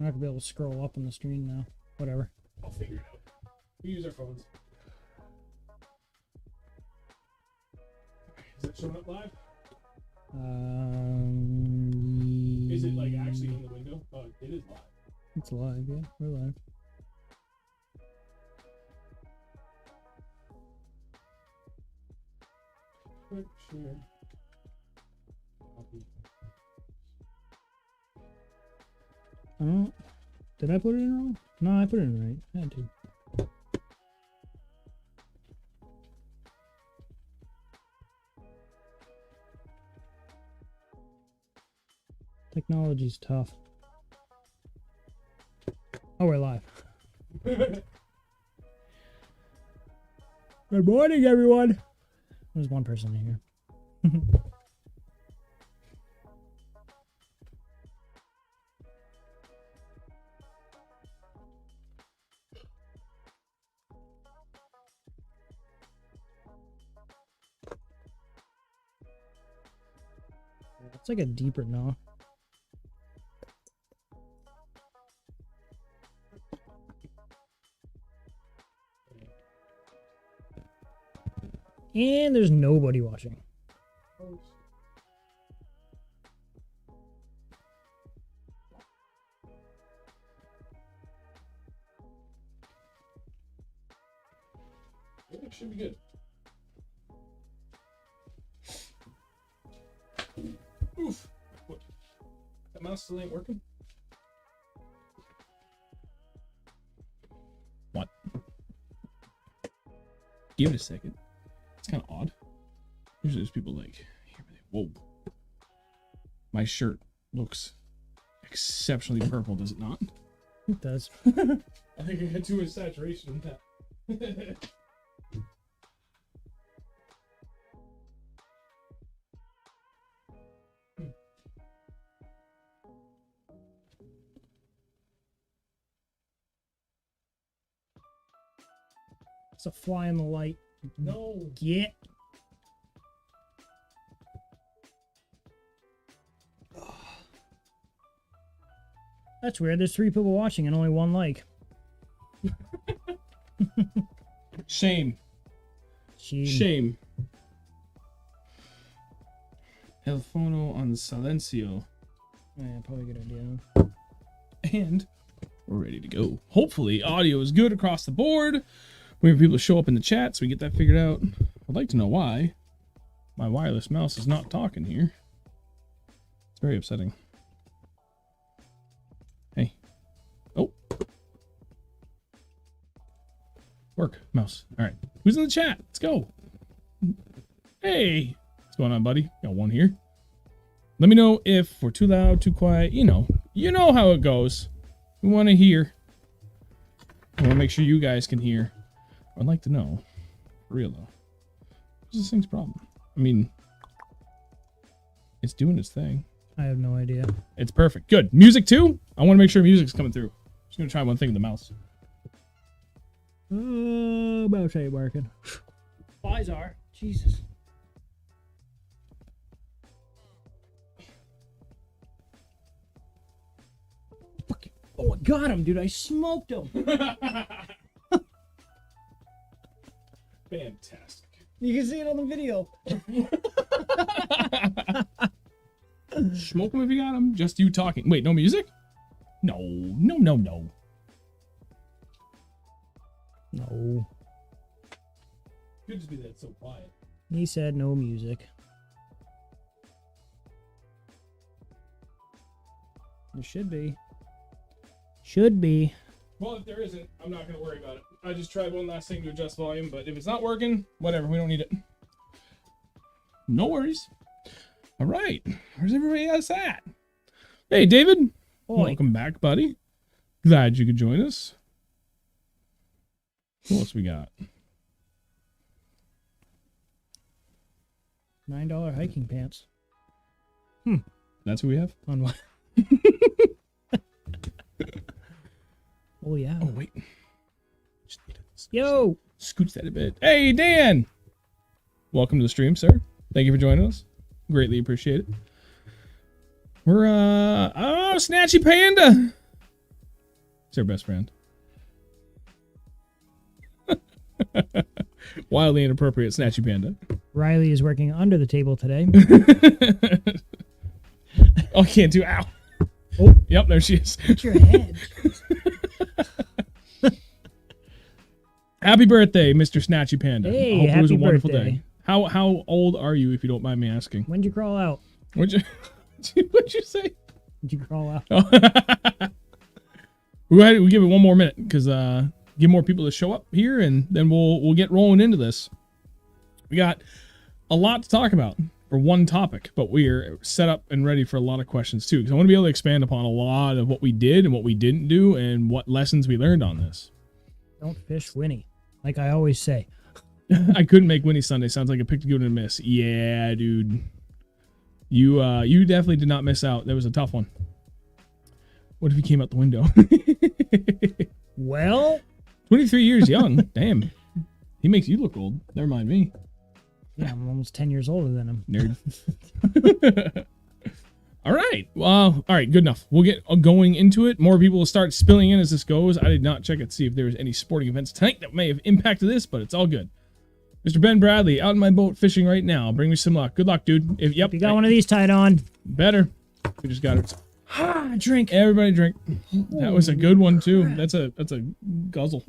I'm not gonna be able to scroll up on the screen now. Whatever. I'll figure it out. We use our phones. Is it showing up live? Is it like actually in the window? Oh, it is live. It's live, yeah. We're live. Quick share. Copy. Did I put it in wrong? No, I put it in right. I had to. Technology's tough. Oh, we're live. Good morning, everyone. There's one person in here. It's like a deeper no. And there's nobody watching. It should be good. Oof. What? That mouse still ain't working? What? Give it a second. It's kind of odd. Usually there's people like, whoa. My shirt looks exceptionally purple, does it not? It does. I think I had too much saturation in that. It's a fly in the light. No. Get. That's weird. There's 3 people watching and only 1 like. Shame. Shame. El phono on silencio. Yeah, probably a good idea. And we're ready to go. Hopefully audio is good across the board. We have people to show up in the chat so we get that figured out. I'd like to know why my wireless mouse is not talking here. It's very upsetting. Hey. Oh. Work, mouse. All right. Who's in the chat? Let's go. Hey. What's going on, buddy? Got one here. Let me know if we're too loud, too quiet. You know how it goes. We want to hear. I want to make sure you guys can hear. I'd like to know, for real though, what's this thing's problem? I mean, it's doing its thing. I have no idea. It's perfect. Good. Music too? I want to make sure music's coming through. Just going to try one thing with the mouse. Mouse ain't working. Flies are. Jesus. Oh, I got him, dude. I smoked him. Fantastic. You can see it on the video. Smoke him if you got him. Just you talking. Wait, no music? No. No. Could just be that it's so quiet. He said no music. There should be. Should be. Well, if there isn't, I'm not going to worry about it. I just tried one last thing to adjust volume, but if it's not working, whatever, we don't need it. No worries. All right. Where's everybody else at? Hey, David. Boy. Welcome back, buddy. Glad you could join us. What else we got? $9 hiking pants. That's what we have? On what? Oh, yeah. Oh, wait. Yo! Scooch that a bit. Hey, Dan! Welcome to the stream, sir. Thank you for joining us. Greatly appreciate it. We're, oh, Snatchy Panda! It's our best friend. Wildly inappropriate Snatchy Panda. Riley is working under the table today. Oh, I can't do. Ow. Oh, yep, there she is. Hit your head. Happy birthday, Mr. Snatchy Panda. Hey, I hope it was a happy wonderful birthday. day. How old are you, if you don't mind me asking? When'd you crawl out? What'd you say? When'd you crawl out? Oh. We'll give it one more minute because give more people to show up here, and then we'll get rolling into this. We got a lot to talk about for one topic, but we're set up and ready for a lot of questions too, because I want to be able to expand upon a lot of what we did and what we didn't do and what lessons we learned on this. Don't fish Winnie, like I always say. I couldn't make Winnie Sunday. Sounds like I picked a good one to miss. Yeah, dude. You definitely did not miss out. That was a tough one. What if he came out the window? Well, 23 years young. Damn. He makes you look old. Never mind me. yeah, I'm almost 10 years older than him. Nerd. All right. Well, all right. Good enough. We'll get going into it. More people will start spilling in as this goes. I did not check it to see if there was any sporting events tonight that may have impacted this, but it's all good. Mr. Ben Bradley, out in my boat fishing right now. Bring me some luck. Good luck, dude. If you got one of these tied on. Better. We just got it. Drink. Everybody drink. That was a good one too. That's a guzzle.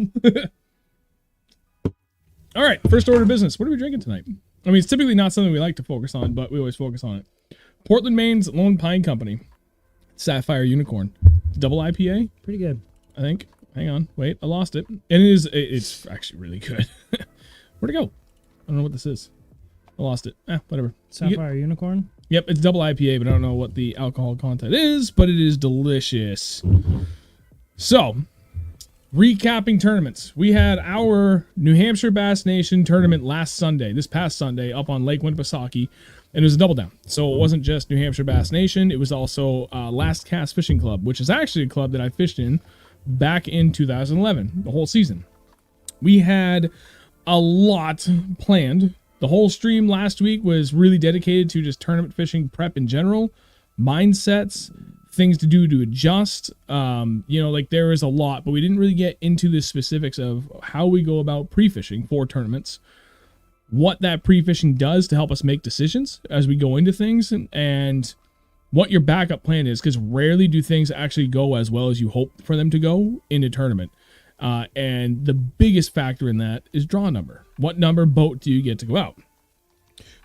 All right. First order of business. What are we drinking tonight? I mean, it's typically not something we like to focus on, but we always focus on it. Portland, Maine's Lone Pine Company. Sapphire Unicorn. Double IPA, Pretty good. I think. Hang on. Wait, I lost it. And it's actually really good. Where'd it go? I don't know what this is. I lost it. Whatever. Sapphire Unicorn. Yep, it's double IPA, but I don't know what the alcohol content is, but it is delicious. So, recapping tournaments. We had our New Hampshire Bass Nation tournament this past Sunday, up on Lake Winnipesaukee, and it was a double down. So it wasn't just New Hampshire Bass Nation, it was also Last Cast Fishing Club, which is actually a club that I fished in back in 2011, the whole season. We had a lot planned. The whole stream last week was really dedicated to just tournament fishing prep in general, mindsets, things to do to adjust. Like there was a lot, but we didn't really get into the specifics of how we go about pre-fishing for tournaments, what that pre-fishing does to help us make decisions as we go into things, and what your backup plan is, because rarely do things actually go as well as you hope for them to go in a tournament. And the biggest factor in that is draw number. What number boat do you get to go out?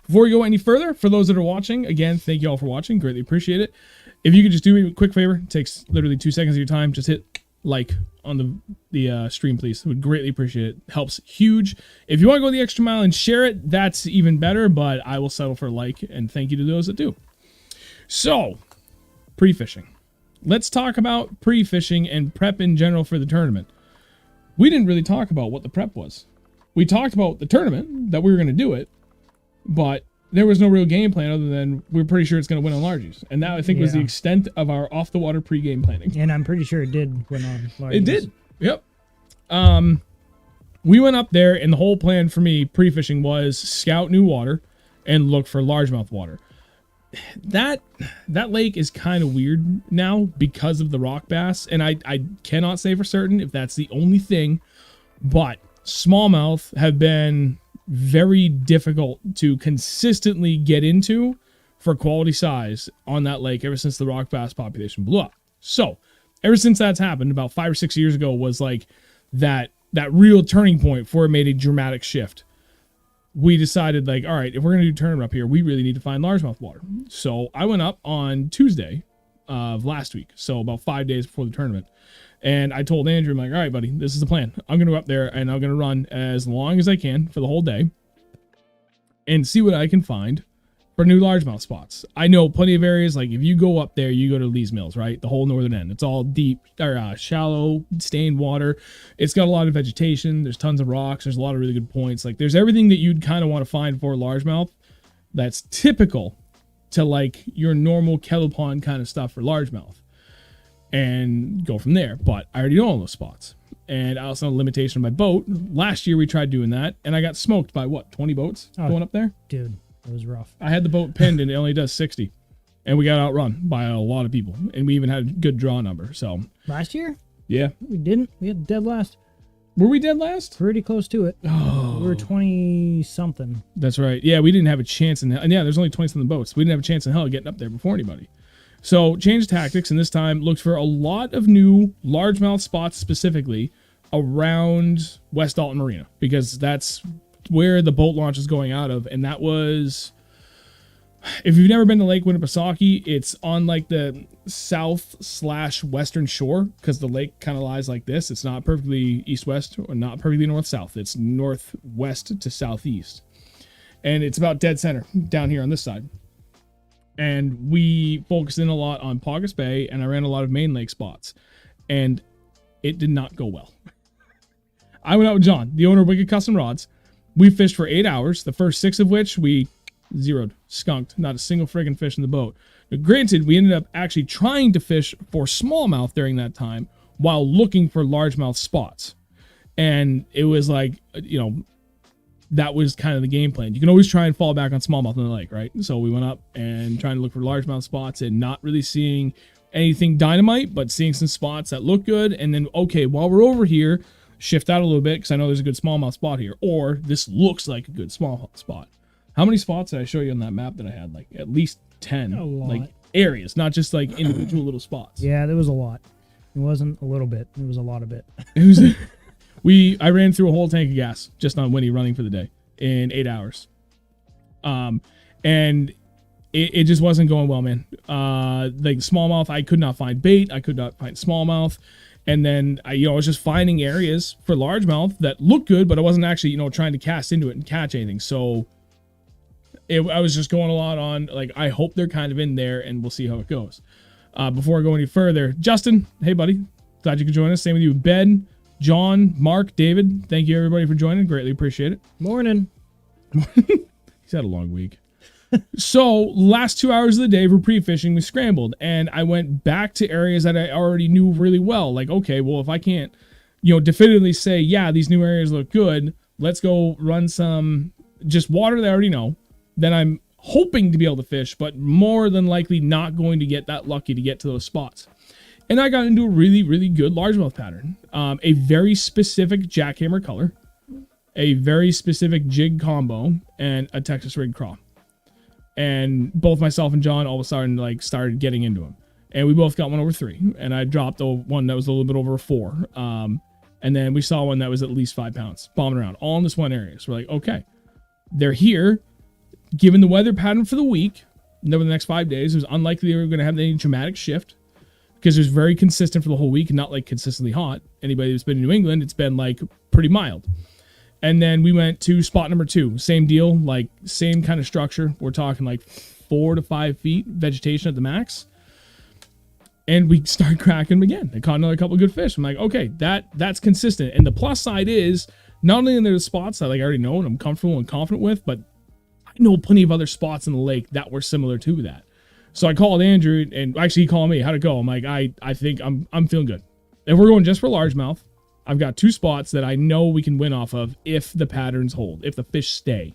Before we go any further, for those that are watching, again, thank you all for watching. Greatly appreciate it. If you could just do me a quick favor, it takes literally 2 seconds of your time. Just hit like on the stream, please. I would greatly appreciate it. Helps huge. If you want to go the extra mile and share it, that's even better, but I will settle for like, and thank you to those that do. So, pre-fishing. Let's talk about pre-fishing and prep in general for the tournament. We didn't really talk about what the prep was. We talked about the tournament, that we were going to do it, but there was no real game plan other than we're pretty sure it's going to win on largies. And that, I think, was the extent of our off-the-water pre-game planning. And I'm pretty sure it did win on largies. It did. Yep. We went up there, and the whole plan for me pre-fishing was scout new water and look for largemouth water. That lake is kind of weird now because of the rock bass, and I cannot say for certain if that's the only thing, but smallmouth have been very difficult to consistently get into for quality size on that lake ever since the rock bass population blew up. So ever since that's happened, about 5 or 6 years ago, was like that real turning point before it made a dramatic shift. We decided, like, all right, if we're going to do a tournament up here, we really need to find largemouth water. So I went up on Tuesday of last week, so about 5 days before the tournament. And I told Andrew, I'm like, all right, buddy, this is the plan. I'm going to go up there, and I'm going to run as long as I can for the whole day and see what I can find for new largemouth spots. I know plenty of areas, like if you go up there, you go to Lee's Mills, right? The whole northern end. It's all deep, or shallow, stained water. It's got a lot of vegetation. There's tons of rocks. There's a lot of really good points. Like there's everything that you'd kind of want to find for largemouth that's typical to like your normal kettle pond kind of stuff for largemouth, and go from there. But I already know all those spots. And I also have a limitation on my boat. Last year we tried doing that, and I got smoked by, 20 boats going up there? Dude, it was rough. I had the boat pinned, and it only does 60. And we got outrun by a lot of people. And we even had a good draw number. So Last year? Yeah. We didn't. We had dead last. Were we dead last? Pretty close to it. Oh. We were 20-something. That's right. Yeah, we didn't have a chance in hell. And yeah, there's only 20-something boats. We didn't have a chance in hell of getting up there before anybody. So changed tactics, and this time looked for a lot of new largemouth spots specifically around West Dalton Marina, because that's where the boat launch is going out of. And that was, if you've never been to Lake Winnipesaukee, it's on like the south/western shore, because the lake kind of lies like this. It's not perfectly east-west or not perfectly north-south. It's northwest to southeast. And it's about dead center down here on this side. And we focused in a lot on Paugus Bay, and I ran a lot of main lake spots. And it did not go well. I went out with John, the owner of Wicked Custom Rods. We fished for 8 hours, the first 6 of which we zeroed, skunked, not a single friggin' fish in the boat. Now, granted, we ended up actually trying to fish for smallmouth during that time while looking for largemouth spots. And it was like, you know, that was kind of the game plan. You can always try and fall back on smallmouth in the lake, right? So we went up and trying to look for largemouth spots and not really seeing anything dynamite, but seeing some spots that look good. And then, okay, while we're over here, shift out a little bit because I know there's a good smallmouth spot here. Or this looks like a good smallmouth spot. How many spots did I show you on that map that I had? Like at least 10. A lot. Like areas, not just like individual little spots. Yeah, there was a lot. It wasn't a little bit. It was a lot of it. It was... I ran through a whole tank of gas just on Winnie running for the day in 8 hours. And it just wasn't going well, man. Like smallmouth, I could not find bait. I could not find smallmouth. And then I was just finding areas for largemouth that looked good, but I wasn't actually, trying to cast into it and catch anything. So I was just going a lot on, like, I hope they're kind of in there and we'll see how it goes. Before I go any further, Justin, hey buddy, glad you could join us. Same with you, Ben, John, Mark, David. Thank you everybody for joining. Greatly appreciate it. Morning. He's had a long week. So last 2 hours of the day for pre-fishing, we scrambled and I went back to areas that I already knew really well. Like, okay, well, if I can't, definitively say, yeah, these new areas look good, let's go run some just water that I already know. Then I'm hoping to be able to fish, but more than likely not going to get that lucky to get to those spots. And I got into a really, really good largemouth pattern. A very specific jackhammer color, a very specific jig combo, and a Texas rig craw. And both myself and John all of a sudden started getting into them. And we both got one over 3. And I dropped one that was a little bit over a 4. And then we saw one that was at least 5 pounds bombing around, all in this one area. So we're like, okay, they're here. Given the weather pattern for the week, and over the next 5 days, it was unlikely they were going to have any dramatic shift because it was very consistent for the whole week and not like consistently hot. Anybody that's been in New England, it's been like pretty mild. And then we went to spot number 2. Same deal, like same kind of structure. We're talking like 4 to 5 feet vegetation at the max. And we start cracking them again. They caught another couple of good fish. I'm like, okay, that's consistent. And the plus side is not only in the spots that I already know and I'm comfortable and confident with, but I know plenty of other spots in the lake that were similar to that. So I called Andrew, and actually he called me. How'd it go? I'm like, I think I'm feeling good. If we're going just for largemouth, I've got 2 spots that I know we can win off of if the patterns hold, if the fish stay.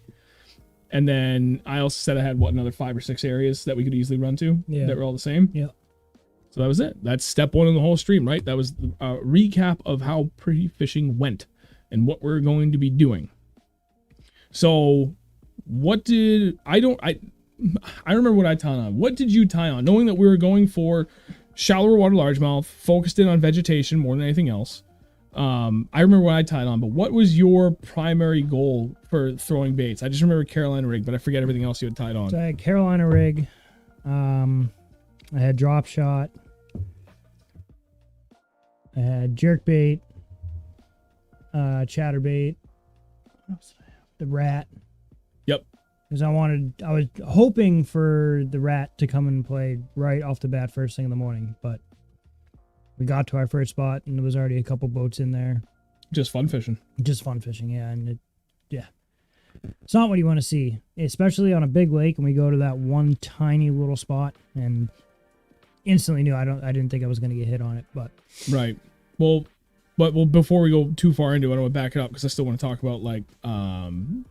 And then I also said I had, another 5 or 6 areas that we could easily run to that were all the same. Yeah. So that was it. That's step 1 in the whole stream, right? That was a recap of how pre-fishing went and what we're going to be doing. So what did... I remember what I tied on. What did you tie on? Knowing that we were going for shallower water largemouth, focused in on vegetation more than anything else. I remember what I tied on, but what was your primary goal for throwing baits? I just remember Carolina rig, but I forget everything else you had tied on. So I had Carolina rig. I had drop shot. I had jerk bait. Chatterbait. The rat. Yep. Because I was hoping for the rat to come and play right off the bat first thing in the morning, but we got to our first spot and there was already a couple boats in there. Just fun fishing. Just fun fishing, yeah. And it's not what you want to see, especially on a big lake. And we go to that one tiny little spot and instantly knew I didn't think I was going to get hit on it, but right. Well, before we go too far into it, I want to back it up because I still want to talk about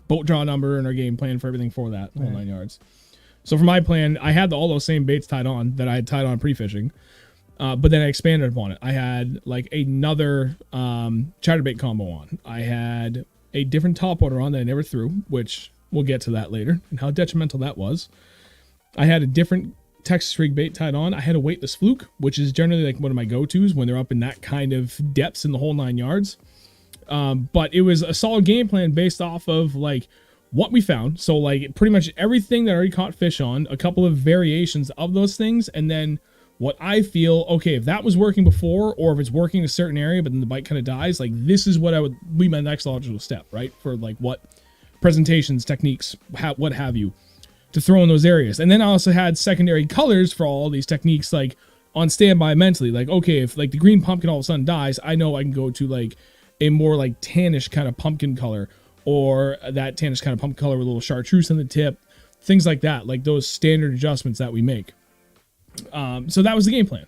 boat draw number and our game plan for everything for that, whole 9 yards. So for my plan, I had all those same baits tied on that I had tied on pre-fishing. But then I expanded upon it. I had like another chatterbait combo on. I had a different topwater on that I never threw, which we'll get to that later and how detrimental that was. I had a different Texas rig bait tied on. I had a weightless fluke, which is generally like one of my go-tos when they're up in that kind of depths in the whole 9 yards. But it was a solid game plan based off of like what we found. So like pretty much everything that I already caught fish on, a couple of variations of those things, and then what I feel, okay, if that was working before, or if it's working in a certain area, but then the bite kind of dies, like this is what I would be my next logical step, right? For like what presentations, techniques, what have you, to throw in those areas. And then I also had secondary colors for all these techniques, like on standby mentally. Like, okay, if like the green pumpkin all of a sudden dies, I know I can go to like a more like tannish kind of pumpkin color, or that tannish kind of pumpkin color with a little chartreuse on the tip, things like that, like those standard adjustments that we make. So that was the game plan.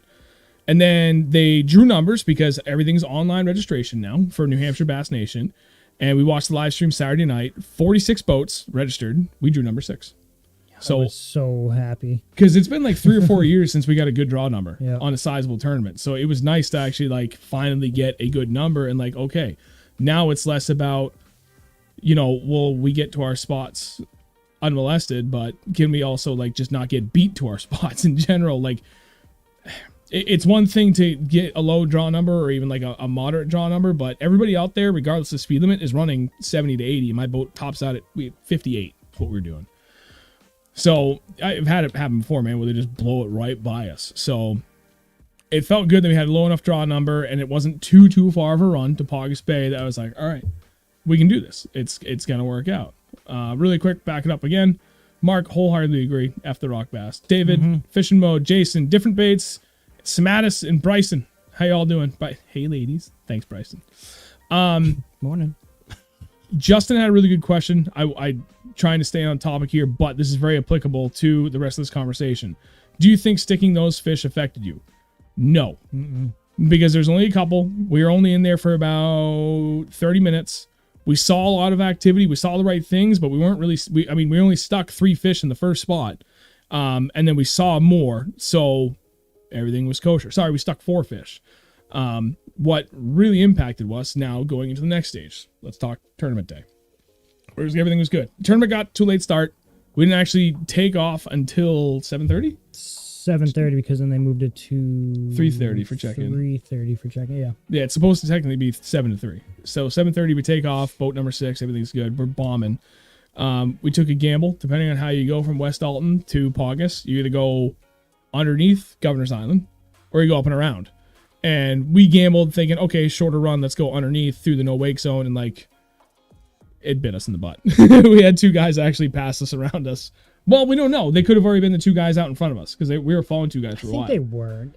And then they drew numbers because everything's online registration now for New Hampshire Bass Nation. And we watched the live stream Saturday night. 46 boats registered. We drew number 6. I was so happy. Because it's been like 3 or 4 years since we got a good draw number Yeah. on a sizable tournament. So it was nice to actually like finally get a good number and like, okay, now it's less about, you know, will we get to our spots unmolested, but can we also like just not get beat to our spots in general? Like it's one thing to get a low draw number or even like a moderate draw number, but everybody out there, regardless of speed limit, is running 70 to 80. My boat tops out at 58. That's what we're doing. So I've had it happen before, man, where they just blow it right by us. So it felt good that we had a low enough draw number and it wasn't too far of a run to Paugus Bay that I was like, all right, we can do this. It's going to work out. Really quick, back it up again. Mark, wholeheartedly agree. F the rock bass. David, fishing mode. Jason, different baits. Samatus and Bryson. How y'all doing? Bye. Hey, ladies. Thanks, Bryson. Morning. Justin had a really good question. I trying to stay on topic here, but this is very applicable to the rest of this conversation. Do you think sticking those fish affected you? No. Because there's only a couple. We were only in there for about 30 minutes. We saw a lot of activity. We saw the right things, but we weren't really, we only stuck 3 fish in the first spot. And then we saw more. So everything was kosher. Sorry, we stuck 4 fish. What really impacted us now going into the next stage. Let's talk tournament day. Whereas everything was good. The tournament got to a late start. We didn't actually take off until 7:30? 7:30 because then they moved it to 3:30 for check-in. 3:30 for check-in, yeah. Yeah, it's supposed to technically be 7 to 3. So 7:30 we take off, boat number 6, everything's good. We're bombing. We took a gamble. Depending on how you go from West Alton to Paugus, you either go underneath Governor's Island or you go up and around. And we gambled thinking, okay, shorter run, let's go underneath through the no wake zone, and like it bit us in the butt. We had 2 guys actually pass us around us. Well, we don't know. They could have already been the 2 guys out in front of us because we were following 2 guys for a while. I think they were.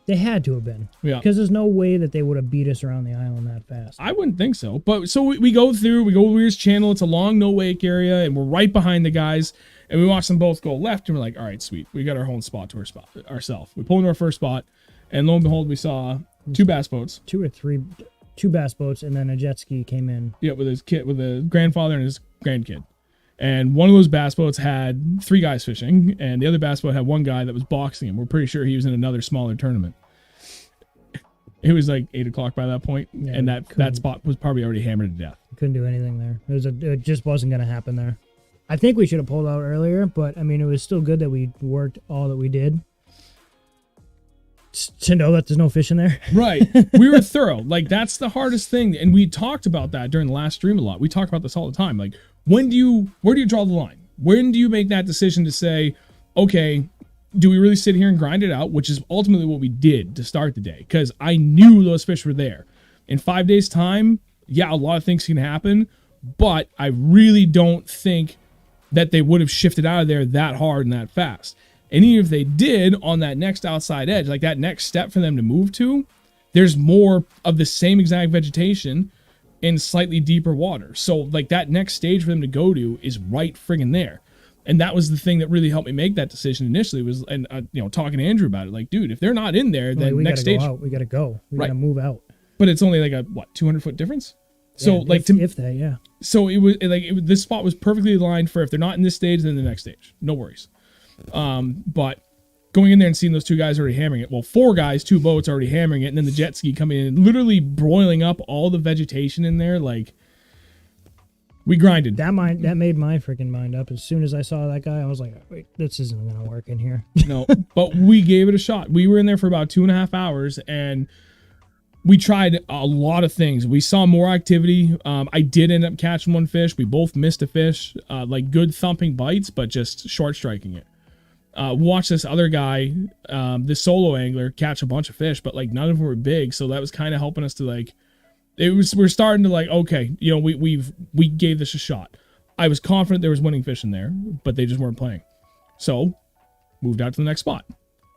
They had to have been. Yeah. Because there's no way that they would have beat us around the island that fast. I wouldn't think so. But so we go through, we go Weir's channel. It's a long no wake area, and we're right behind the guys. And we watch them both go left, and we're like, all right, sweet. We got our whole spot to ourselves. We pull into our first spot, and lo and behold, we saw 2 bass boats. 2 or 3, 2 bass boats, and then a jet ski came in. Yeah, with his kid, with a grandfather and his grandkid. And one of those bass boats had 3 guys fishing, and the other bass boat had 1 guy that was boxing him. We're pretty sure he was in another smaller tournament. It was like 8 o'clock by that point, Yeah, and that spot was probably already hammered to death. Couldn't do anything there. It just wasn't going to happen there. I think we should have pulled out earlier, but I mean, it was still good that we worked all that we did. To know that there's no fish in there. Right. We were thorough. Like, that's the hardest thing. And we talked about that during the last stream a lot. We talk about this all the time. Like, where do you draw the line? When do you make that decision to say, okay, do we really sit here and grind it out? Which is ultimately what we did to start the day. Because I knew those fish were there. In 5 days' time, yeah, a lot of things can happen. But I really don't think that they would have shifted out of there that hard and that fast. And even if they did on that next outside edge, like that next step for them to move to, there's more of the same exact vegetation in slightly deeper water. So like that next stage for them to go to is right friggin' there. And that was the thing that really helped me make that decision initially was, and talking to Andrew about it, like, dude, if they're not in there, then we next stage. We got to go. We got to move out. But it's only like a, 200-foot difference? So yeah, if that, yeah. So it was like this spot was perfectly aligned for if they're not in this stage, then the next stage. No worries. But going in there and seeing those 2 guys already hammering it. Well, 4 guys, 2 boats already hammering it, and then the jet ski coming in and literally broiling up all the vegetation in there. Like, we grinded. That made my freaking mind up. As soon as I saw that guy, I was like, wait, this isn't going to work in here. No, but we gave it a shot. We were in there for about 2.5 hours, and we tried a lot of things. We saw more activity. I did end up catching 1 fish. We both missed a fish, like good thumping bites, but just short striking it. Watch this other guy, this solo angler, catch a bunch of fish, but like none of them were big. So that was kind of helping us to like, we're starting to like, okay, you know, we gave this a shot. I was confident there was winning fish in there, but they just weren't playing. So moved out to the next spot.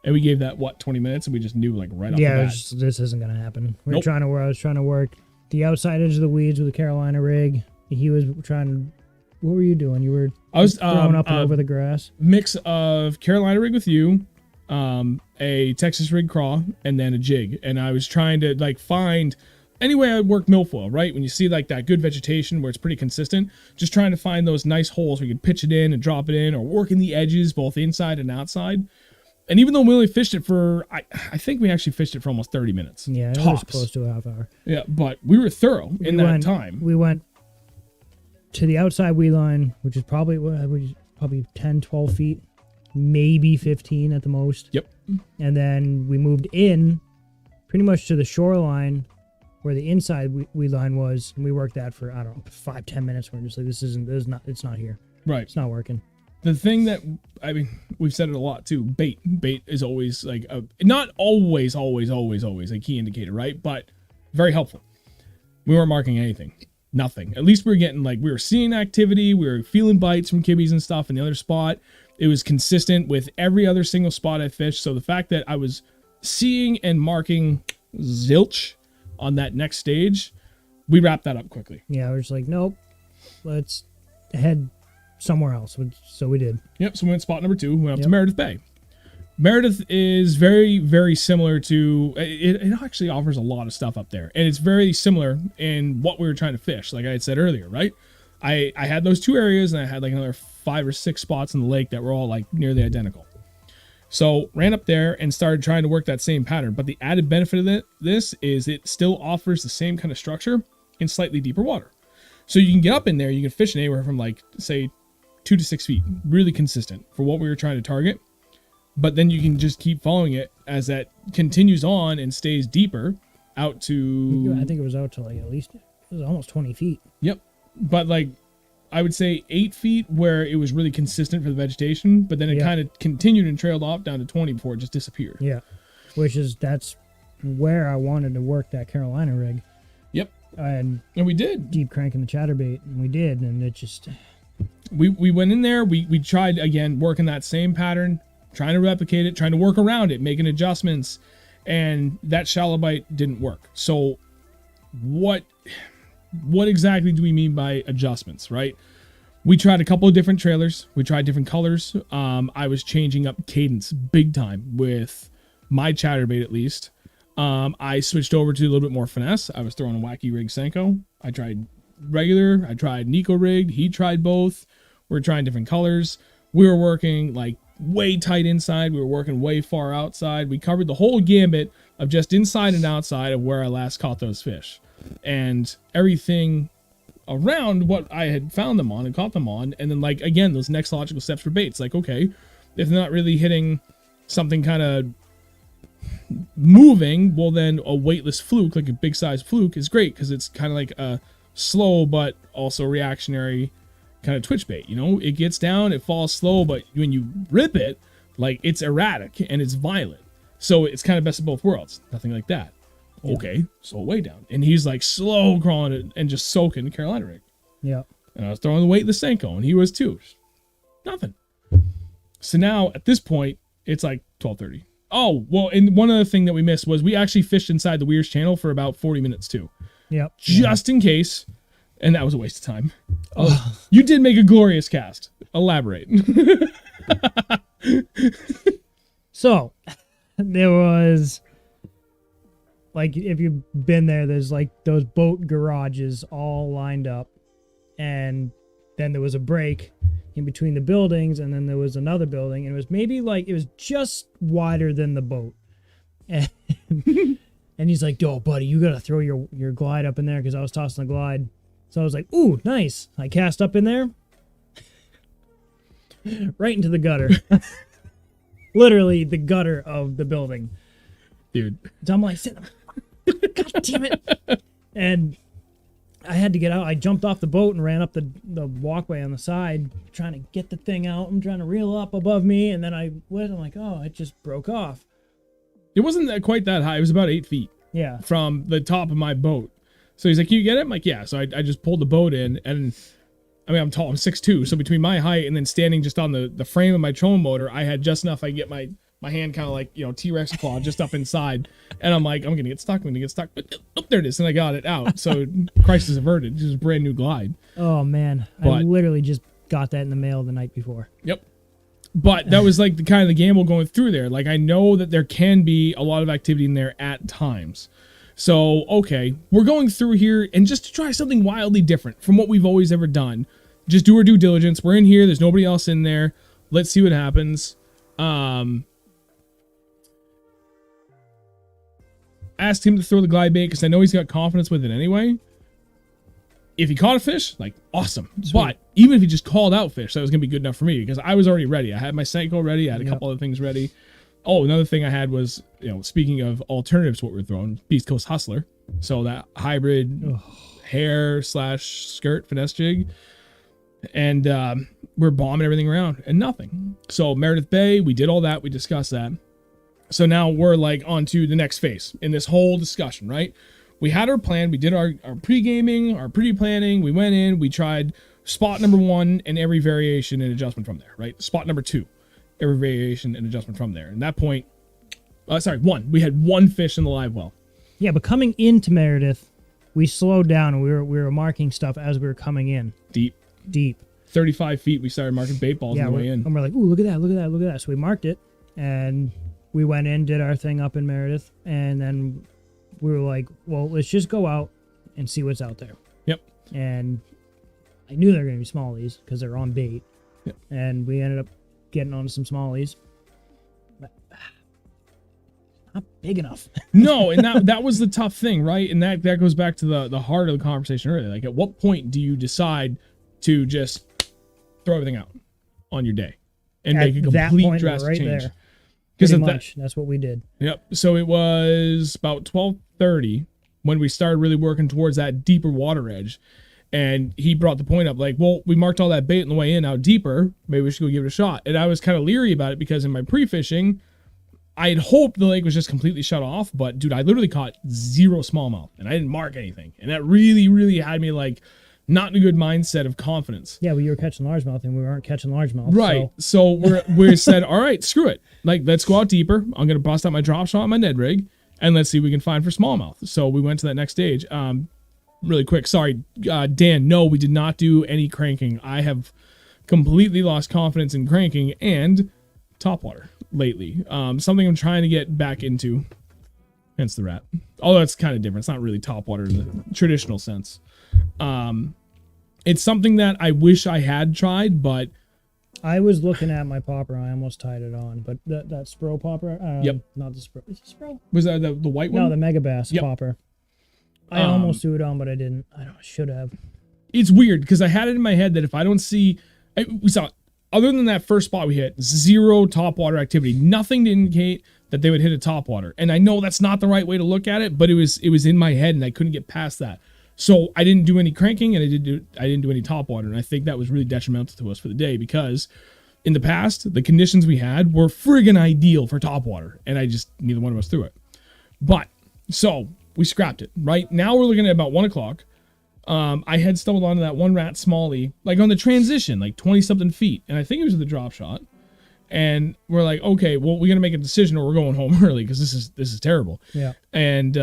And we gave that, 20 minutes, and we just knew, like, right off the bat. Yeah, this isn't going to happen. I was trying to work the outside edge of the weeds with the Carolina rig. He was trying. What were you doing? You were throwing up and over the grass? Mix of Carolina rig with you, a Texas rig craw, and then a jig. And I was trying to, like, find any way I work milfoil, right? When you see, like, that good vegetation where it's pretty consistent, just trying to find those nice holes where you can pitch it in and drop it in, or working the edges both inside and outside. And even though we only fished it for, I think we actually fished it for almost 30 minutes. Yeah, tops. It was close to a half hour. Yeah, but we were thorough in that time. We went to the outside weed line, which is probably 10, 12 feet, maybe 15 at the most. Yep. And then we moved in pretty much to the shoreline where the inside weed line was. And we worked that for, I don't know, 5-10 minutes. We're just like, it's not here. Right. It's not working. The thing that, I mean, we've said it a lot too, bait is always like, not always a key indicator, right? But very helpful. We weren't marking anything. Nothing. At least we were getting, like, we were seeing activity. We were feeling bites from kibbies and stuff in the other spot. It was consistent with every other single spot I fished. So the fact that I was seeing and marking zilch on that next stage, we wrapped that up quickly. Yeah, we're just like, nope, let's head somewhere else. So we did. Yep. So we went spot number 2. We went up to Meredith Bay. Meredith is very, very similar to, it actually offers a lot of stuff up there. And it's very similar in what we were trying to fish, like I had said earlier, right? I had those 2 areas, and I had like another 5 or 6 spots in the lake that were all like nearly identical. So ran up there and started trying to work that same pattern. But the added benefit of this is it still offers the same kind of structure in slightly deeper water. So you can get up in there, you can fish in anywhere from like, say, 2 to 6 feet, really consistent for what we were trying to target. But then you can just keep following it as that continues on and stays deeper out to... I think it was out to like at least, it was almost 20 feet. Yep. But like, I would say 8 feet where it was really consistent for the vegetation, but then it kind of continued and trailed off down to 20 before it just disappeared. Yeah. That's where I wanted to work that Carolina rig. Yep. And we did. Deep cranking the chatterbait, and we did, and it just... We went in there, we tried, again, working that same pattern, trying to replicate it, trying to work around it, making adjustments, and that shallow bite didn't work. So what exactly do we mean by adjustments, right? We tried a couple of different trailers. We tried different colors. I was changing up cadence big time with my chatterbait, at least. I switched over to a little bit more finesse. I was throwing a wacky rig Senko. I tried regular. I tried Nico rigged. He tried both. We were trying different colors. We were working like way tight inside. We were working way far outside. We covered the whole gambit of just inside and outside of where I last caught those fish. And everything around what I had found them on and caught them on. And then, like, again, those next logical steps for baits. Like, okay, if they're not really hitting something kind of moving, well, then a weightless fluke, like a big size fluke, is great because it's kind of like a slow but also reactionary kind of twitch bait. You know, it gets down, it falls slow, but when you rip it, like, it's erratic and it's violent. So it's kind of best of both worlds. Nothing like that. Okay, slow way down. And he's like slow crawling it and just soaking the Carolina rig. Yeah. And I was throwing the weight in the Senko, and he was too. Nothing. So now at this point, it's like 12:30. Oh, well, and one other thing that we missed was we actually fished inside the Weir's channel for about 40 minutes too. Yep. Just in case. And that was a waste of time. Oh, you did make a glorious cast. Elaborate. So, there was, like, if you've been there, there's like those boat garages all lined up. And then there was a break in between the buildings, and then there was another building, and it was maybe like, it was just wider than the boat. And, and he's like, yo, buddy, you got to throw your glide up in there, because I was tossing the glide. So I was like, ooh, nice. I cast up in there. Right into the gutter. Literally the gutter of the building. Dude. So I'm like, God damn it. And I had to get out. I jumped off the boat and ran up the walkway on the side, trying to get the thing out. I'm trying to reel up above me, and then I'm like, oh, it just broke off. It wasn't quite that high. It was about 8 feet. Yeah. From the top of my boat. So he's like, can you get it? I'm like, yeah. So I just pulled the boat in, and I mean, I'm tall. I'm 6'2". So between my height and then standing just on the frame of my trolling motor, I had just enough. I get my hand kind of like, T-Rex claw just up inside. And I'm like, I'm going to get stuck. But there it is. And I got it out. So crisis averted. Just a brand new glide. Oh, man. I literally just got that in the mail the night before. Yep. But that was like the kind of the gamble going through there. Like, I know that there can be a lot of activity in there at times. So, okay, we're going through here, and just to try something wildly different from what we've always ever done, just do our due diligence. We're in here. There's nobody else in there. Let's see what happens. Asked him to throw the glide bait because I know he's got confidence with it anyway. If he caught a fish, like, awesome. Sweet. But even if he just called out fish, that was going to be good enough for me because I was already ready. I had my Senko ready. I had a couple other things ready. Oh, another thing I had was, speaking of alternatives to what we're throwing, Beast Coast Hustler. So that hybrid hair/skirt finesse jig. And we're bombing everything around and nothing. So Meredith Bay, we did all that. We discussed that. So now we're like on to the next phase in this whole discussion, right? We had our plan. We did our pre-gaming, our pre-planning. We went in. We tried spot number 1 and every variation and adjustment from there, right? Spot number 2. Every variation and adjustment from there. And that point, 1. We had 1 fish in the live well. Yeah, but coming into Meredith, we slowed down and we were marking stuff as we were coming in. Deep. 35 feet, we started marking bait balls on the way in. And we're like, ooh, look at that. So we marked it, and we went in, did our thing up in Meredith, and then we were like, well, let's just go out and see what's out there. Yep. And I knew they were going to be smallies because they're on bait. Yep. And we ended up getting onto some smallies. But not big enough. No, and that was the tough thing, right? And that goes back to the heart of the conversation earlier. Like, at what point do you decide to just throw everything out on your day and make a complete drastic change? There. Pretty much, that's what we did. Yep. So it was about 12:30 when we started really working towards that deeper water edge. And he brought the point up, like, well, we marked all that bait on the way in out deeper. Maybe we should go give it a shot. And I was kind of leery about it because in my pre-fishing, I had hoped the lake was just completely shut off. But, dude, I literally caught 0 smallmouth. And I didn't mark anything. And that really, really had me, like, not in a good mindset of confidence. Yeah, well, you were catching largemouth, and we weren't catching largemouth. Right. So we said, all right, screw it. Like, let's go out deeper. I'm going to bust out my drop shot on my Ned rig, and let's see what we can find for smallmouth. So we went to that next stage. Really quick, sorry, Dan, no, we did not do any cranking. I have completely lost confidence in cranking and topwater lately. Something I'm trying to get back into. Hence the rat. Although it's kind of different. It's not really topwater in the traditional sense. It's something that I wish I had tried, but I was looking at my popper. I almost tied it on, but that Spro popper. Yep. Not the Spro. Is it Spro? Was that the white one? No, the Mega Bass popper. I almost threw it on, but I didn't. I should have. It's weird because I had it in my head that if I don't see, we saw, other than that first spot we hit, 0 topwater activity, nothing to indicate that they would hit a topwater. And I know that's not the right way to look at it, but it was in my head and I couldn't get past that. So I didn't do any cranking and I didn't do any topwater. And I think that was really detrimental to us for the day because in the past, the conditions we had were friggin' ideal for topwater. And neither one of us threw it. But, so we scrapped it, right? Now we're looking at about 1 o'clock. I had stumbled onto that one rat smallie, like on the transition, like 20 something feet. And I think it was with a drop shot. And we're like, okay, well, we got to make a decision or we're going home early because this is terrible. Yeah. And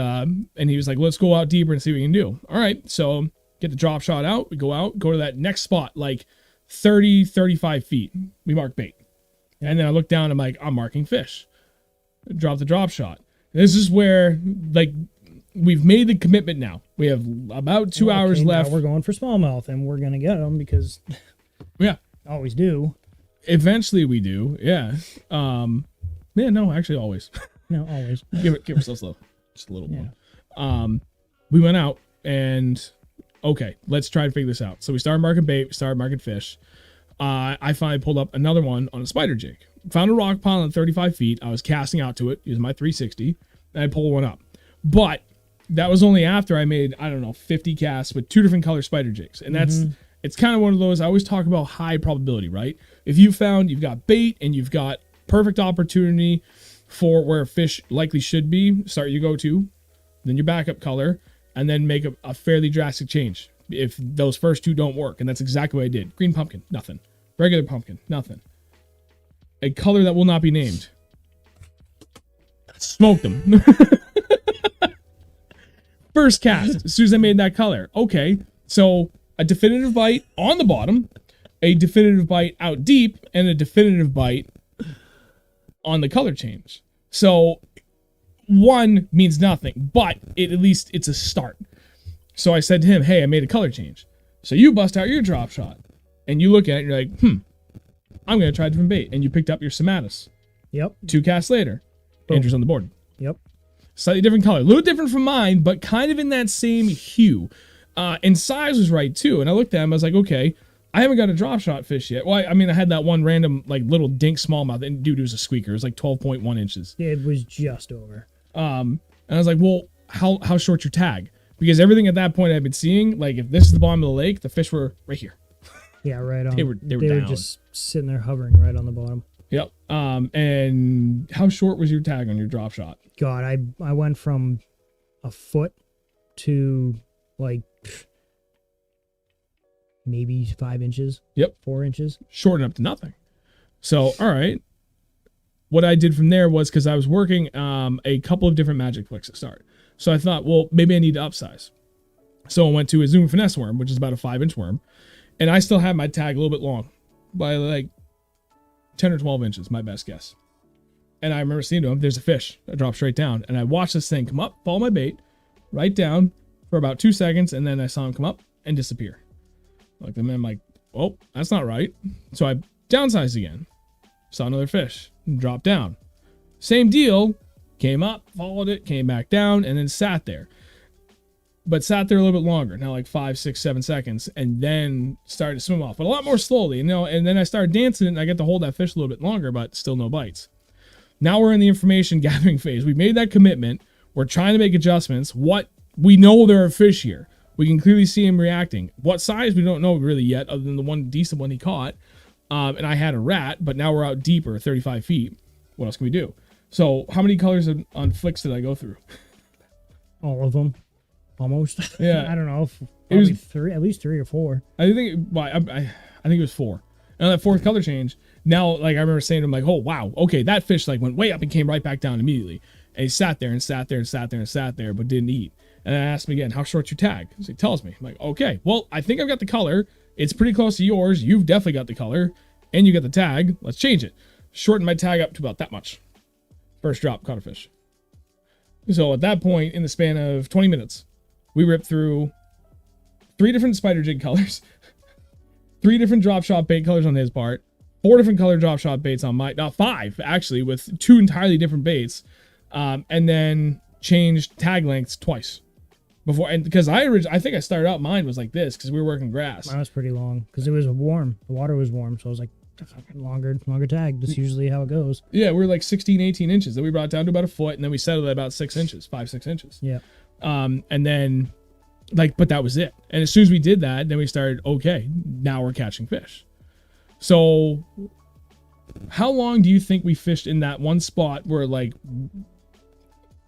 he was like, let's go out deeper and see what we can do. All right. So get the drop shot out. We go out, go to that next spot, like 30, 35 feet. We mark bait. Yeah. And then I look down, I'm like, I'm marking fish. Drop the drop shot. And this is where, like, we've made the commitment now. We have about 2 hours left. Now we're going for smallmouth, and we're gonna get them because yeah, always do. Eventually we do. Yeah. No, actually always. No, always. give ourselves just a little more. We went out and okay, let's try to figure this out. So we started marking bait, we started marking fish. I finally pulled up another one on a spider jig. Found a rock pile at 35 feet. I was casting out to it using my 360, and I pulled one up. But that was only after I made, 50 casts with 2 different color spider jigs. And it's kind of one of those, I always talk about high probability, right? If you found you've got bait and you've got perfect opportunity for where fish likely should be, start your go-to, then your backup color, and then make a fairly drastic change if those first 2 don't work. And that's exactly what I did. Green pumpkin, nothing. Regular pumpkin, nothing. A color that will not be named. Smoked them. First cast, as soon as I made that color. Okay, so a definitive bite on the bottom, a definitive bite out deep, and a definitive bite on the color change. So 1 means nothing, but at least it's a start. So I said to him, hey, I made a color change. So you bust out your drop shot, and you look at it, and you're like, I'm going to try a different bait. And you picked up your Sematus. Yep. 2 casts later, Andrew's on the board. Yep. Slightly different color. A little different from mine, but kind of in that same hue. And size was right, too. And I looked at him, I was like, okay, I haven't got a drop shot fish yet. Well, I had that one random, little dink smallmouth. And dude, it was a squeaker. It was 12.1 inches. It was just over. And I was like, well, how short's your tag? Because everything at that point I've been seeing, if this is the bottom of the lake, the fish were right here. Yeah, right on. They were were just sitting there hovering right on the bottom. Yep. And how short was your tag on your drop shot? God, I went from a foot to maybe 5 inches. Yep. 4 inches. Shorten up to nothing. So, all right. What I did from there was, because I was working a couple of different magic flicks at start. So I thought, well, maybe I need to upsize. So I went to a Zoom Finesse worm, which is about a 5-inch worm. And I still had my tag a little bit long, by 10 or 12 inches, my best guess. And I remember saying to him, there's a fish that dropped straight down. And I watched this thing come up, follow my bait, right down for about 2 seconds. And then I saw him come up and disappear. And I'm like, oh, that's not right. So I downsized again. Saw another fish, dropped down. Same deal, came up, followed it, came back down, and then sat there. But sat there a little bit longer, now 5, 6, 7 seconds, and then started to swim off, but a lot more slowly, and then I started dancing, and I got to hold that fish a little bit longer, but still no bites. Now we're in the information gathering phase. We made that commitment. We're trying to make adjustments. We know there are fish here. We can clearly see him reacting. What size, we don't know really yet, other than the one decent one he caught. And I had a rat, but now we're out deeper, 35 feet. What else can we do? So how many colors on flicks did I go through? All of them. Almost. Yeah. I don't know. Probably 3, at least 3 or 4. I think it was 4. And that 4th color change, now, I remember saying to him, oh, wow, okay, that fish, went way up and came right back down immediately. And he sat there and sat there and sat there and sat there, but didn't eat. And I asked him again, how short's your tag? So he tells me. I'm like, okay, well, I think I've got the color. It's pretty close to yours. You've definitely got the color. And you got the tag. Let's change it. Shorten my tag up to about that much. First drop, caught a fish. So at that point, in the span of 20 minutes, we ripped through 3 different spider jig colors, 3 different drop shot bait colors on his part, 4 different color drop shot baits on my, 5 actually, with 2 entirely different baits, and then changed tag lengths twice. Before, and because I think I started out, mine was like this because we were working grass. Mine was pretty long because it was warm. The water was warm, so I was like, longer tag. That's usually how it goes. Yeah, we were 16, 18 inches. Then we brought it down to about a foot, and then we settled at about 6 inches, 5, 6 inches. Yeah. And then, but that was it. And as soon as we did that, then we started, okay, now we're catching fish. So how long do you think we fished in that one spot where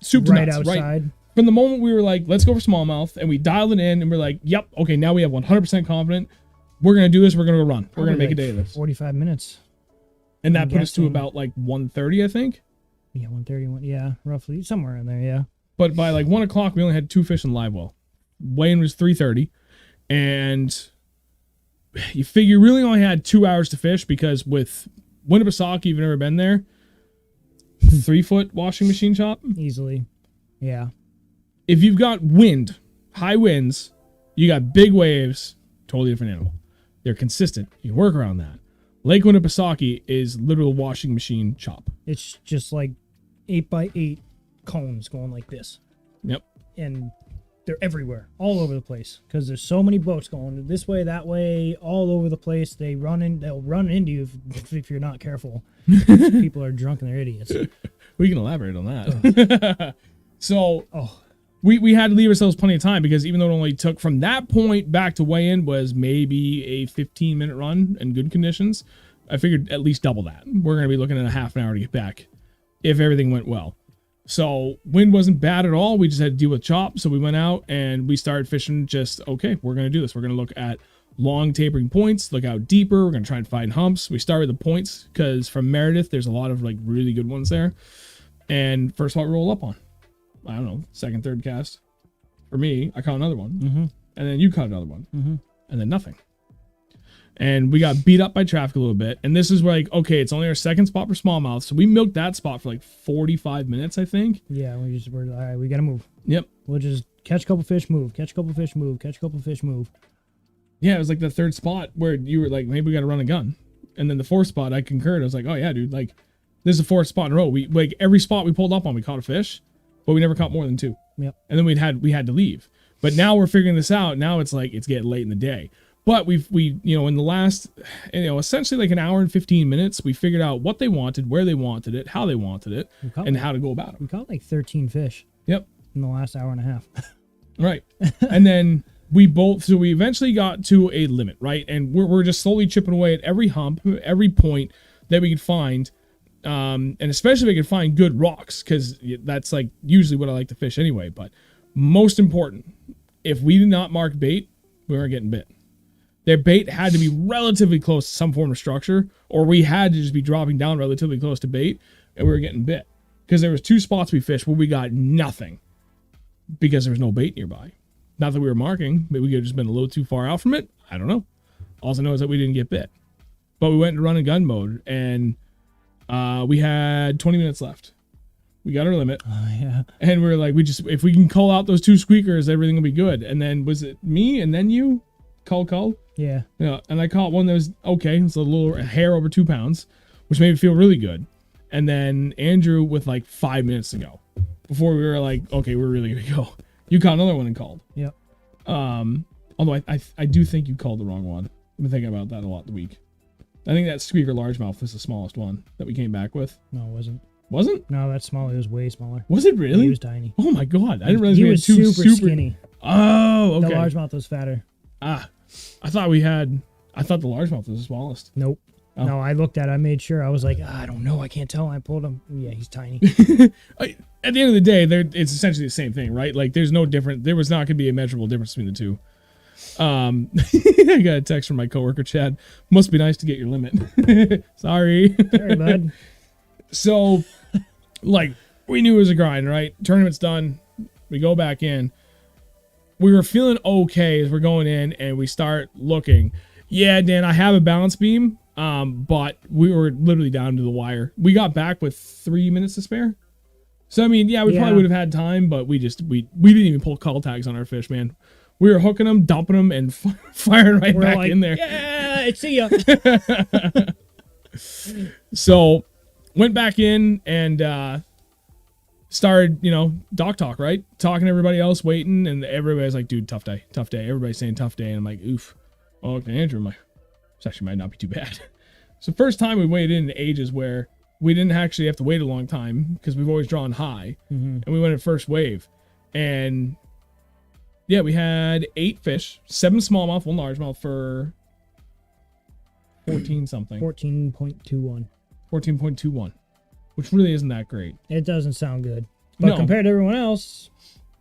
soup to right nuts, outside? Right? From the moment we were let's go for smallmouth, and we dialed it in, and we're yep, okay, now we have 100% confident. We're going to do this. We're going to go run. We're going to make a day of this. 45 minutes. And that put us to about 1:30, I think. Yeah, 1:30. Yeah, roughly. Somewhere in there, yeah. But by 1 o'clock, we only had 2 fish in live well. Weigh-in was 3:30. And you figure you really only had 2 hours to fish because with Winnipesaukee, you've never been there, 3-foot washing machine shop. Easily. Yeah. If you've got wind, high winds, you got big waves, totally different animal. They're consistent. You can work around that. Lake Winnipesaukee is literal washing machine chop. It's just like 8x8 cones going like this. Yep. And they're everywhere, all over the place, because there's so many boats going this way, that way, all over the place. They'll run into you if you're not careful. People are drunk and they're idiots. We can elaborate on that. So we had to leave ourselves plenty of time, because even though it only took from that point back to weigh in was maybe a 15-minute run in good conditions, I figured at least double that. We're going to be looking at a half an hour to get back if everything went well. So wind wasn't bad at all. We just had to deal with chop. So we went out and we started fishing. Just, okay, we're going to do this. We're going to look at long tapering points, look out deeper. We're going to try and find humps. We start with the points because from Meredith, there's a lot of like really good ones there. And first spot we roll up on, I don't know, second, third cast. For me, I caught another one. Mm-hmm. And then you caught another one. Mm-hmm. And then nothing. And we got beat up by traffic a little bit. And this is like, okay, it's only our second spot for smallmouth. So we milked that spot for like 45 minutes, I think. Yeah, we're all right, we got to move. Yep. We'll just catch a couple fish, move. Catch a couple fish, move. Catch a couple fish, move. Yeah, it was like the third spot where you were like, maybe we got to run a gun. And then the fourth spot, I concurred. I was like, oh yeah, dude, like this is the fourth spot in a row. We like every spot we pulled up on, we caught a fish, but we never caught more than two. Yep. And then we had to leave. But now we're figuring this out. Now it's like, it's getting late in the day. But we in the last, essentially like an hour and 15 minutes, we figured out what they wanted, where they wanted it, how they wanted it, and how to go about it. We caught like 13 fish. Yep. In the last hour and a half. Right. And then we eventually got to a limit, right? And we're just slowly chipping away at every hump, every point that we could find. And especially if we could find good rocks, because that's like usually what I like to fish anyway. But most important, if we did not mark bait, we weren't getting bit. Their bait had to be relatively close to some form of structure, or we had to just be dropping down relatively close to bait, and we were getting bit. Because there was two spots we fished where we got nothing because there was no bait nearby. Not that we were marking, but we could have just been a little too far out from it. I don't know. All I know is that we didn't get bit. But we went into run and gun mode, and we had 20 minutes left. We got our limit. Oh, yeah. And we were like, if we can call out those two squeakers, everything will be good. And then was it me and then you? Call? Yeah. Yeah. And I caught one that was okay. It's a hair over 2 pounds, which made me feel really good. And then Andrew with like 5 minutes to go before we were like, okay, we're really going to go. You caught another one and called. Yep. Although I do think you called the wrong one. I've been thinking about that a lot the week. I think that squeaker largemouth was the smallest one that we came back with. No, it wasn't. Wasn't? No, that's small. It was way smaller. Was it really? He was tiny. Oh my god! I didn't realize he we had was two super skinny. Oh, okay. The largemouth was fatter. I thought the largemouth was the smallest. Nope. Oh. No, I looked at it. I made sure. I was like, I don't know. I can't tell. I pulled him. Yeah, he's tiny. At the end of the day, it's essentially the same thing, right? Like, there's no different. There was not going to be a measurable difference between the two. I got a text from my coworker, Chad. Must be nice to get your limit. Sorry. Sorry, bud. So, like, we knew it was a grind, right? Tournament's done. We go back in. We were feeling okay as we're going in, and we start looking. Yeah, Dan, I have a balance beam, but we were literally down to the wire. We got back with 3 minutes to spare. So, I mean, yeah, we probably would have had time, but we didn't even pull call tags on our fish, man. We were hooking them, dumping them, and firing right back in there. Yeah, see ya. So, went back in and started, dock talk, right? Talking to everybody else, waiting, and everybody's like, dude, tough day, tough day. Everybody's saying tough day, and I'm like, oof. Oh, okay, Andrew, I'm like, this actually might not be too bad. So, first time we waited in ages where we didn't actually have to wait a long time because we've always drawn high, and we went at first wave, and yeah, we had 8 fish, 7 smallmouth, 1 largemouth for 14 something. 14.21. 14.21, which really isn't that great. It doesn't sound good. But compared to everyone else,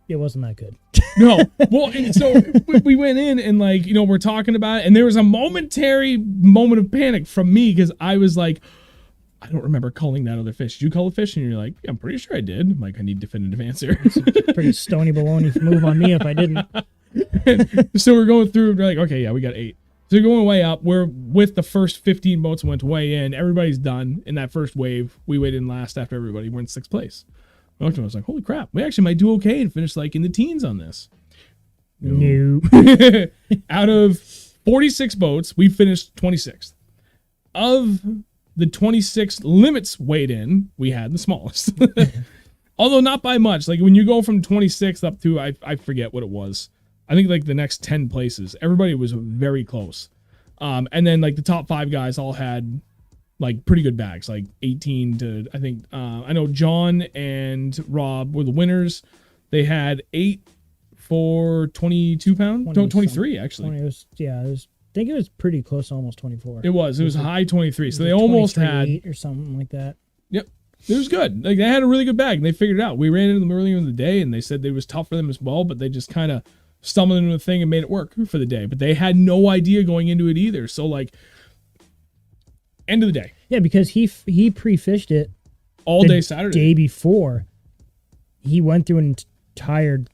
it wasn't that good. No. Well, and so we went in and we're talking about it, and there was a momentary moment of panic from me because I was like, I don't remember calling that other fish. Did you call the fish? And you're like, I'm pretty sure I did. I'm like, I need definitive answer. It's a pretty stony baloney move on me if I didn't. So we're going through. We're like, okay, yeah, we got 8. So we're going way up. We're with the first 15 boats went way in. Everybody's done in that first wave. We waited in last after everybody. We're in 6th place. I was like, holy crap. We actually might do okay and finish in the teens on this. No. Out of 46 boats, we finished 26th. Of the 26 limits weighed in, we had the smallest. Although not by much. Like when you go from 26th up to, I forget what it was. I think like the next 10 places, everybody was very close. And then like the top 5 guys all had like pretty good bags, like 18 to, I think, I know John and Rob were the winners. They had 8 for 22 pounds. No, 23 actually. 20 was, yeah, it was, I think it was pretty close to almost 24. It was like, high 23. So they almost had or something like that. Yep. It was good. Like they had a really good bag and they figured it out. We ran into them earlier in the day and they said it was tough for them as well, but they just kind of stumbled into the thing and made it work for the day. But they had no idea going into it either. So like end of the day. Yeah, because he pre-fished it all day Saturday. Day before. He went through an entire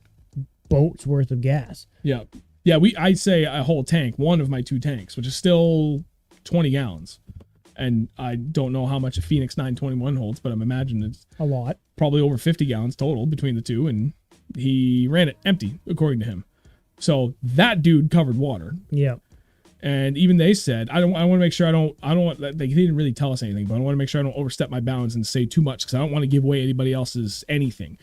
boat's worth of gas. Yeah. Yeah, I'd say a whole tank, one of my 2 tanks, which is still 20 gallons. And I don't know how much a Phoenix 921 holds, but I'm imagining it's a lot. Probably over 50 gallons total between the two, and he ran it empty, according to him. So that dude covered water. Yeah. And even they said, I want to make sure I don't want, they didn't really tell us anything, but I want to make sure I don't overstep my bounds and say too much because I don't want to give away anybody else's anything.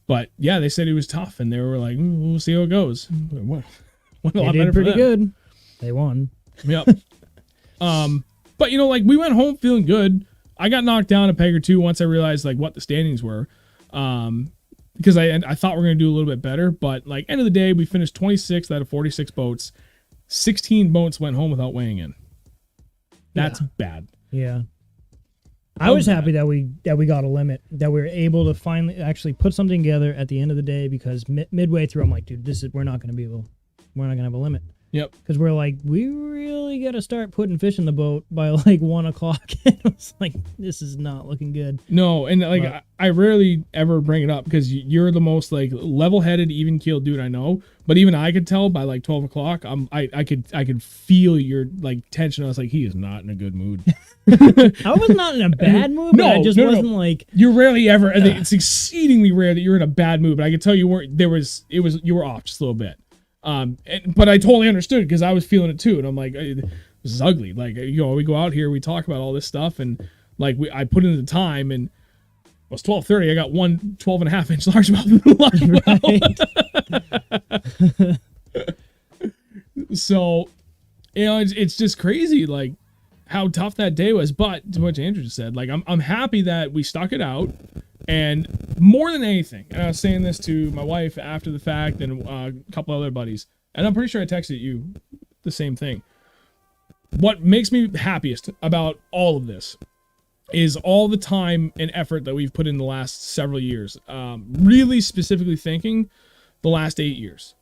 But yeah, they said it was tough, and they were like, we'll see how it goes. Went a lot better pretty for them. Good. They won. Yep. But you know, like we went home feeling good. I got knocked down a peg or two once I realized like what the standings were. Because I thought we were gonna do a little bit better, but like end of the day, we finished 26th out of 46 boats. 16 boats went home without weighing in. That's bad. Yeah. I was happy that we got a limit, that we were able to finally actually put something together at the end of the day, because midway through I'm like, dude, we're not gonna have a limit. Yep. Because we're like, we really got to start putting fish in the boat by like 1 o'clock. It was like, this is not looking good. No, and like I rarely ever bring it up because you're the most like level-headed, even-keeled dude I know. But even I could tell by like 12 o'clock, I could feel your like tension. I was like, he is not in a good mood. I was not in a bad mood. But I just wasn't like. You're rarely ever. It's exceedingly rare that you're in a bad mood. But I could tell you weren't. You were off just a little bit. But I totally understood because I was feeling it too, and I'm like, this is ugly. Like, you know, we go out here, we talk about all this stuff, and like I put in the time, and it was 12:30. I got 1 12.5-inch largemouth. So, you know, it's just crazy, like how tough that day was. But to what Andrew just said, like I'm happy that we stuck it out. And more than anything, and I was saying this to my wife after the fact and a couple other buddies, and I'm pretty sure I texted you the same thing. What makes me happiest about all of this is all the time and effort that we've put in the last several years. Really specifically thinking the last 8 years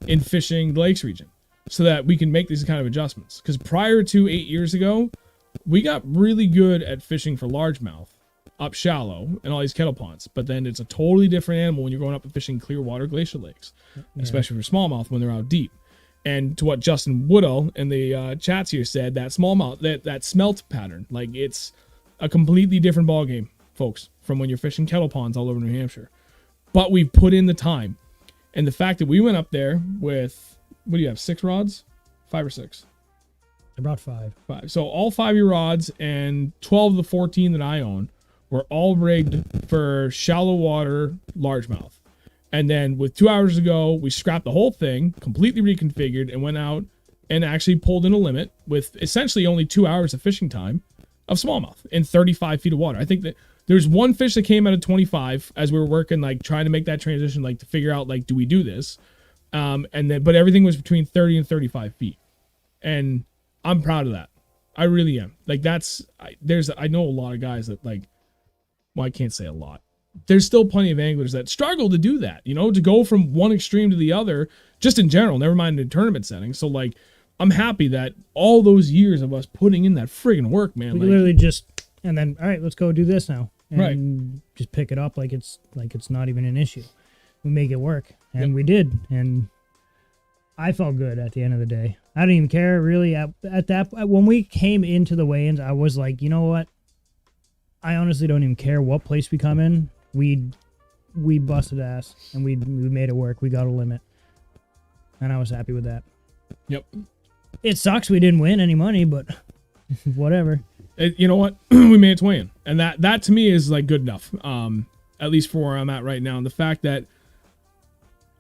in fishing the lakes region so that we can make these kind of adjustments. Because prior to 8 years ago, we got really good at fishing for largemouth up shallow and all these kettle ponds, but then it's a totally different animal when you're going up and fishing clear water glacial lakes, especially for smallmouth when they're out deep. And to what Justin Woodall in the chats here said, that smallmouth, that smelt pattern, like it's a completely different ball game, folks, from when you're fishing kettle ponds all over New Hampshire. But we've put in the time, and the fact that we went up there with, what do you have, 6 rods, 5 or 6? I brought 5. 5. So all 5 rods and 12 of the 14 that I own were all rigged for shallow water largemouth. And then with 2 hours ago, we scrapped the whole thing, completely reconfigured, and went out and actually pulled in a limit with essentially only 2 hours of fishing time of smallmouth in 35 feet of water. I think that there's one fish that came out of 25 as we were working, like trying to make that transition, like to figure out, like, do we do this? But everything was between 30 and 35 feet. And I'm proud of that. I really am. Like I know a lot of guys that like, well, I can't say a lot. There's still plenty of anglers that struggle to do that, you know, to go from one extreme to the other, just in general, never mind in tournament settings. So, like, I'm happy that all those years of us putting in that friggin' work, man. We literally just, and then, all right, let's go do this now. And right. Just pick it up like it's not even an issue. We make it work. And we did. And I felt good at the end of the day. I didn't even care, really. When we came into the weigh-ins, I was like, you know what? I honestly don't even care what place we come in. We busted ass and we made it work. We got a limit. and I was happy with that. Yep. It sucks we didn't win any money, but whatever. You know what? We made it to win, and that to me is like good enough. At least for where I'm at right now, and the fact that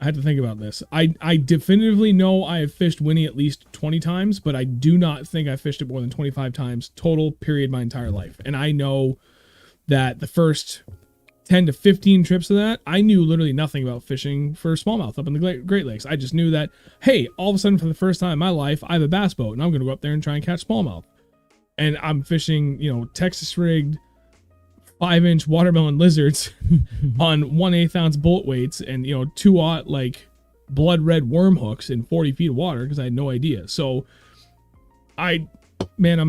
I had to think about this. I definitively know I have fished Winnie at least 20 times, but I do not think I fished it more than 25 times total, period, my entire life. And I know that the first 10 to 15 trips of that, I knew literally nothing about fishing for smallmouth up in the Great Lakes. I just knew that, hey, all of a sudden for the first time in my life, I have a bass boat, and I'm going to go up there and try and catch smallmouth. And I'm fishing, Texas rigged 5-inch watermelon lizards on 1/8 ounce bullet weights and 2/0 like blood red worm hooks in 40 feet of water because I had no idea. So I'm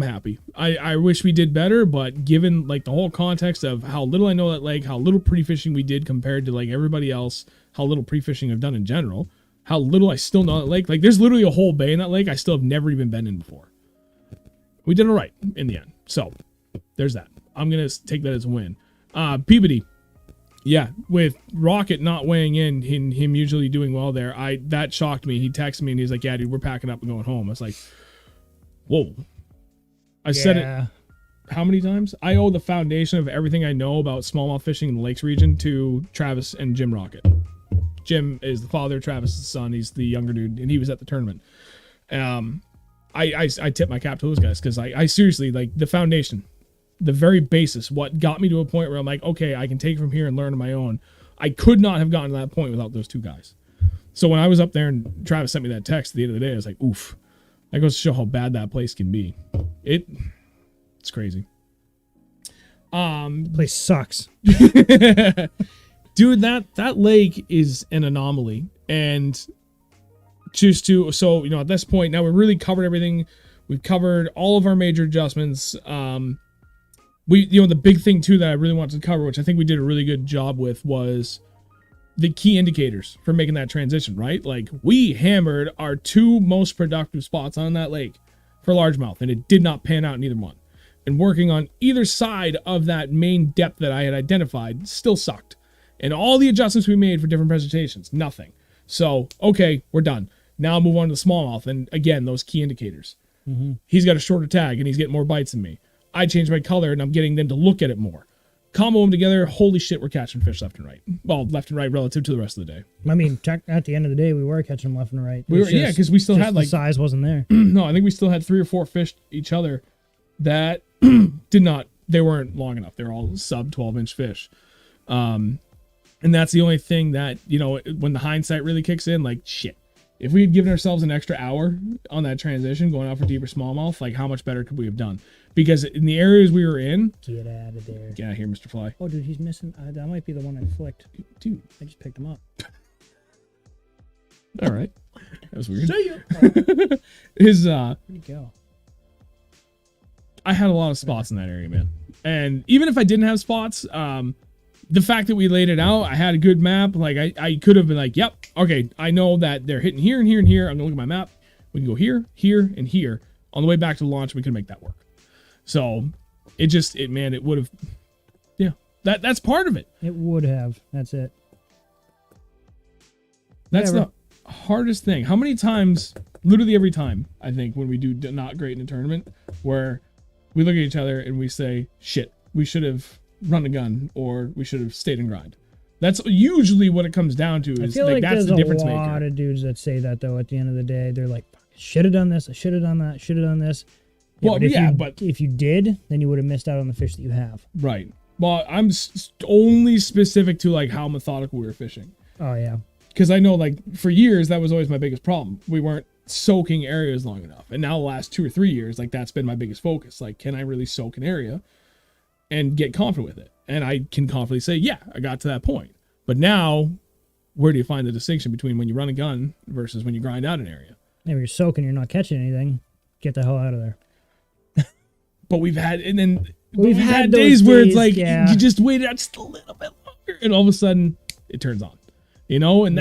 happy. I wish we did better, but given like the whole context of how little I know that lake, how little pre-fishing we did compared to like everybody else, how little pre-fishing I've done in general, how little I still know that lake. Like there's literally a whole bay in that lake I still have never even been in before. We did all right in the end. So there's that. I'm going to take that as a win. Peabody. Yeah, with Rocket not weighing in, him usually doing well there, that shocked me. He texted me and he's like, yeah, dude, we're packing up and going home. I was like, whoa. I said it how many times? I owe the foundation of everything I know about smallmouth fishing in the Lakes region to Travis and Jim Rocket. Jim is the father, Travis is the son. He's the younger dude, and he was at the tournament. I tip my cap to those guys because I seriously, like, the foundation, the very basis, what got me to a point where I'm like, okay, I can take from here and learn on my own. I could not have gotten to that point without those two guys. So when I was up there and Travis sent me that text at the end of the day, I was like, oof. That goes to show how bad that place can be. It's crazy. Place sucks. Dude, that lake is an anomaly. And so at this point, now we've really covered everything. We've covered all of our major adjustments. The big thing too that I really wanted to cover, which I think we did a really good job with, was the key indicators for making that transition, right? Like, we hammered our two most productive spots on that lake for largemouth, and it did not pan out in either one. And working on either side of that main depth that I had identified still sucked. And all the adjustments we made for different presentations, nothing. So, okay, we're done. Now I'll move on to the smallmouth, and again, those key indicators. Mm-hmm. He's got a shorter tag, and he's getting more bites than me. I changed my color, and I'm getting them to look at it more. Combo them together, holy shit, we're catching fish left and right. Well, left and right relative to the rest of the day. I mean, at the end of the day, we were catching them left and right. Because we still had, like, the size wasn't there. No, I think we still had 3 or 4 fish each other that they weren't long enough. They were all sub 12-inch fish. And that's the only thing that, when the hindsight really kicks in, like, shit. If we had given ourselves an extra hour on that transition, going out for deeper smallmouth, like, how much better could we have done? Because in the areas we were in... Get out of there. Get out of here, Mr. Fly. Oh, dude, he's missing... that might be the one I flicked. Dude. I just picked him up. All right. That was weird. See ya! Where'd he go? I had a lot of spots in that area, man. And even if I didn't have spots, the fact that we laid it out, I had a good map. Like, I could have been like, yep, okay, I know that they're hitting here and here and here. I'm going to look at my map. We can go here, here, and here. On the way back to the launch, we could make that work. So, it would have, yeah, that's part of it. It would have. That's it. That's the hardest thing. How many times, literally every time, I think, when we do not great in a tournament, where we look at each other and we say, shit, we should have run a gun, or we should have stayed and grind. That's usually what it comes down to. Is I feel like that's there's the difference a maker. lot of dudes that say that, though. At the end of the day, they're like, should have done this, I should have done that, should have done this. Yeah, but if you did, then you would have missed out on the fish that you have. Right. Well, I'm only specific to, like, how methodical we were fishing. Oh, yeah. Because I know, like, for years, that was always my biggest problem. We weren't soaking areas long enough. And now the last 2 or 3 years, like, that's been my biggest focus. Like, can I really soak an area and get confident with it? And I can confidently say, yeah, I got to that point. But now, where do you find the distinction between when you run a gun versus when you grind out an area? If you're soaking, you're not catching anything, get the hell out of there. But we've had days where it's like, you just wait out just a little bit longer, and all of a sudden, it turns on. And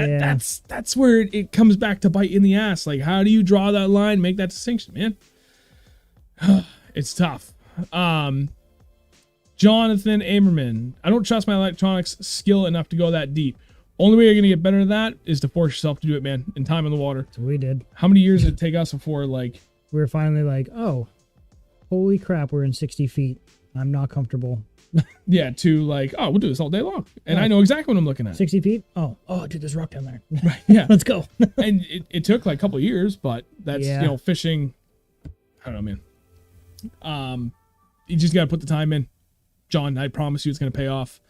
that's where it comes back to bite in the ass. Like, how do you draw that line, make that distinction, man? It's tough. Jonathan Amerman, I don't trust my electronics skill enough to go that deep. Only way you're going to get better at that is to force yourself to do it, man, in time in the water. So we did. How many years did it take us before, like... We were finally like, oh, holy crap, we're in 60 feet. I'm not comfortable. Yeah, to like, oh, we'll do this all day long. And Right. I know exactly what I'm looking at. 60 feet? Oh, dude, there's rock down there. Right, yeah. Let's go. And it took like a couple of years, but that's, Yeah. you know, fishing. I don't know, man. You just got to put the time in. John, I promise you it's going to pay off.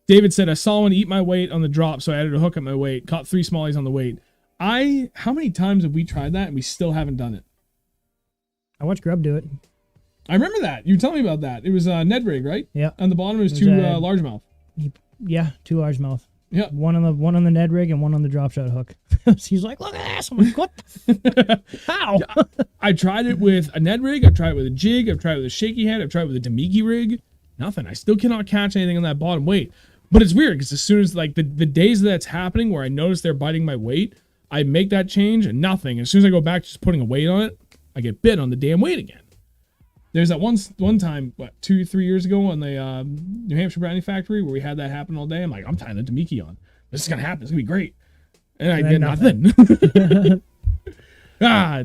David said, I saw one eat my weight on the drop, so I added a hook at my weight. Caught 3 smallies on the weight. How many times have we tried that and we still haven't done it? I watched Grub do it. I remember that. You were telling me about that. It was Ned rig, right? Yeah. On the bottom, it was It was 2 a- largemouth. Yeah, 2 largemouth. Yeah. One on the Ned rig and one on the drop shot hook. He's like, look at this. I'm like, what? How? I tried it with a Ned rig. I've tried it with a jig. I've tried it with a shaky head. I've tried it with a Damiki rig. Nothing. I still cannot catch anything on that bottom weight. But it's weird because as soon as like the days that's happening where I notice they're biting my weight, I make that change and nothing. As soon as I go back to just putting a weight on it, I get bit on the damn weight again. There's that one time, 2-3 years ago on the New Hampshire Brownie Factory where we had that happen all day. I'm like, I'm tying the Damiki on. This is going to happen. It's going to be great. And I get nothing.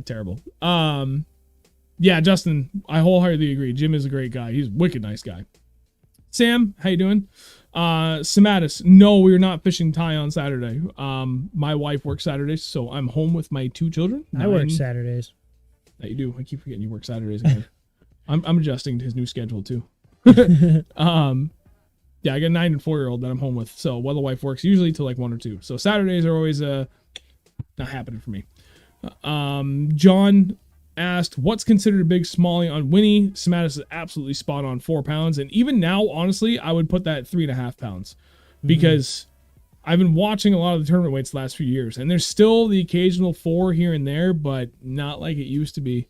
Terrible. Yeah, Justin, I wholeheartedly agree. Jim is a great guy. He's a wicked nice guy. Sam, how you doing? Samatus, no, we're not fishing tie on Saturday. My wife works Saturdays, so I'm home with my 2 children. I work Saturdays. That you do. I keep forgetting you work Saturdays again. I'm adjusting to his new schedule too. Yeah, I got a 9 and 4-year-old that I'm home with. So while the wife works, usually till like 1 or 2. So Saturdays are always not happening for me. John asked, what's considered a big smallie on Winnie? Samatus is absolutely spot on, 4 pounds. And even now, honestly, I would put that at 3.5 pounds because I've been watching a lot of the tournament weights the last few years, and there's still the occasional 4 here and there, but not like it used to be.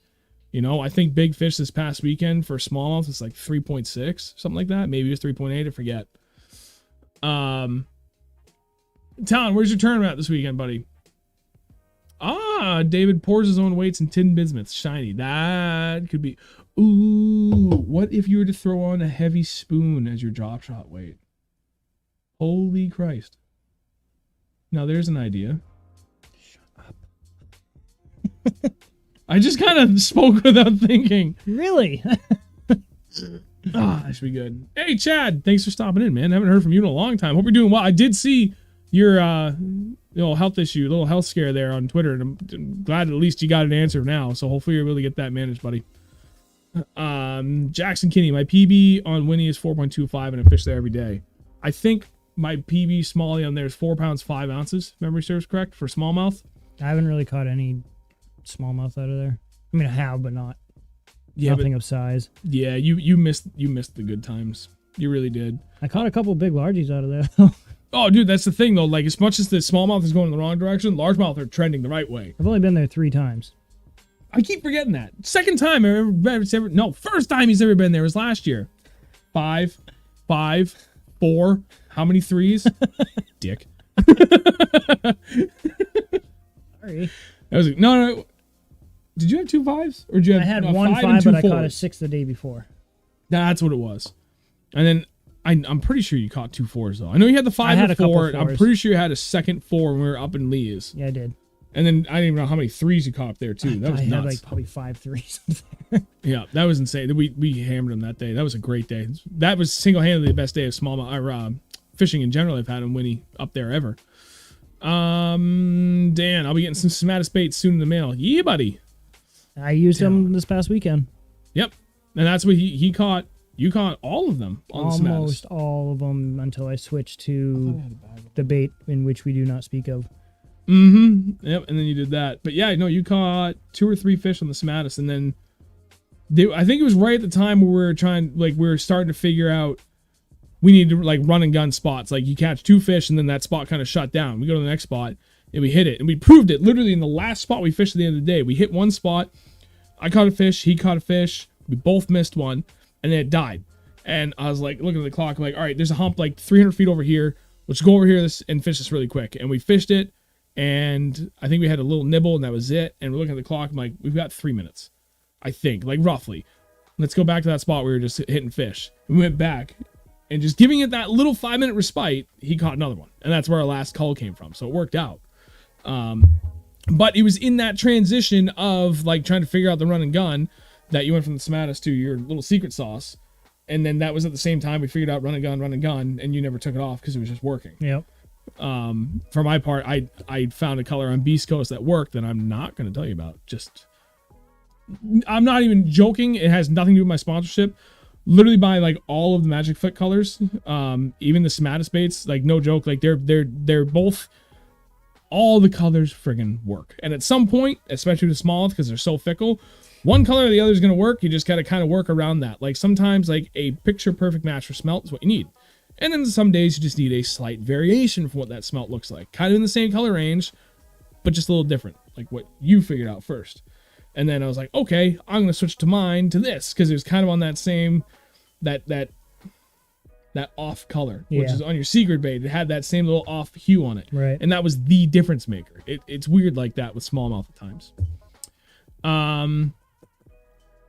You know, I think big fish this past weekend for smallmouth is like 3.6, something like that. Maybe it was 3.8, I forget. Talon, where's your tournament at this weekend, buddy? David pours his own weights in tin bismuth. Shiny. That could be... Ooh, what if you were to throw on a heavy spoon as your drop shot weight? Holy Christ. Now there's an idea. Shut up. I just kind of spoke without thinking. Really? That should be good. Hey, Chad, thanks for stopping in, man. I haven't heard from you in a long time. Hope you're doing well. I did see your health issue, little health scare there on Twitter, and I'm glad at least you got an answer now. So hopefully you're able to get that managed, buddy. Jackson Kinney, my PB on Winnie is 4.25, and I fish there every day. I think my PB smallie on there is 4 pounds 5 ounces. If memory serves correct for smallmouth. I haven't really caught any smallmouth out of there. I mean, I have, but not. Yeah, Nothing of size. Yeah, you missed the good times. You really did. I caught a couple big largies out of there. Oh, dude, that's the thing though. Like, as much as the smallmouth is going in the wrong direction, largemouth are trending the right way. I've only been there 3 times. I keep forgetting that. Second time first time he's ever been there was last year. 5, 4. How many 3s? Dick. Sorry. That was no. Did you have 2 5s or did you have? I had no, 1 5 5, and 2 but I caught a 4s? 6 the day before. That's what it was. And then I'm pretty sure you caught 2 4s though. I know you had the 5 had and a couple 4. I'm 4s. pretty sure you had a second 4 when we were up in Lee's. Yeah, I did. And then I didn't even know how many 3s you caught up there too. That was I nuts. had like probably 5 3s. Yeah, that was insane. We hammered them that day. That was a great day. That was single-handedly the best day of smallmouth fishing in general I've had in Winnie up there ever. Dan, I'll be getting some Samatus baits soon in the mail. Yeah, buddy. I used them this past weekend. Yep. And that's what he caught. You caught all of them on the Samatus. Almost all of them until I switched to the bait in which we do not speak of. Mm-hmm. Yep, and then you did that. But yeah, no, you caught 2 or 3 fish on the Samatus, and then I think it was right at the time where we were starting to figure out we need to like run and gun spots. Like you catch 2 fish and then that spot kind of shut down. We go to the next spot and we hit it. And we proved it literally in the last spot we fished at the end of the day. We hit one spot. I caught a fish. He caught a fish. We both missed one and then it died. And I was like, looking at the clock, I'm like, all right, there's a hump like 300 feet over here. Let's go over here and fish this really quick. And we fished it. And I think we had a little nibble and that was it. And we're looking at the clock. I'm like, we've got 3 minutes, I think, like roughly. Let's go back to that spot where we were just hitting fish. And we went back And just giving it that little 5-minute respite, he caught another one. And that's where our last call came from. So it worked out. But it was in that transition of like trying to figure out the run and gun that you went from the Smatus to your little secret sauce. And then that was at the same time we figured out run and gun, and you never took it off because it was just working. Yep. For my part, I found a color on Beast Coast that worked that I'm not going to tell you about. I'm not even joking. It has nothing to do with my sponsorship. Literally buy like all of the Magic Foot colors, even the Smatus baits. Like no joke, like they're both. All the colors friggin' work. And at some point, especially the smallest, because they're so fickle, one color or the other is going to work. You just got to kind of work around that. Like sometimes like a picture perfect match for smelt is what you need. And then some days you just need a slight variation from what that smelt looks like. Kind of in the same color range, but just a little different. Like what you figured out first. And then I was like, okay, I'm going to switch to mine to this. Because it was kind of on that same, that off color, which is on your secret bait. It had that same little off hue on it. Right. And that was the difference maker. It's weird like that with smallmouth at times.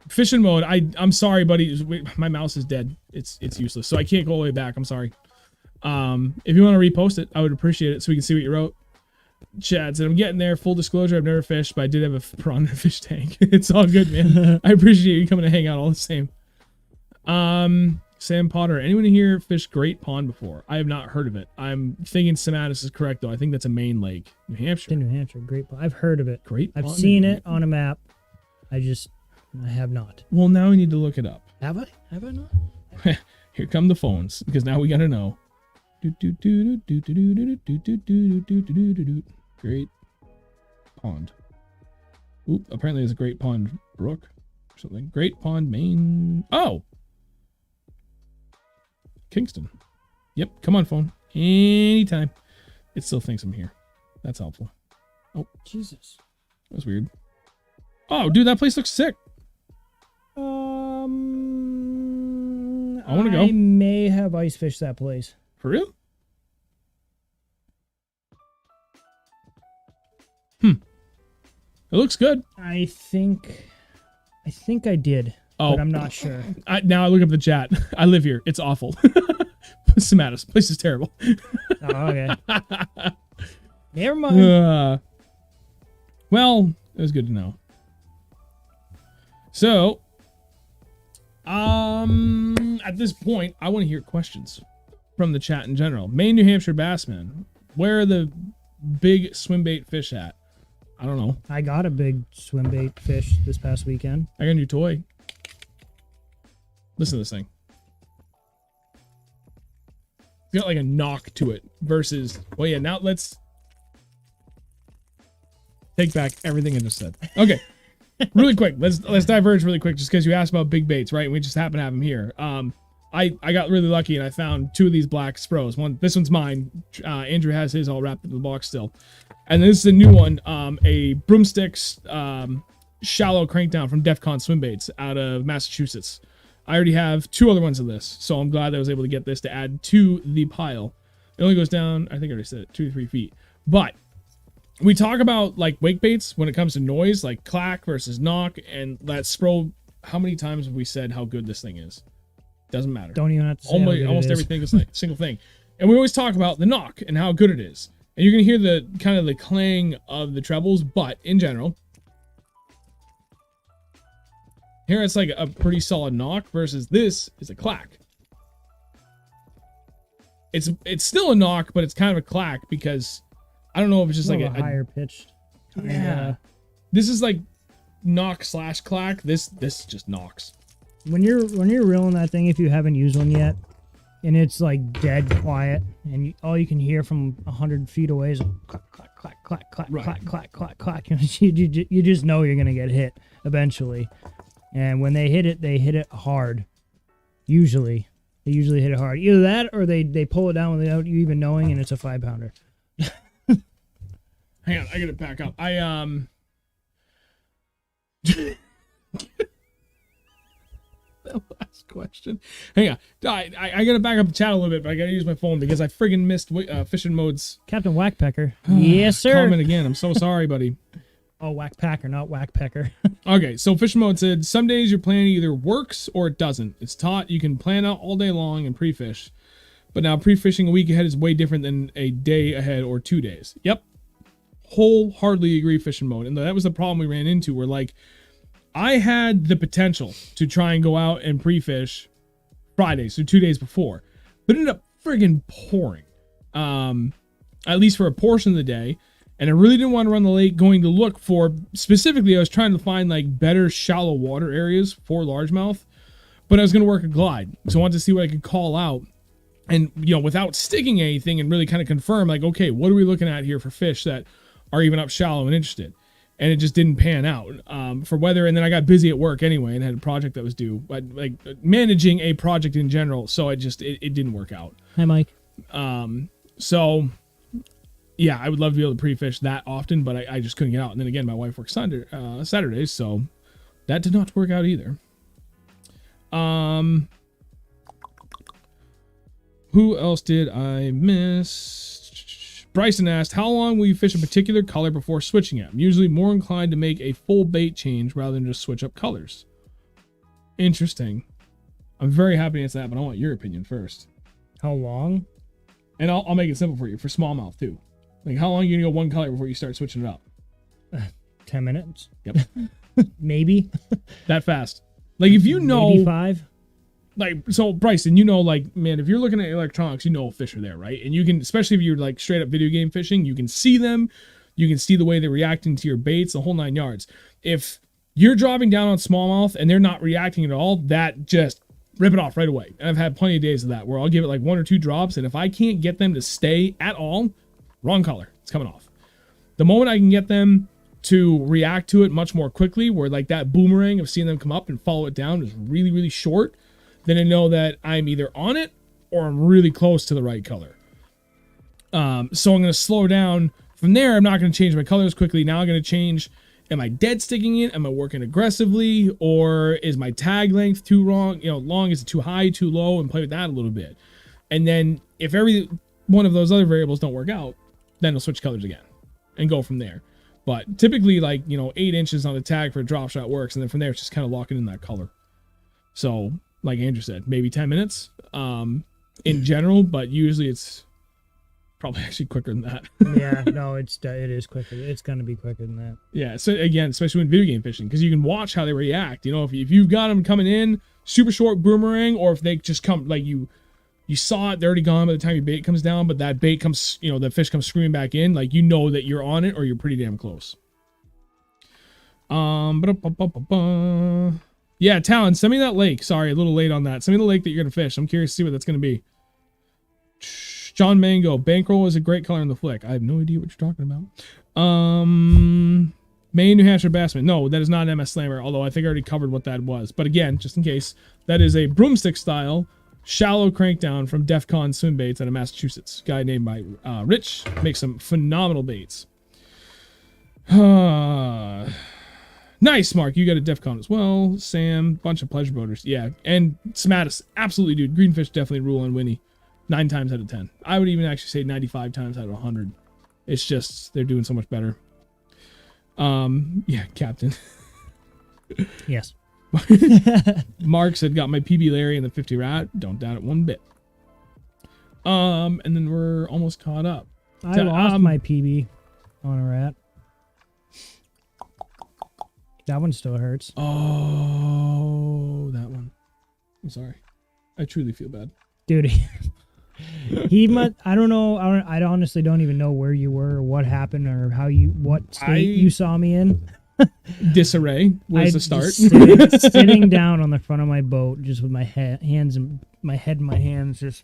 Fishing mode. I'm sorry, buddy. My mouse is dead. It's useless. So I can't go all the way back. I'm sorry. If you want to repost it, I would appreciate it so we can see what you wrote. Chad said, I'm getting there. Full disclosure, I've never fished, but I did have a prawn in a fish tank. It's all good, man. I appreciate you coming to hang out all the same. Sam Potter, anyone here fished Great Pond before? I have not heard of it. I'm thinking Sematus is correct, though. I think that's a main lake. New Hampshire. In New Hampshire, Great Pond. I've heard of it. Great Pond. I've seen it on a map. I have not. Well, now we need to look it up. Have I? Have I not? Here come the phones, because now we gotta know. Great Pond. Oop, apparently there's a Great Pond Brook or something. Great Pond, Maine. Oh! Kingston. Yep, come on, phone. Anytime. It still thinks I'm here. That's helpful. Oh, Jesus. That was weird. Oh, dude, that place looks sick. I want to go. I may have ice fished that place. For real? It looks good. I think I did. Oh, but I'm not sure. Now I look up the chat. I live here. It's awful. Sematus. Place is terrible. Oh, okay. Never mind. Well, it was good to know. So, at this point, I want to hear questions from the chat in general. Maine, New Hampshire Bassman. Where are the big swim bait fish at? I don't know. I got a big swim bait fish this past weekend. I got a new toy. Listen to this thing. It's got like a knock to it versus... Well, yeah, now let's take back everything I just said. Okay. Really quick. Let's diverge really quick just because you asked about big baits, right? We just happen to have them here. I got really lucky and I found two of these black Spros. This one's mine. Andrew has his all wrapped in the box still. And this is a new one, a Broomsticks shallow crankdown from DEFCON Swim Baits out of Massachusetts. I already have two other ones of this, so I'm glad I was able to get this to add to the pile. It only goes down, I think I already said it, 2 to 3 feet. But we talk about like wake baits when it comes to noise, like clack versus knock, and that Spro. How many times have we said how good this thing is? Doesn't matter. Don't even have to say almost everything is like single thing. And we always talk about the knock and how good it is. And you're gonna hear the kind of the clang of the trebles, but in general, here it's like a pretty solid knock versus this is a clack. It's still a knock, but it's kind of a clack because I don't know if it's just like a higher pitched. Yeah. This is like knock / clack. This just knocks. When you're reeling that thing, if you haven't used one yet, and it's like dead quiet, and all you can hear from 100 feet away is clack, clack, clack, clack, clack, right. clack, clack, clack, clack. You just know you're gonna get hit eventually. And when they hit it hard. Usually, they usually hit it hard. Either that, or they pull it down without you even knowing, and it's a 5-pounder. Hang on, I gotta back up. The last question. Hang on. I gotta back up the chat a little bit, but I gotta use my phone because I friggin' missed fishing modes. Captain Whackpecker. Yes, sir. Comment again. I'm so sorry, buddy. Oh, whack packer, not whack pecker. Okay, so Fishing Mode said, some days your plan either works or it doesn't. It's taught you can plan out all day long and pre-fish. But now pre-fishing a week ahead is way different than a day ahead or 2 days. Yep. Wholeheartedly agree, Fishing Mode. And that was the problem we ran into, where like I had the potential to try and go out and pre-fish Friday, so 2 days before. But it ended up friggin' pouring. At least for a portion of the day. And I really didn't want to run the lake going to look for, specifically, I was trying to find like better shallow water areas for largemouth, but I was going to work a glide. So I wanted to see what I could call out and, you know, without sticking anything and really kind of confirm like, okay, what are we looking at here for fish that are even up shallow and interested? And it just didn't pan out for weather. And then I got busy at work anyway and had a project that was due, like managing a project in general. So it didn't work out. Hi, Mike. So yeah, I would love to be able to pre-fish that often, but I just couldn't get out. And then again, my wife works Saturdays, so that did not work out either. Who else did I miss? Bryson asked, how long will you fish a particular color before switching it? I'm usually more inclined to make a full bait change rather than just switch up colors. Interesting. I'm very happy to answer that, but I want your opinion first. How long? And I'll make it simple for you, for smallmouth too. Like, how long are you going to go one color before you start switching it up? 10 minutes. Yep. Maybe. That fast. Like, if you know... Maybe 5. Like, so, Bryson, you know, like, man, if you're looking at electronics, you know fish are there, right? And you can, especially if you're, like, straight up video game fishing, you can see them. You can see the way they're reacting to your baits, the whole 9 yards. If you're dropping down on smallmouth and they're not reacting at all, that just... rip it off right away. And I've had plenty of days of that where I'll give it like 1 or 2 drops, and if I can't get them to stay at all, wrong color, it's coming off. The moment I can get them to react to it much more quickly, where like that boomerang of seeing them come up and follow it down is really, really short, then I know that I'm either on it or I'm really close to the right color. So I'm going to slow down. From there, I'm not going to change my colors quickly. Now I'm going to change... am I dead sticking it? Am I working aggressively? Or is my tag length too long? You know, long, is it too high, too low? And play with that a little bit. And then if every one of those other variables don't work out, then I'll switch colors again and go from there. But typically, like, you know, 8 inches on the tag for a drop shot works. And then from there, it's just kind of locking in that color. So, like Andrew said, maybe 10 minutes in general, but usually it's probably actually quicker than that. Yeah, no, it is quicker. It's going to be quicker than that. Yeah, so again, especially when video game fishing, because you can watch how they react. You know, if you've got them coming in, super short boomerang, or if they just come, like you saw it, they're already gone by the time your bait comes down, but that bait comes, you know, the fish comes screaming back in, like you know that you're on it or you're pretty damn close. Yeah, Talon, send me that lake. Sorry, a little late on that. Send me the lake that you're going to fish. I'm curious to see what that's going to be. John Mango, bankroll is a great color in the flick. I have no idea what you're talking about. Maine, New Hampshire Bassman. No, that is not an MS Slammer, although I think I already covered what that was. But again, just in case, that is a broomstick style shallow crankdown from Def Con Swim Baits out of Massachusetts. Guy named by Rich makes some phenomenal baits. Nice, Mark. You got a Def Con as well. Sam, bunch of pleasure boaters. Yeah, and Smatus, absolutely, dude. Greenfish definitely rule on Winnie. 9 times out of 10. I would even actually say 95 times out of 100. It's just they're doing so much better. Yeah, Captain. Yes. Mark said, got my PB Larry and the 50 rat. Don't doubt it one bit. And then we're almost caught up. I lost my PB on a rat. That one still hurts. Oh, that one. I'm sorry. I truly feel bad. Dude, he must, I don't know. I honestly don't even know where you were or what happened or what state you saw me in. Disarray was the start. Sitting down on the front of my boat, just with my hands and my head in my hands, just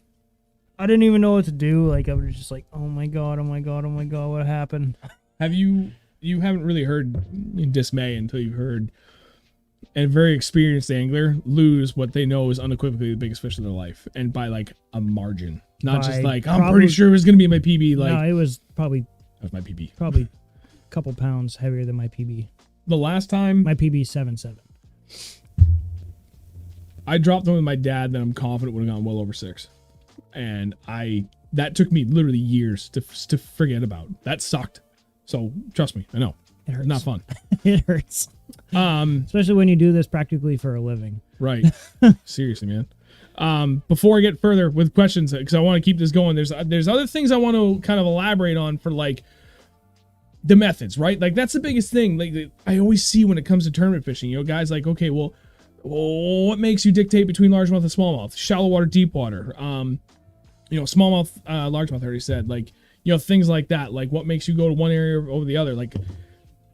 I didn't even know what to do. Like I was just like, oh my god, what happened? You haven't really heard dismay until you've heard a very experienced angler lose what they know is unequivocally the biggest fish of their life, and by like a margin, not just like I'm pretty sure it was gonna be my PB. Like no, it was probably that was my PB. Probably a couple pounds heavier than my PB. The last time my PB 7.7. I dropped them with my dad that I'm confident would have gone well over 6, and that took me literally years to forget about. That sucked. So trust me, I know It hurts. Not fun. It hurts. Especially when you do this practically for a living. Right. Seriously, man. Before I get further with questions, because I want to keep this going, there's other things I want to kind of elaborate on for like the methods, right? Like that's the biggest thing. Like I always see when it comes to tournament fishing, you know, guys like, okay, well, what makes you dictate between largemouth and smallmouth? Shallow water, deep water. You know, smallmouth, largemouth, I already said. Like, you know, things like that. Like, what makes you go to one area over the other? Like,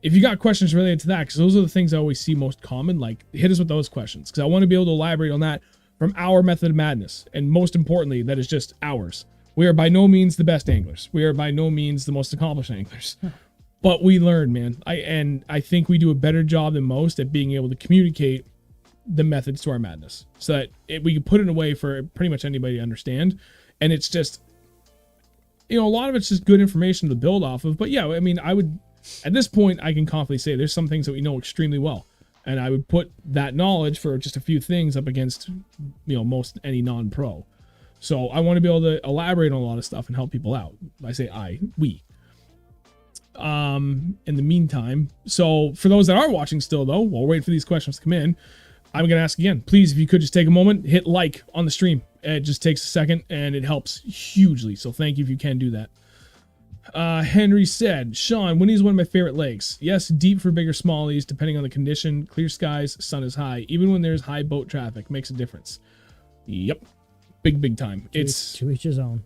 if you got questions related to that, because those are the things I always see most common, like, hit us with those questions. Because I want to be able to elaborate on that from our method of madness. And most importantly, that is just ours. We are by no means the best anglers. We are by no means the most accomplished anglers. But we learn, man. I think we do a better job than most at being able to communicate the methods to our madness. So that we can put it away for pretty much anybody to understand. And it's just, you know, a lot of it's just good information to build off of. But yeah, I mean, at this point, I can confidently say there's some things that we know extremely well. And I would put that knowledge for just a few things up against, you know, most any non-pro. So I want to be able to elaborate on a lot of stuff and help people out. I say we. In the meantime, so for those that are watching still though, while we're waiting for these questions to come in, I'm going to ask again, please, if you could just take a moment, hit like on the stream. It just takes a second and it helps hugely. So thank you if you can do that. Henry said, Sean, Winnie is one of my favorite lakes. Yes, deep for bigger smallies, depending on the condition. Clear skies, sun is high. Even when there's high boat traffic, makes a difference. Yep. Big time. It's to each his own.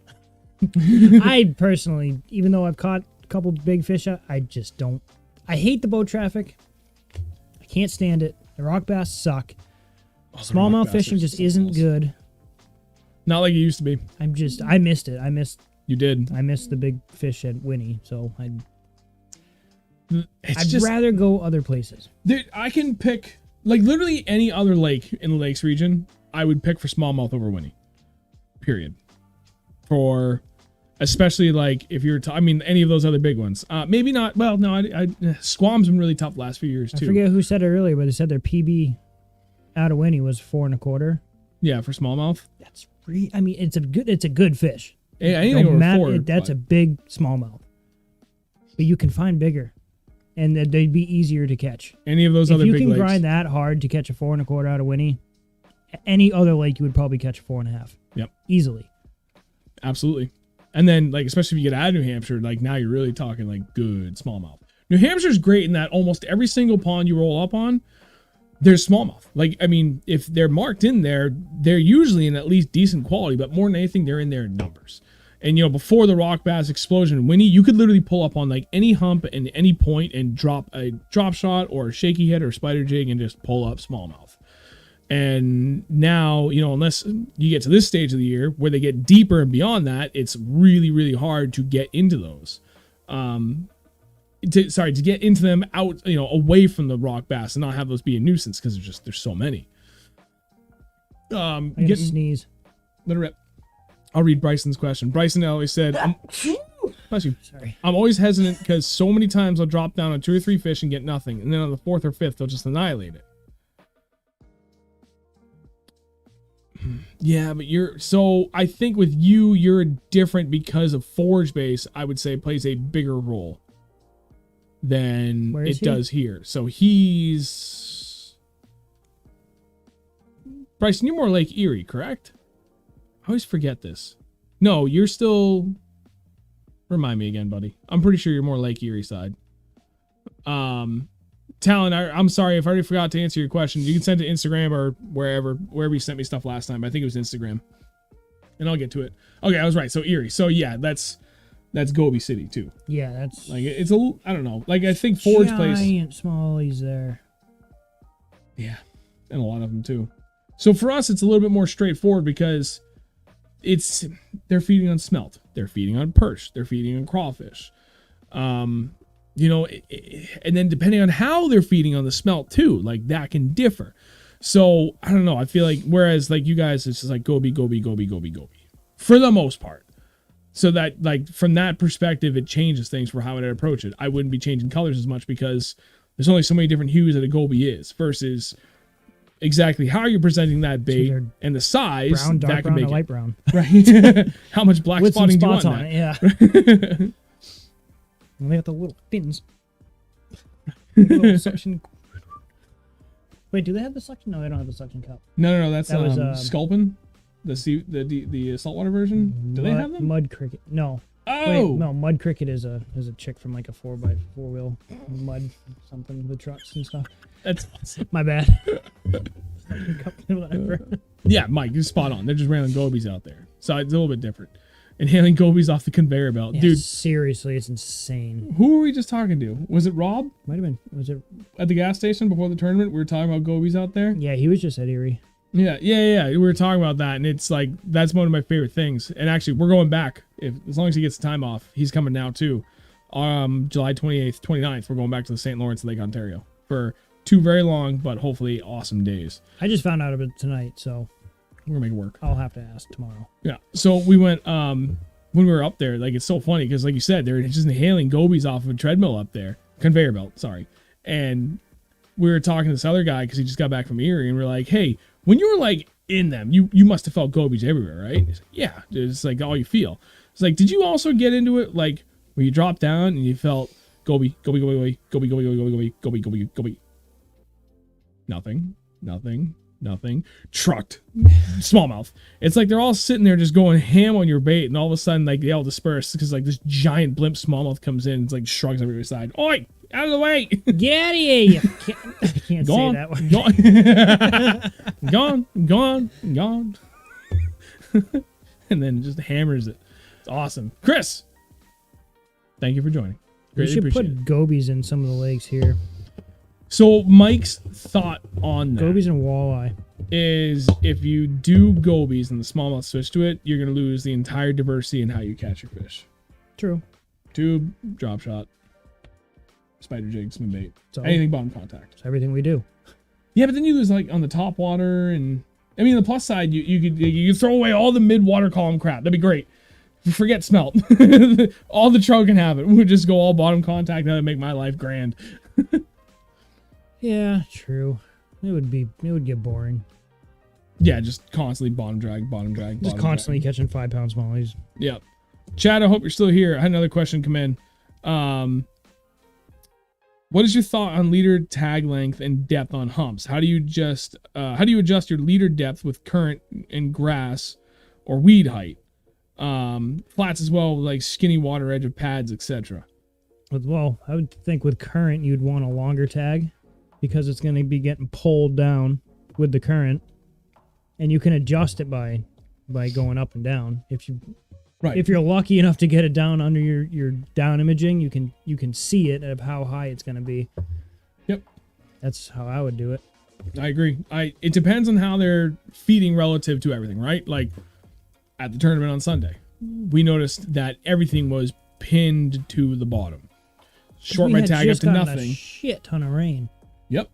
I personally, even though I've caught a couple big fish, I just don't. I hate the boat traffic. I can't stand it. The rock bass suck. Smallmouth fishing just isn't good. Not like it used to be. I missed it. I missed the big fish at Winnie, so I'd rather go other places. I can pick, like, literally any other lake in the lakes region, I would pick for smallmouth over Winnie. Period. For, especially, like, if you're, any of those other big ones. Maybe not, well, no, Squam's been really tough the last few years, too. I forget who said it earlier, but they said their PB out of Winnie was 4.25. Yeah, for smallmouth. That's it's a good fish. Yeah, anything over 4. That's a big smallmouth. But you can find bigger, and they'd be easier to catch. Any of those other big lakes. If you can grind that hard to catch a 4.25 out of Winnie, any other lake you would probably catch a 4.5. Yep. Easily. Absolutely. And then, like, especially if you get out of New Hampshire, like, now you're really talking, like, good smallmouth. New Hampshire's great in that almost every single pond you roll up on, there's smallmouth. Like, if they're marked in there, they're usually in at least decent quality, but more than anything, they're in there in numbers. And, you know, before the rock bass explosion in Winnie, you could literally pull up on, like, any hump and any point and drop a drop shot or a shaky head or spider jig and just pull up smallmouth. And now, you know, unless you get to this stage of the year where they get deeper and beyond that, it's really, really hard to get into those. To get into them out, you know, away from the rock bass and not have those be a nuisance because there's so many. I gotta sneeze. Let it rip. I'll read Bryson's question. Bryson always said, bless you. Sorry. I'm always hesitant because so many times I'll drop down on 2 or 3 fish and get nothing. And then on the 4th or 5th, they'll just annihilate it. Yeah, but I think with you're different because of forage base, I would say plays a bigger role than it does here. So Bryson, you're more Lake Erie, correct? I always forget this. No, you're still, remind me again, buddy. I'm pretty sure you're more Lake Erie side. Talon, I'm sorry if I already forgot to answer your question. You can send it to Instagram or wherever you sent me stuff last time. I think it was Instagram. And I'll get to it. Okay, I was right. So Erie. So yeah, that's Gobi City too. Yeah, that's like I don't know. Like I think Forge Place. Giant smallies there. Yeah, and a lot of them too. So for us, it's a little bit more straightforward because they're feeding on smelt, they're feeding on perch, they're feeding on crawfish. You know, and then depending on how they're feeding on the smelt too, like that can differ. So I don't know. I feel like whereas like you guys, it's just like Gobi for the most part. So that like from that perspective, it changes things for how I'd approach it. I wouldn't be changing colors as much because there's only so many different hues that a Gobi is versus exactly how you're presenting that bait and the size. Brown, dark that can brown, make or light brown. Right. How much black with spotting some do you spots want on it? Yeah. And they got the little fins. Little suction. Wait, do they have the suction? No, they don't have the suction cup. No, that's That was, Sculpin, the saltwater version. Do they have them? Mud Cricket. No. Oh, Wait, no, Mud Cricket is a chick from like a 4x4 wheel mud something with trucks and stuff. that's awesome. My bad. Whatever. Yeah, Mike, you're spot on. They're just railing gobies out there, so it's a little bit different. And hailing gobies off the conveyor belt, Yeah, dude. seriously, it's insane. Who were we just talking to? Was it Rob Might have been. Was it? at the gas station before the tournament? We were talking about gobies out there. Yeah, he was just at Erie. Yeah. We were talking about that, and it's like that's one of my favorite things. And actually, we're going back. As long as he gets the time off, he's coming now too. July 28th, 29th, we're going back to the St. Lawrence Lake Ontario for 2 very long but hopefully awesome days. I just found out about it tonight, so We're gonna make it work. I'll have to ask tomorrow. Yeah. So we went when we were up there. Like it's so funny because like you said, they're just inhaling gobies off of a treadmill up there, conveyor belt. Sorry, and we were talking to this other guy because he just got back from Erie, and we're like, hey, when you were like in them, you must have felt gobies everywhere, right? He's like, yeah, it's like all you feel. It's like, did you also get into it like where you dropped down and you felt goby, goby, goby, goby, goby, goby, goby, goby, goby, goby? Nothing. Trucked. Smallmouth. It's like they're all sitting there just going ham on your bait, and all of a sudden like they all disperse because like this giant blimp smallmouth comes in, it's like shrugs every side. Oi! Out of the way! Get out of here! You can't say that one. Gone. And then just hammers it. It's awesome. Chris, thank you for joining. We Greatly should appreciate put it. gobies in some of the lakes here. So Mike's thought on that Gobies and walleye. is if you do gobies and the smallmouth switch to it, you're going to lose the entire diversity in how you catch your fish. True. Tube, drop shot, spider jig, swim bait, So anything bottom contact. it's everything we do. Yeah, but then you lose like on the top water, and I mean the plus side, you could throw away all the mid water column crap. That'd be great. Forget smelt. All the trout can have it. We'll just go all bottom contact. That'd make my life grand. Yeah, true. It would get boring. Yeah, just constantly bottom drag. Just constantly catching 5 pound smallies. Yep. Chad, I hope you're still here. I had another question come in. What is your thought on leader tag length and depth on humps? How do you adjust your leader depth with current and grass or weed height? Flats as well, like skinny water edge of pads, etc. Well, I would think with current you'd want a longer tag because it's going to be getting pulled down with the current, and you can adjust it by going up and down. If you're lucky enough to get it down under your down imaging, you can see it of how high it's going to be. Yep. That's how I would do it. I agree. It depends on how they're feeding relative to everything, right? Like at the tournament on Sunday, we noticed that everything was pinned to the bottom. Short my tag up to nothing. A shit ton of rain. Yep.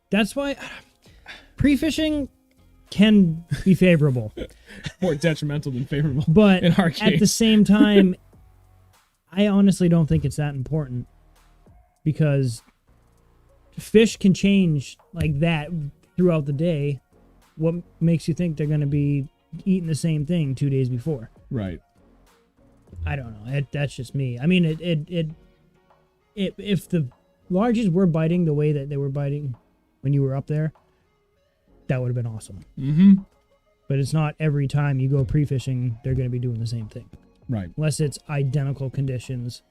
That's why pre-fishing can be favorable. More detrimental than favorable. But in our case, at the same time, I honestly don't think it's that important because fish can change like that throughout the day. What makes you think they're going to be eating the same thing 2 days before? Right. I don't know. That's just me. I mean, if the larges were biting the way that they were biting when you were up there, that would have been awesome. Mm-hmm. But it's not every time you go pre-fishing, they're going to be doing the same thing. Right. Unless it's identical conditions,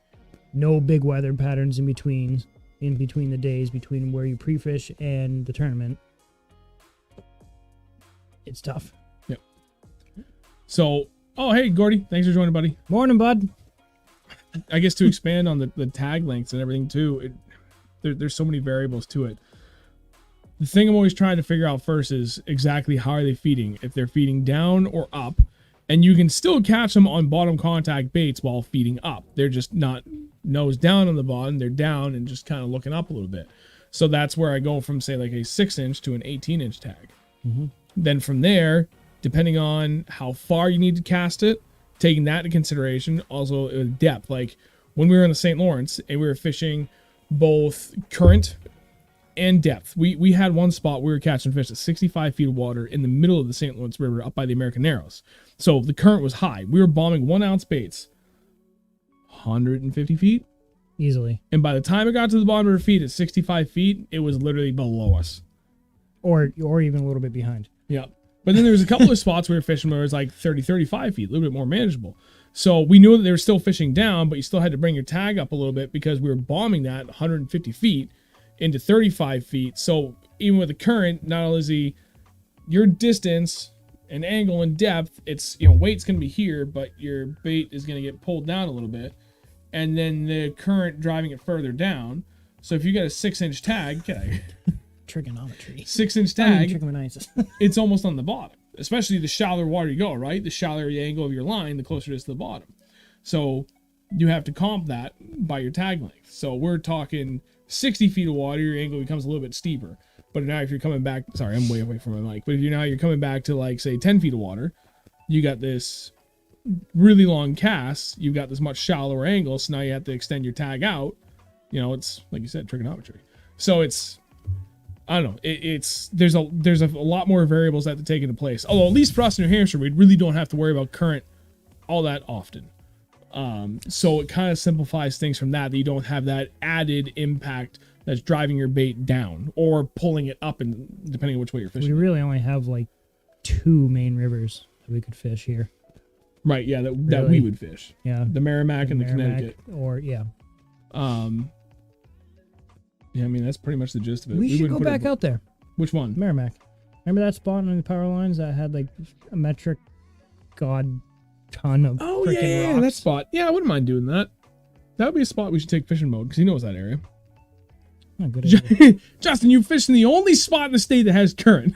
no big weather patterns in between the days between where you pre-fish and the tournament. It's tough. Yep. So, oh, hey, Gordy. Thanks for joining, buddy. Morning, bud. I guess to expand on the tag lengths and everything, too, there's so many variables to it. The thing I'm always trying to figure out first is exactly how are they feeding, if they're feeding down or up, and you can still catch them on bottom contact baits while feeding up. They're just not nose down on the bottom, they're down and just kind of looking up a little bit. So that's where I go from, say, like a 6-inch to an 18-inch tag. Mm-hmm. Then from there, depending on how far you need to cast it, taking that into consideration, also depth. Like when we were in the St. Lawrence and we were fishing both current and depth. We had one spot we were catching fish at 65 feet of water in the middle of the St. Lawrence River up by the American Narrows. So the current was high. We were bombing 1 ounce baits, 150 feet, Easily. And by the time it got to the bottom of her feet at 65 feet, it was literally below us. Or even a little bit behind. Yeah. But then there was a couple of spots where we were fishing where it was like 30, 35 feet, a little bit more manageable. So we knew that they were still fishing down, but you still had to bring your tag up a little bit because we were bombing that 150 feet into 35 feet. So even with the current, not only is your distance and angle and depth, it's, weight's going to be here, but your bait is going to get pulled down a little bit. And then the current driving it further down. So if you got a 6-inch tag, Trigonometry. 6-inch tag, Trigonometry. it's almost on the bottom. Especially the shallower water you go, right? The shallower the angle of your line, the closer it is to the bottom. So you have to comp that by your tag length. So we're talking 60 feet of water, your angle becomes a little bit steeper. But now if you're coming back, sorry, I'm way away from my mic. But if you're coming back to like, say, 10 feet of water, you got this really long cast, you've got this much shallower angle, so now you have to extend your tag out. It's, like you said, trigonometry. So it's, I don't know. There's a lot more variables that have to take into place. Although at least for us in New Hampshire, we really don't have to worry about current all that often. So it kind of simplifies things from that you don't have that added impact that's driving your bait down or pulling it up, and depending on which way you're fishing. We really only have like 2 main rivers that we could fish here. Right. Yeah. That we would fish. Yeah. The Merrimack and the Connecticut. Or yeah. Yeah, I mean, that's pretty much the gist of it. We should go back out there. Which one? Merrimack. Remember that spot on the power lines that had like a metric ton of freaking rocks? That spot. Yeah, I wouldn't mind doing that. That would be a spot we should take fishing mode because he knows that area. Oh, good idea. Justin, you fish in the only spot in the state that has current.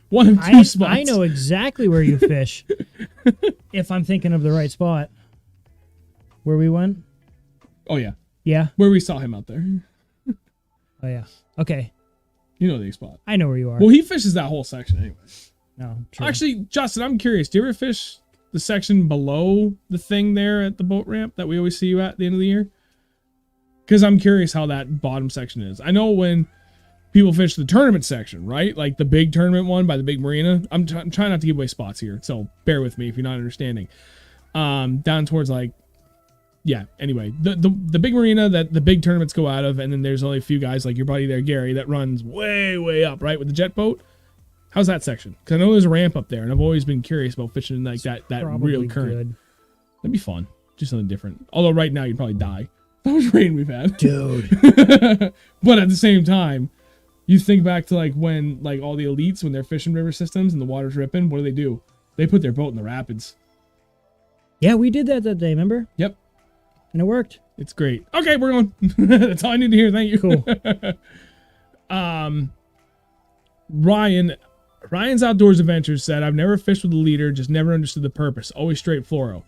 One of 2 spots. I know exactly where you fish. If I'm thinking of the right spot. Where we went? Oh, yeah. Yeah? Where we saw him out there. Oh, yeah. Okay. You know the spot. I know where you are. Well, he fishes that whole section anyway. No, true. Actually, Justin, I'm curious. Do you ever fish the section below the thing there at the boat ramp that we always see you at the end of the year? Because I'm curious how that bottom section is. I know when people fish the tournament section, right? Like the big tournament one by the big marina. I'm trying not to give away spots here, so bear with me if you're not understanding. Down towards like, yeah, anyway, the big marina that the big tournaments go out of, and then there's only a few guys like your buddy there, Gary, that runs way up, right, with the jet boat. How's that section? Because I know there's a ramp up there, and I've always been curious about fishing like that real current. Good. That'd be fun. Just something different. Although right now you'd probably die. That much rain we've had. Dude. But at the same time, you think back to like when like all the elites, when they're fishing river systems and the water's ripping, what do? They put their boat in the rapids. Yeah, we did that day, remember? Yep. And it worked. It's great. Okay, we're going. That's all I need to hear. Thank you. Cool. Ryan's Outdoors Adventures said, I've never fished with a leader, just never understood the purpose. Always straight fluoro.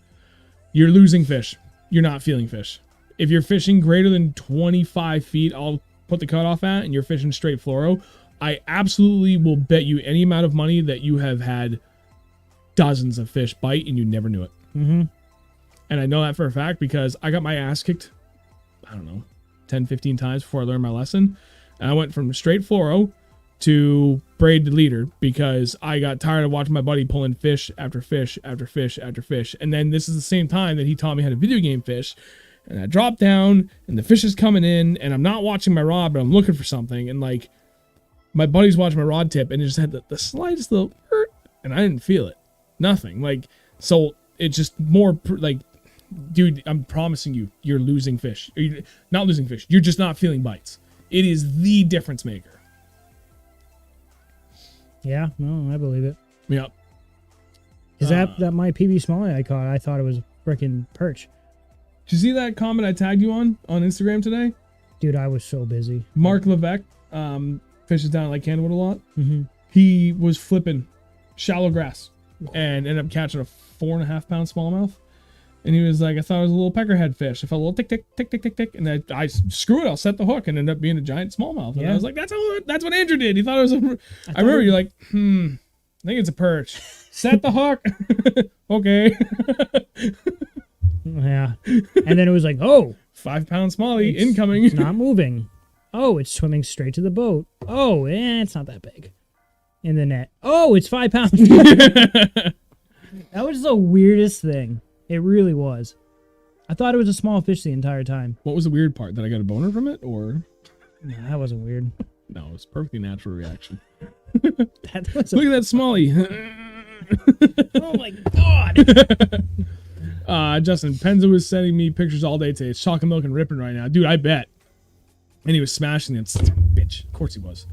You're losing fish. You're not feeling fish. If you're fishing greater than 25 feet, I'll put the cutoff at, and you're fishing straight fluoro, I absolutely will bet you any amount of money that you have had dozens of fish bite and you never knew it. Mm-hmm. And I know that for a fact because I got my ass kicked, I don't know, 10, 15 times before I learned my lesson. And I went from straight fluoro to braided leader because I got tired of watching my buddy pulling fish after fish after fish after fish. And then this is the same time that he taught me how to video game fish. And I drop down and the fish is coming in and I'm not watching my rod, but I'm looking for something. And like my buddy's watching my rod tip and it just had the slightest little hurt and I didn't feel it. Nothing. Like, so it's just more like, dude, I'm promising you, you're losing fish. You're not losing fish. You're just not feeling bites. It is the difference maker. Yeah, no, I believe it. Yep. Is that my PB Smalley I caught? I thought it was freaking perch. Did you see that comment I tagged you on Instagram today? Dude, I was so busy. Mark Levesque fishes down at Lake Candlewood a lot. Mm-hmm. He was flipping shallow grass and ended up catching a 4.5 pound smallmouth. And he was like, I thought it was a little peckerhead fish. I felt a little tick, tick, tick, tick, tick, tick. And I screw it, I'll set the hook and ended up being a giant smallmouth. And I was like, that's what Andrew did. He thought it was I remember you're like, I think it's a perch. Set the hook. Okay. Yeah. And then it was like, oh. 5 pound smallie incoming. It's not moving. Oh, it's swimming straight to the boat. Oh, it's not that big. In the net. Oh, it's 5 pounds. That was the weirdest thing. It really was. I thought it was a small fish the entire time. What was the weird part? That I got a boner from it, or? No, that wasn't weird. No, it was a perfectly natural reaction. That was Look at that smallie. oh my god! Justin Penza was sending me pictures all day today. It's chocolate milk and ripping right now, dude. I bet. And he was smashing it. Bitch, of course he was.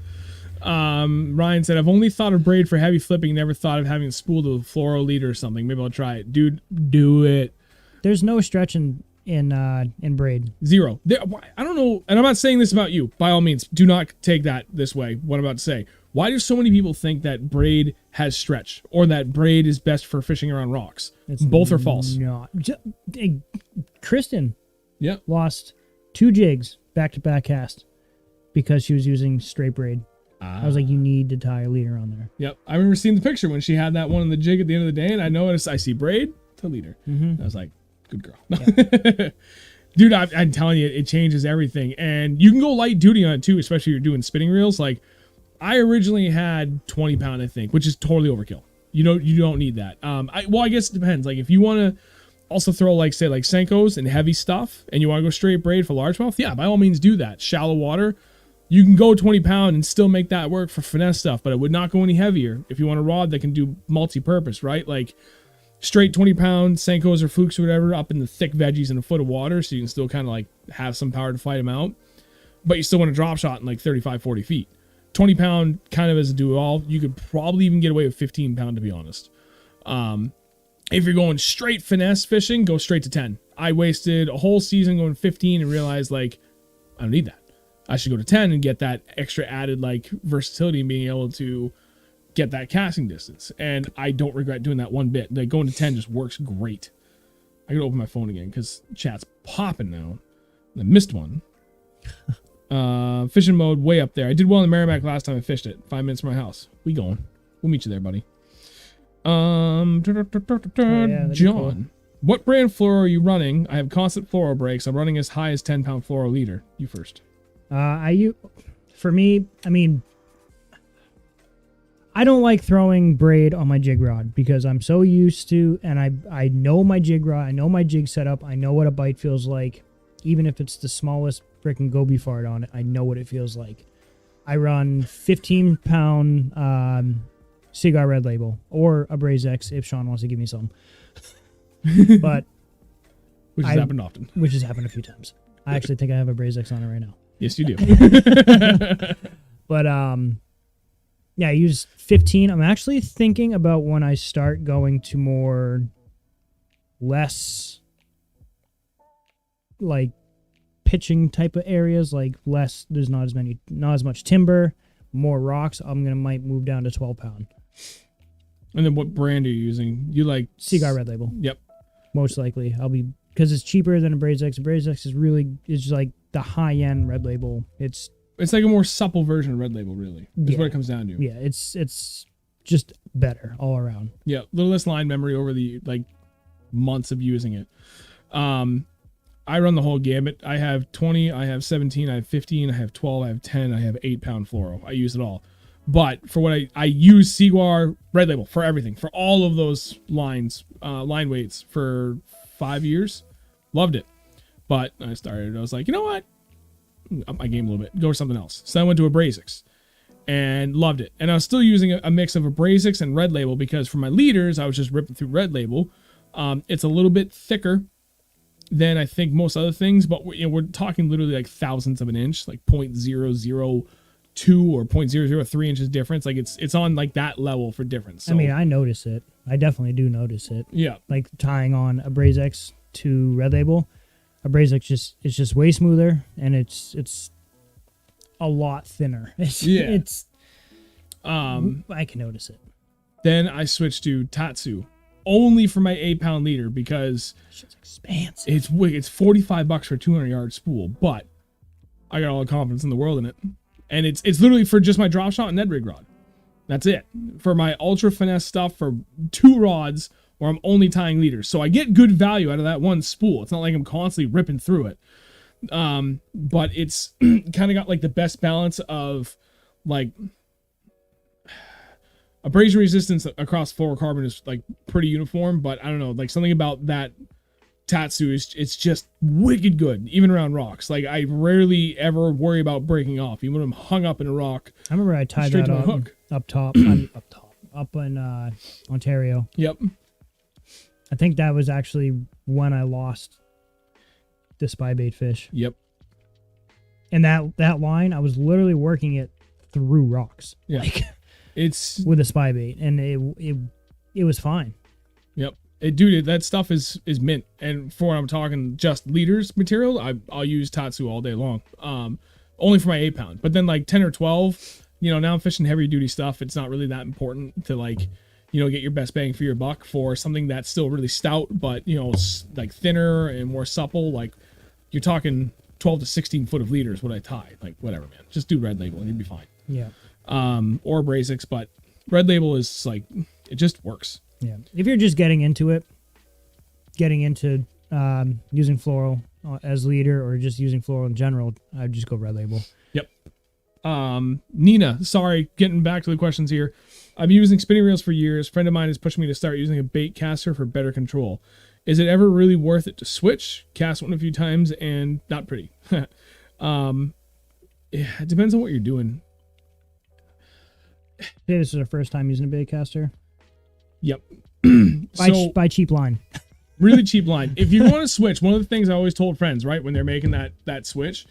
Ryan said, I've only thought of braid for heavy flipping. Never thought of having a spool to a fluoro leader or something. Maybe I'll try it, dude. Do it. There's no stretch in braid. Zero. I don't know, and I'm not saying this about you. By all means, do not take that this way. What I'm about to say. Why do so many people think that braid has stretch, or that braid is best for fishing around rocks? Both are false. Not. Kristen. Yep. Lost 2 jigs back-to-back cast because she was using straight braid. I was like, you need to tie a leader on there. Yep. I remember seeing the picture when she had that one in the jig at the end of the day, and I noticed I see braid to leader. I was like, good girl. Yeah. Dude, I'm telling you, it changes everything. And you can go light duty on it too, especially if you're doing spinning reels. Like, I originally had 20 pound, I think, which is totally overkill. You don't need that. Well, I guess it depends. Like, if you want to also throw, like, say, like Senkos and heavy stuff, and you want to go straight braid for largemouth, yeah, by all means do that. Shallow water, you can go 20 pound and still make that work for finesse stuff, but it would not go any heavier if you want a rod that can do multi-purpose, right? Like, straight 20 pound Senkos or flukes or whatever up in the thick veggies in a foot of water, so you can still kind of like have some power to fight them out, but you still want a drop shot in like 35, 40 feet. 20 pound kind of as a do-all. You could probably even get away with 15 pound, to be honest. If you're going straight finesse fishing, go straight to 10. I wasted a whole season going 15 and realized, like, I don't need that. I should go to 10 and get that extra added, like, versatility and being able to get that casting distance. And I don't regret doing that one bit. Like, going to 10 just works great. I gotta open my phone again because chat's popping now. I missed one. Fishing mode way up there. I did well in the Merrimack last time I fished it. 5 minutes from my house. We going. We'll meet you there, buddy. John, cool. What brand fluoro are you running? I have constant fluoro breaks. I'm running as high as 10 pound fluoro leader. You first. For me, I mean, I don't like throwing braid on my jig rod because I'm so used to, and I know my jig rod, I know my jig setup, I know what a bite feels like. Even if it's the smallest freaking goby fart on it, I know what it feels like. I run 15 pound Cigar Red Label or a Braze X if Sean wants to give me some. But which has happened often. Which has happened a few times. I actually think I have a Braze X on it right now. Yes, you do. But yeah, I use 15. I'm actually thinking about when I start going to less like pitching type of areas, like there's not as much timber, more rocks. Might move down to 12 pound. And then what brand are you using? You like Cigar Red Label? Yep. Most likely because it's cheaper than a Braze X. A Braze X is like the high end Red Label. It's like a more supple version of Red Label, really. That's what it comes down to. Yeah, it's just better all around. Yeah, a little less line memory over the like months of using it. I run the whole gamut. I have 20, I have 17, I have 15, I have 12, I have 10, I have 8 pound fluoro. I use it all. But for what I use Cigar Red Label for everything, for all of those line weights for 5 years. Loved it. But I was like, you know what? Up my game a little bit. Go for something else. So I went to a Brazix and loved it. And I was still using a mix of a Brazix and Red Label because for my leaders, I was just ripping through Red Label. It's a little bit thicker than I think most other things, but we're talking literally like thousandths of an inch, like 0.002 or 0.003 inches difference. Like it's on like that level for difference. So, I mean, I notice it. I definitely do notice it. Yeah. Like tying on a Braze X to Red Label. A Braze X it's just way smoother and it's a lot thinner. I can notice it. Then I switched to Tatsu only for my 8 pound leader because it's expansive. It's $45 for a 200-yard spool, but I got all the confidence in the world in it. And it's literally for just my drop shot and Ned rig rod. That's it. For my ultra finesse stuff for 2 rods where I'm only tying leaders. So I get good value out of that one spool. It's not like I'm constantly ripping through it. But it's kind of got like the best balance of like abrasion resistance across fluorocarbon is like pretty uniform, but I don't know, like something about that Tatsu is, it's just wicked good, even around rocks. Like I rarely ever worry about breaking off, even when I'm hung up in a rock. I remember I tied Straight that to my up, hook. up in Ontario. Yep. I think that was actually when I lost the spy bait fish. Yep. And that line, I was literally working it through rocks. Yeah. Like It's with a spy bait, and it was fine. Yep. Dude, that stuff is mint. And for what I'm talking, just leaders material, I'll use Tatsu all day long. Only for my 8-pound. But then like 10 or 12, now I'm fishing heavy duty stuff. It's not really that important to like, get your best bang for your buck for something that's still really stout, but like thinner and more supple. Like you're talking 12 to 16 foot of leaders. What I tie, like whatever, man. Just do red label and you'll be fine. Yeah. Or Brazix, but red label is like it just works. Yeah. If you're just getting into using floral as leader or just using floral in general, I'd just go red label. Yep. Nina, sorry, getting back to the questions here. I've been using spinning reels for years. A friend of mine is pushing me to start using a bait caster for better control. Is it ever really worth it to switch? Cast one a few times and not pretty. Yeah, it depends on what you're doing. Okay, this is our first time using a bait caster. Yep. Buy cheap line. Really cheap line. If you want to switch, one of the things I always told friends, right, when they're making that switch,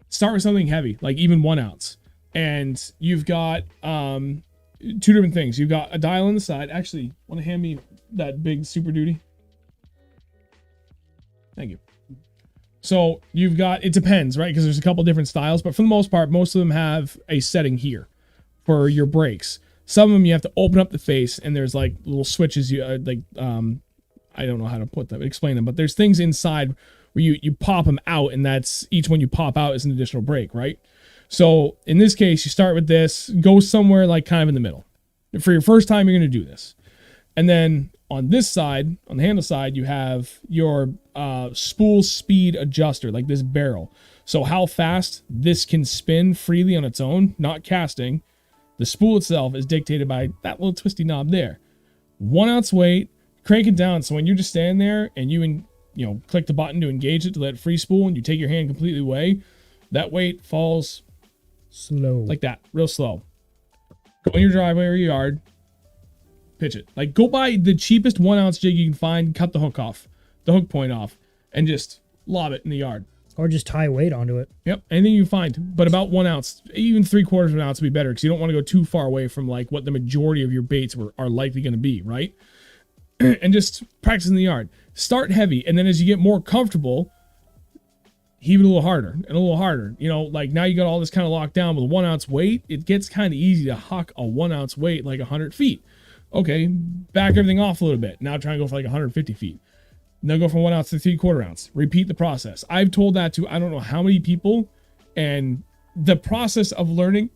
start with something heavy, like even 1 ounce. And you've got 2 different things. You've got a dial on the side. Actually, want to hand me that big Super Duty? Thank you. So you've got, it depends, right? Because there's a couple different styles, but for the most part, most of them have a setting here for your brakes. Some of them you have to open up the face, and there's like little switches. You I don't know how to explain them, but there's things inside where you pop them out, and that's each one you pop out is an additional brake, right? So in this case, you start with this, go somewhere like kind of in the middle. For your first time, you're going to do this, and then on this side, on the handle side, you have your spool speed adjuster, like this barrel. So how fast this can spin freely on its own, not casting. The spool itself is dictated by that little twisty knob there. 1 ounce weight, crank it down. So when you're just standing there and you click the button to engage it to let it free spool, and you take your hand completely away, that weight falls slow, like that, real slow. Go in your driveway or your yard, pitch it. Like go buy the cheapest 1 ounce jig you can find, cut the hook point off, and just lob it in the yard. Or just tie weight onto it. Yep, anything you find, but about 1 ounce, even 3/4 of an ounce would be better because you don't want to go too far away from like what the majority of your baits are likely going to be, right? And just practice in the yard. Start heavy, and then as you get more comfortable, heave it a little harder and a little harder. Like now you got all this kind of locked down with a 1 ounce weight. It gets kind of easy to huck a 1 ounce weight like 100 feet. Okay, back everything off a little bit. Now try and go for like 150 feet. Now go from 1 ounce to 3/4 ounce. Repeat the process. I've told that to I don't know how many people, and the process of learning,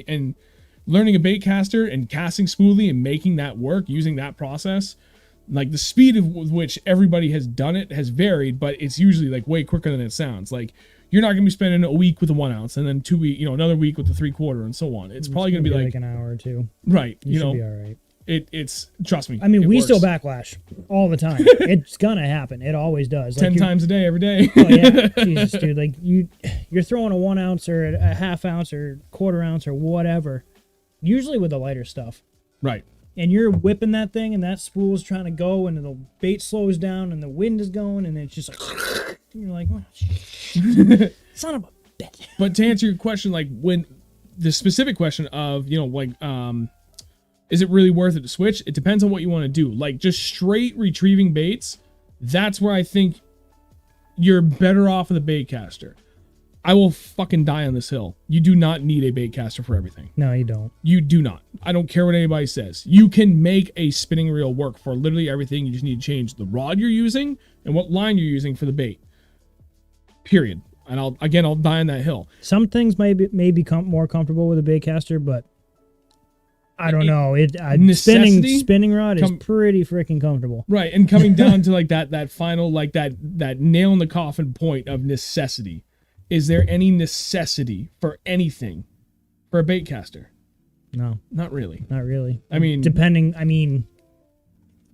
and learning a bait caster and casting smoothly and making that work using that process, like the speed with which everybody has done it has varied, but it's usually like way quicker than it sounds. Like you're not going to be spending a week with a 1 ounce and then 2 week, another week with the 3/4 and so on. It's probably going to be like an hour or two. Right. You should be all right. It's trust me. I mean, we works. still backlash all the time. It's gonna happen. It always does. 10 times a day, every day. Oh yeah, Jesus, dude. Like you're throwing a 1 ounce or a half ounce or 1/4 ounce or whatever, usually with the lighter stuff. Right. And you're whipping that thing, and that spool's trying to go, and the bait slows down, and the wind is going, and it's just like, and you're like, oh, son of a bitch. But to answer your question, like when the specific question of is it really worth it to switch? It depends on what you want to do. Like just straight retrieving baits, that's where I think you're better off with a bait caster. I will fucking die on this hill. You do not need a bait caster for everything. No, you don't. You do not. I don't care what anybody says. You can make a spinning reel work for literally everything. You just need to change the rod you're using and what line you're using for the bait. Period. And I'll die on that hill. Some things may become more comfortable with a bait caster, but I don't know. Spinning rod is pretty freaking comfortable. Right, and coming down to like that final like that nail in the coffin point of necessity. Is there any necessity for anything for a bait caster? No, not really. Not really. I mean, depending. I mean,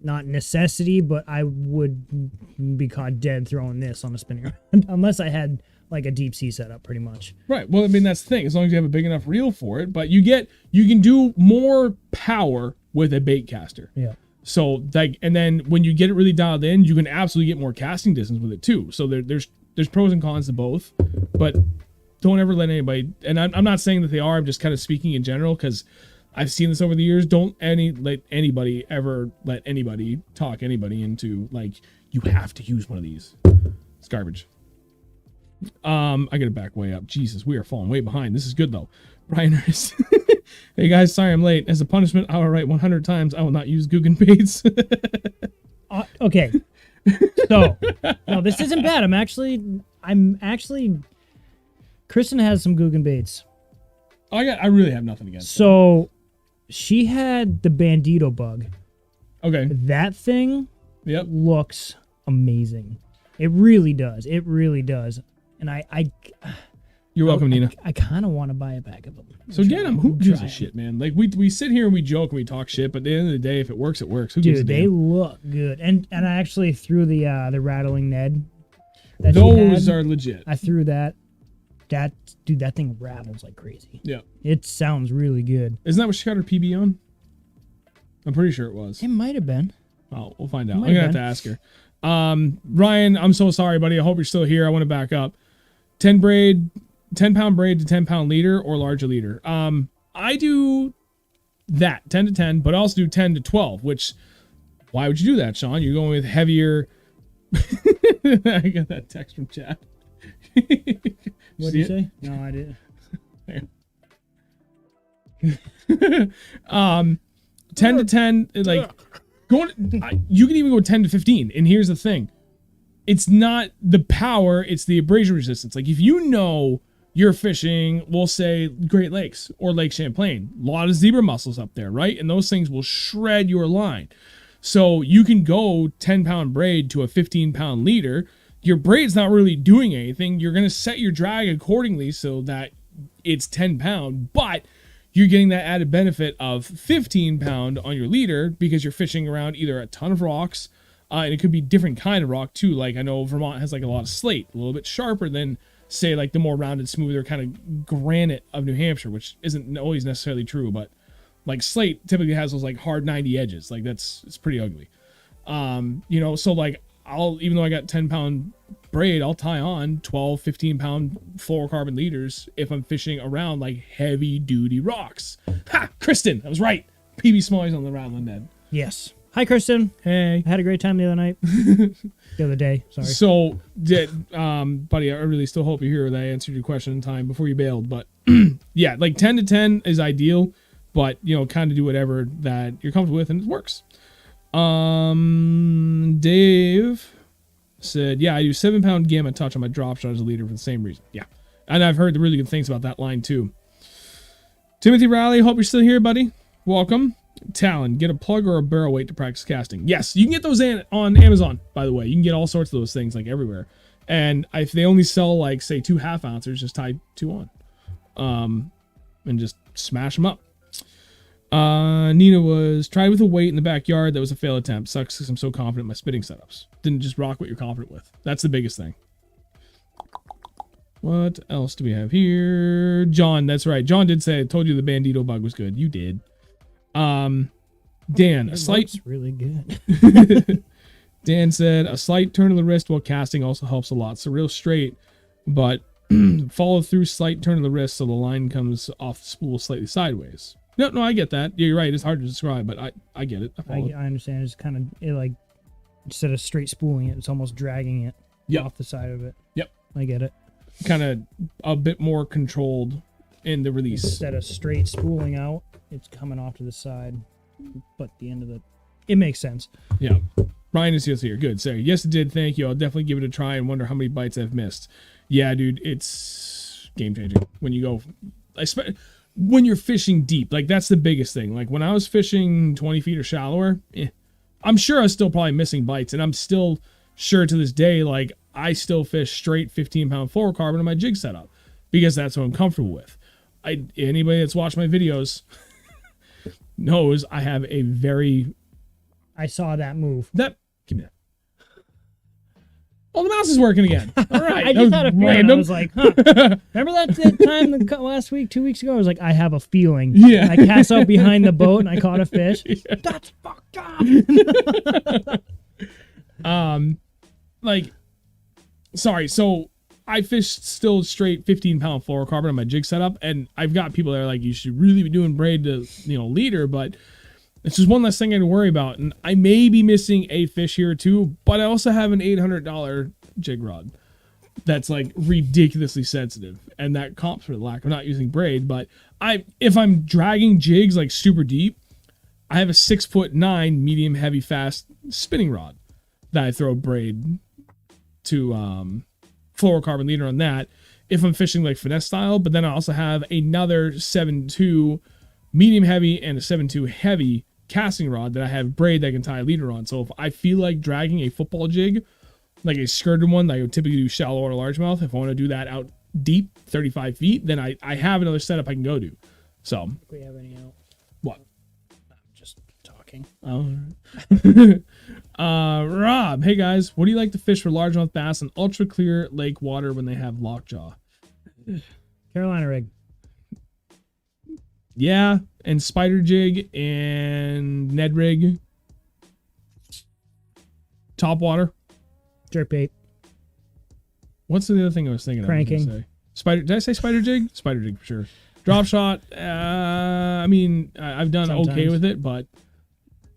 not necessity, but I would be caught dead throwing this on a spinning rod unless I had like a deep sea setup, pretty much. Right. Well, I mean, that's the thing. As long as you have a big enough reel for it, but you can do more power with a bait caster. Yeah. So like, and then when you get it really dialed in, you can absolutely get more casting distance with it too. So there's pros and cons to both, but don't ever let anybody, and I'm not saying that they are, I'm just kind of speaking in general because I've seen this over the years. Don't let anybody ever let anybody talk anybody into like, you have to use one of these. It's garbage. I gotta back way up. Jesus, we are falling way behind. This is good though. Brian Harris. Hey guys, sorry I'm late. As a punishment, I will write 100 times I will not use Guggen baits. Okay. So, no, this isn't bad. I'm actually Kristen has some Guggen baits. I really have nothing against it. So, she had the Bandito bug. Okay. That thing Yep. looks amazing. It really does. It really does. And You're welcome, Nina. I kind of want to buy a bag of them. So get them. Who gives a shit, man? Like we sit here and we joke and we talk shit, but at the end of the day, if it works, it works. Who gives a Dude, damn? they look good. And I actually threw the rattling Ned. That Those are legit. I threw that. That thing rattles like crazy. Yeah. It sounds really good. Isn't that what she got her PB on? I'm pretty sure it was. It might have been. Oh, we'll find out. I'm gonna have to ask her. Ryan, I'm so sorry, buddy. I hope you're still here. I want to back up. 10 pound braid to 10 pound leader or larger leader. I do that 10 to 10, but I also do 10 to 12, which why would you do that, Sean? You're going with heavier. I got that text from chat. What did you say? No, I didn't. 10 to 10, like you can even go 10 to 15. And here's the thing. It's not the power, it's the abrasion resistance. Like if you know you're fishing, we'll say Great Lakes or Lake Champlain, a lot of zebra mussels up there, right? And those things will shred your line. So you can go 10 pound braid to a 15 pound leader. Your braid's not really doing anything. You're going to set your drag accordingly so that it's 10 pound, but you're getting that added benefit of 15 pound on your leader because you're fishing around either a ton of rocks, and it could be different kind of rock too. Like I know Vermont has like a lot of slate, a little bit sharper than say like the more rounded, smoother kind of granite of New Hampshire, which isn't always necessarily true, but like slate typically has those like hard 90 edges. Like it's pretty ugly. So like even though I got 10 pound braid, I'll tie on 12, 15 pound fluorocarbon leaders if I'm fishing around like heavy duty rocks. Ha! Kristen, I was right. PB Smallies on the Rattling Ned. Yes. Hi, Kristen. Hey. I had a great time the other night. The other day, sorry. So, buddy, I really still hope you hear that I answered your question in time before you bailed. But yeah, like 10 to 10 is ideal, but kind of do whatever that you're comfortable with and it works. Dave said, yeah, I do 7 pound gamma touch on my drop shot as a leader for the same reason. Yeah. And I've heard the really good things about that line too. Timothy Riley, hope you're still here, buddy. Welcome. Talon, get a plug or a barrel weight to practice casting. Yes, you can get those on Amazon, by the way. You can get all sorts of those things like everywhere. And if they only sell like say 2 half ounces, just tie 2 on. And just smash them up. Nina was tried with a weight in the backyard. That was a fail attempt. Sucks because I'm so confident in my spitting setups. Didn't just rock what you're confident with. That's the biggest thing. What else do we have here? John, that's right. John did say, I told you the Bandito bug was good. You did. Dan, a slight... Looks really good. Dan said, a slight turn of the wrist while casting also helps a lot. So real straight, but follow through slight turn of the wrist so the line comes off the spool slightly sideways. No, I get that. Yeah, you're right. It's hard to describe, but I get it. I understand. It's kind of like, instead of straight spooling it, it's almost dragging it off the side of it. Yep. I get it. Kind of a bit more controlled in the release. Instead of straight spooling out, it's coming off to the side, but the end of it makes sense. Yeah. Ryan is just here. Good. Sorry. Yes, it did. Thank you. I'll definitely give it a try and wonder how many bites I've missed. Yeah, dude, it's game changing when you go, when you're fishing deep. Like that's the biggest thing. Like when I was fishing 20 feet or shallower, I'm sure I was still probably missing bites, and I'm still sure to this day, like I still fish straight 15 pound fluorocarbon on my jig setup because that's what I'm comfortable with. Anybody that's watched my videos knows I have a very I saw that move. Give me that. Oh, the mouse is working again. All right. I just had a feeling. I was like, huh. Remember that time last week, 2 weeks ago? I was like, I have a feeling. Yeah. I cast out behind the boat and I caught a fish. Yeah. That's fucked up. Like, sorry. So I fished still straight 15-pound fluorocarbon on my jig setup, and I've got people that are like, you should really be doing braid to, leader, but it's just one less thing I have to worry about. And I may be missing a fish here or two, but I also have an $800 jig rod that's like ridiculously sensitive, and that comps for the lack of not using braid. But if I'm dragging jigs like super deep, I have a 6'9" medium heavy fast spinning rod that I throw braid to fluorocarbon leader on that if I'm fishing like finesse style. But then I also have another 7.2 medium heavy and a 7.2 heavy casting rod that I have braid that I can tie a leader on. So if I feel like dragging a football jig, like a skirted one that I would typically do shallow or largemouth, if I want to do that out deep 35 feet, then I have another setup I can go to. So Do we have any out? what? I'm just talking. Rob, hey guys, what do you like to fish for largemouth bass in ultra clear lake water when they have lockjaw? Carolina rig. Yeah, and spider jig and Ned rig. Top water. Jerk bait. What's the other thing I was thinking Cranking. of? Say? Spider. Did I say spider jig? Spider jig for sure. Drop shot. I mean, I've done Sometimes. okay with it, but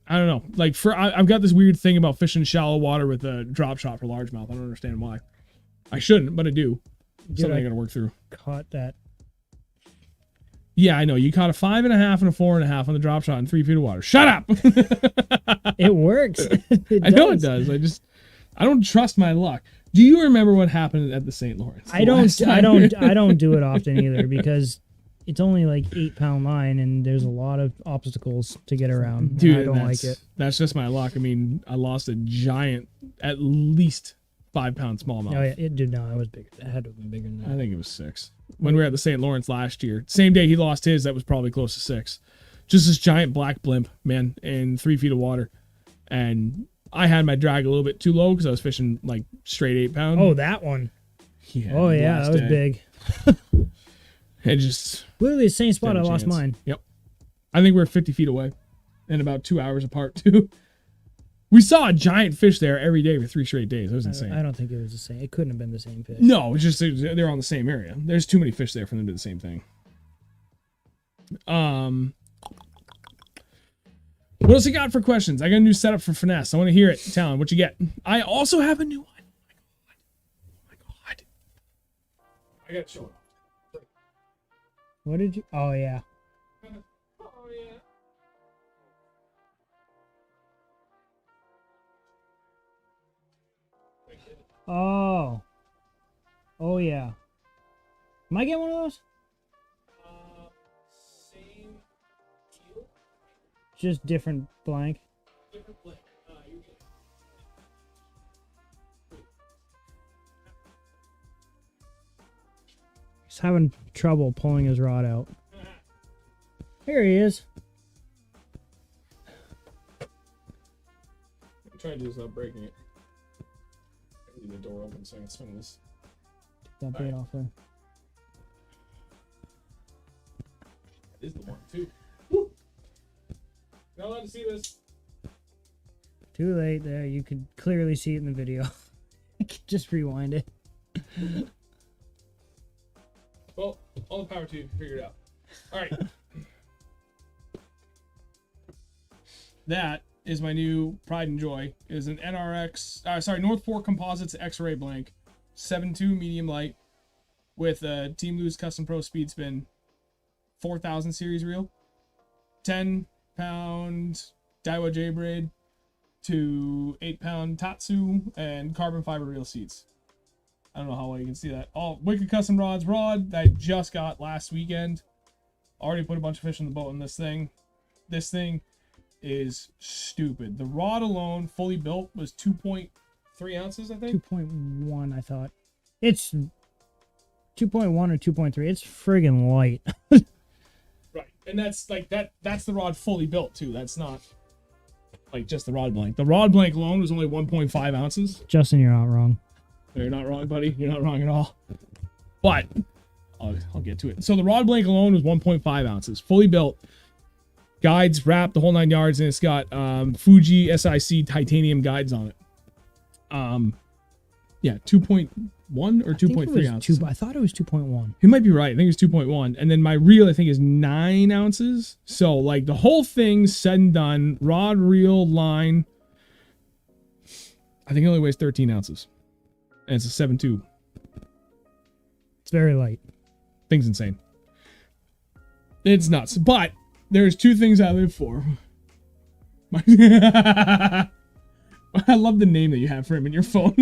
I don't know. Like I've got this weird thing about fishing shallow water with a drop shot for largemouth. I don't understand why. I shouldn't, but I do. Something I gotta work through. Caught that. Yeah, I know. You caught a 5.5 and a 4.5 on the drop shot in 3 feet of water. Shut up. It works. I know it does. I don't trust my luck. Do you remember what happened at the St. Lawrence? I don't do it often either because it's only like 8-pound line and there's a lot of obstacles to get around. Dude, I don't like it. That's just my luck. I mean, I lost a giant, at least 5-pound smallmouth. Oh yeah, it did not. It was bigger. It had to have been bigger than that. I think it was 6. When we were at the St. Lawrence last year, same day he lost his, that was probably close to 6. Just this giant black blimp, man, in 3 feet of water. And I had my drag a little bit too low because I was fishing like straight 8-pound. Oh, that one. Yeah, Oh yeah, that was big. It just Literally the same spot I Stand a lost chance. mine. Yep. I think we're 50 feet away and about 2 hours apart too. We saw a giant fish there every day for 3 straight days. It was insane. I don't think it was the same. It couldn't have been the same fish. No, it's just they're on the same area. There's too many fish there for them to do the same thing. What else you got for questions? I got a new setup for finesse. I want to hear it. Talon, what you get? I also have a new one. Oh my god. I got to show it. What did you? Oh yeah. Oh yeah. Oh. Oh yeah. Am I getting one of those? Same deal. Just different blank. Different blank. You're good. He's having trouble pulling his rod out. Here he is. I'm trying to do this without breaking it. Leave the door open so I can swing this. That bait off there. That is the one, too. Woo! Not allowed to see this. Too late there. You could clearly see it in the video. Just rewind it. Well, all the power to you. Figure it out. All right. That is my new pride and joy. It is an NRX, North Fork Composites X-Ray blank, 7.2 medium light with a Team Lose Custom Pro Speed Spin 4000 series reel, 10-pound Daiwa J braid to 8-pound Tatsu and carbon fiber reel seats. I don't know how well you can see that. All Wicked Custom Rods rod that I just got last weekend. Already put a bunch of fish in the boat in this thing. This thing is stupid. The rod alone, fully built, was 2.3 ounces, I think. 2.1, I thought. It's 2.1 or 2.3. It's friggin' light. Right, and that's like that's the rod fully built too. That's not Like just the rod blank. The rod blank alone was only 1.5 ounces. Justin, you're not wrong. You're not wrong, buddy. You're not wrong at all. But I'll get to it. So the rod blank alone was 1.5 ounces, fully built. Guides wrapped the whole 9 yards, and it's got Fuji SIC titanium guides on it. Yeah, 2.1 or 2.3 ounces. I thought it was 2.1. You might be right. I think it's 2.1. And then my reel, I think, is 9 ounces. So, like, the whole thing said and done, rod, reel, line, I think it only weighs 13 ounces. And it's a 7.2. It's very light. Thing's insane. It's nuts. But there's 2 things I live for. I love the name that you have for him in your phone.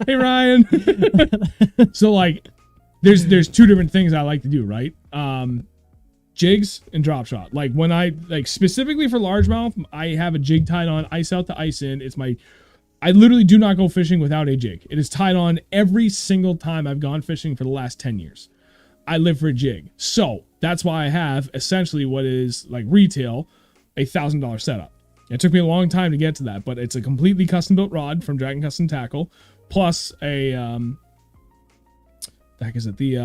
Hey, Ryan. So, like, there's 2 different things I like to do, right? Jigs and drop shot. Like, when I, like, specifically for largemouth, I have a jig tied on, ice out to ice in. I literally do not go fishing without a jig. It is tied on every single time I've gone fishing for the last 10 years. I live for a jig. So, that's why I have essentially what is, like, retail, a $1,000 setup. It took me a long time to get to that, but it's a completely custom-built rod from Dragon Custom Tackle, plus a, the heck is it? The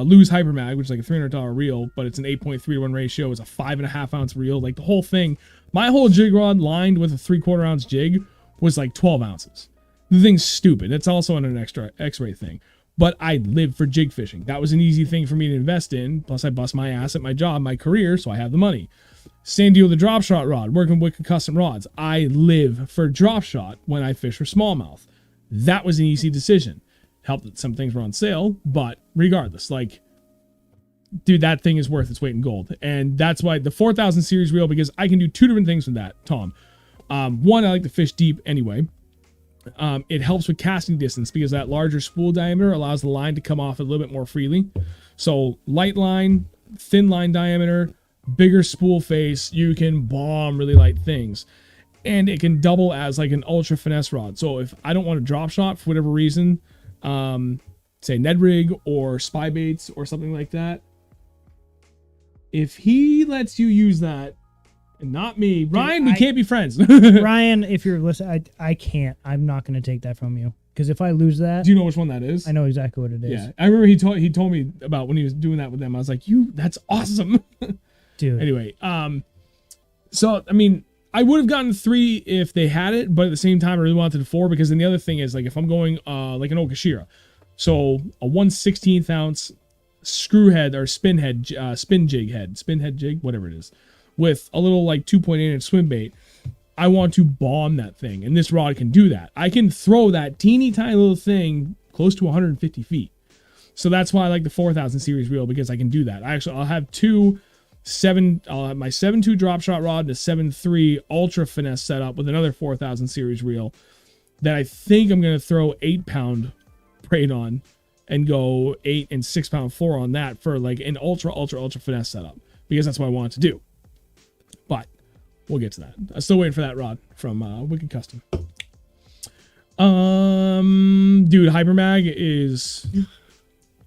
Lose Hyper Mag, which is like a $300 reel, but it's an 8.3 to 1 ratio. It's a 5.5 ounce reel. Like the whole thing, my whole jig rod lined with a 3/4 ounce jig was like 12 ounces. The thing's stupid. It's also on an extra X-ray thing. But I live for jig fishing. That was an easy thing for me to invest in. Plus, I bust my ass at my job, my career, so I have the money. Same deal with the drop shot rod, working with custom rods. I live for drop shot when I fish for smallmouth. That was an easy decision. Helped that some things were on sale, but regardless, like, dude, that thing is worth its weight in gold. And that's why the 4000 series reel, because I can do 2 different things with that, Tom. One, I like to fish deep anyway. It helps with casting distance because that larger spool diameter allows the line to come off a little bit more freely. So light line, thin line diameter, bigger spool face, you can bomb really light things. And it can double as like an ultra finesse rod. So if I don't want to drop shot for whatever reason, say Ned rig or spy baits or something like that, if he lets you use that, and not me, Ryan, we can't be friends. Ryan, if you're listening, I can't. I'm not going to take that from you. Because if I lose that... Do you know which one that is? I know exactly what it is. Yeah. I remember he told me about when he was doing that with them. I was like, that's awesome. Dude. Anyway, so, I mean, I would have gotten 3 if they had it, but at the same time, I really wanted 4 because then the other thing is, like, if I'm going, like an Okashira, so a 1/16 ounce screw head or spin head jig, whatever it is, with a little like 2.8 inch swim bait, I want to bomb that thing. And this rod can do that. I can throw that teeny tiny little thing close to 150 feet. So that's why I like the 4000 series reel, because I can do that. I'll have I'll have my 7.2 drop shot rod and a 7.3 ultra finesse setup with another 4000 series reel that I think I'm going to throw 8-pound braid on and go 8 and 6-pound floor on that for like an ultra finesse setup, because that's what I want to do. But we'll get to that. I'm still waiting for that rod from Wicked Custom. Dude, Hypermag is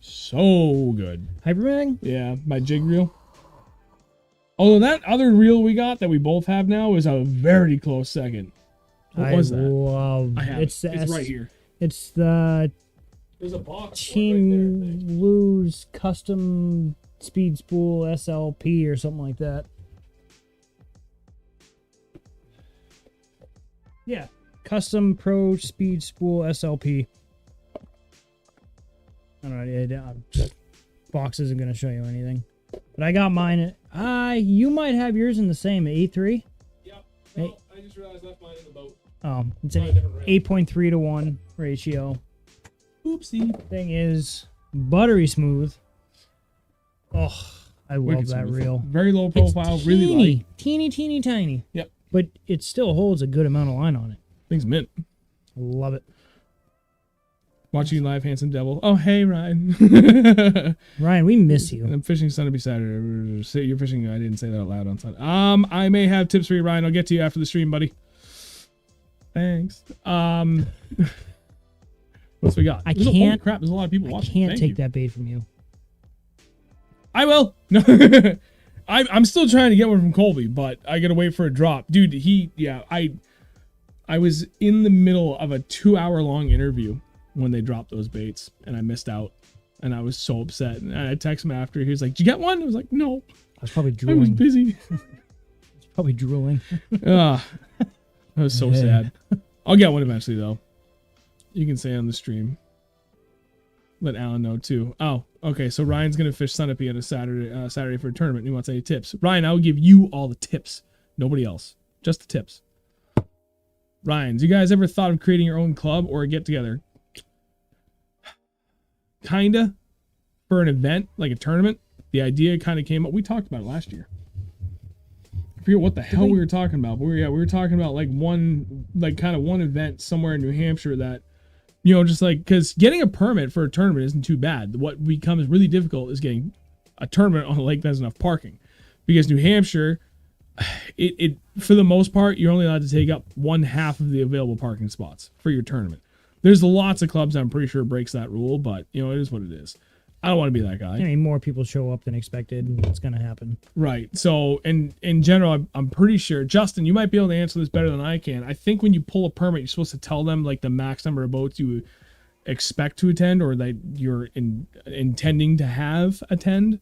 so good. Hypermag? Yeah, my jig reel. Although that other reel we got that we both have now is a very close second. What was that? I have it's right here. It's the There's a box Team Lose Custom Speed Spool SLP or something like that. Yeah, Custom Pro Speed Spool SLP. I don't know. Box isn't going to show you anything. But I got mine. You might have yours in the same 8.3. Yep. No, I just realized I left mine in the boat. Oh, it's an 8.3 to 1 ratio. Oopsie. Thing is buttery smooth. Oh, I love that reel. Very low profile, it's really light. Teeny tiny. Yep. But it still holds a good amount of line on it. Thing's mint. Love it. Watching you live, handsome devil. Oh, hey, Ryan. Ryan, we miss you. I'm fishing Sunday Saturday. You're fishing. I didn't say that out loud on Sunday. I may have tips for you, Ryan. I'll get to you after the stream, buddy. Thanks. What's we got? Holy crap, there's a lot of people watching. I can't take that bait from you. I will. I'm still trying to get one from Colby, but I gotta wait for a drop. Dude, I was in the middle of a 2-hour long interview when they dropped those baits, and I missed out. And I was so upset. And I texted him after. He was like, "Did you get one?" I was like, "No." I was probably I drooling. was busy. Probably drooling. That was so sad. I'll get one eventually, though. You can say on the stream. Let Alan know, too. Oh, okay. So Ryan's going to fish Sunapee on a Saturday for a tournament. He wants any tips. Ryan, I will give you all the tips. Nobody else. Just the tips. Ryan, you guys ever thought of creating your own club or a get-together? Kinda. For an event, like a tournament. The idea kind of came up. We talked about it last year. I forget what the hell we were talking about, but we were talking about one event somewhere in New Hampshire that, just like, because getting a permit for a tournament isn't too bad. What becomes really difficult is getting a tournament on a lake that has enough parking, because New Hampshire, it for the most part, you're only allowed to take up 1/2 of the available parking spots for your tournament. There's lots of clubs I'm pretty sure breaks that rule, but it is what it is. I don't want to be that guy. I mean, more people show up than expected, and it's going to happen. Right. So, in general, I'm pretty sure, Justin, you might be able to answer this better than I can. I think when you pull a permit, you're supposed to tell them like the max number of boats you expect to attend, or that you're intending to have attend,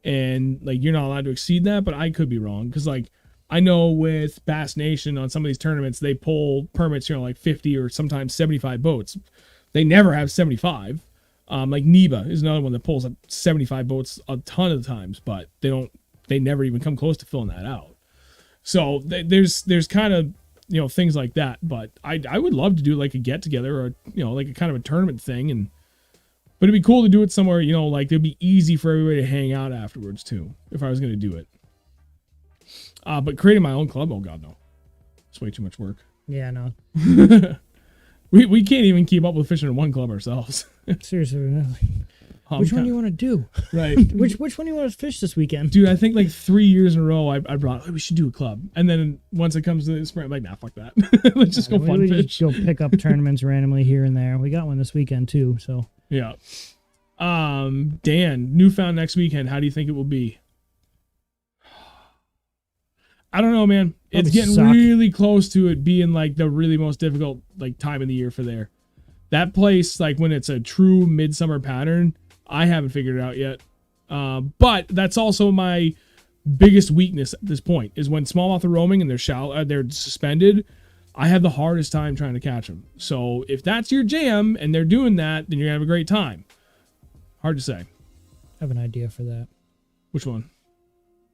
and like you're not allowed to exceed that. But I could be wrong, because like I know with Bass Nation on some of these tournaments, they pull permits, like 50 or sometimes 75 boats. They never have 75. Like Neba is another one that pulls up 75 boats a ton of the times, but they never even come close to filling that out. So there's kind of, things like that, but I would love to do like a get together or, like a kind of a tournament thing. But it'd be cool to do it somewhere, like it'd be easy for everybody to hang out afterwards too, if I was going to do it. But creating my own club, oh God, no. It's way too much work. Yeah, no. We can't even keep up with fishing in one club ourselves. Seriously, really. Which one do you want to do? Right. Which one do you want to fish this weekend? Dude, I think like 3 years in a row I brought, we should do a club. And then once it comes to the spring, I'm like, nah, fuck that. Let's just go fun fish. Just go pick up tournaments randomly here and there. We got one this weekend too, so. Yeah. Dan, Newfound next weekend. How do you think it will be? I don't know, man. It's getting really close to it being like the really most difficult like time of the year for there. That place, like when it's a true midsummer pattern, I haven't figured it out yet. But that's also my biggest weakness at this point is when smallmouth are roaming and they're suspended. I have the hardest time trying to catch them. So if that's your jam and they're doing that, then you're gonna have a great time. Hard to say. I have an idea for that. Which one?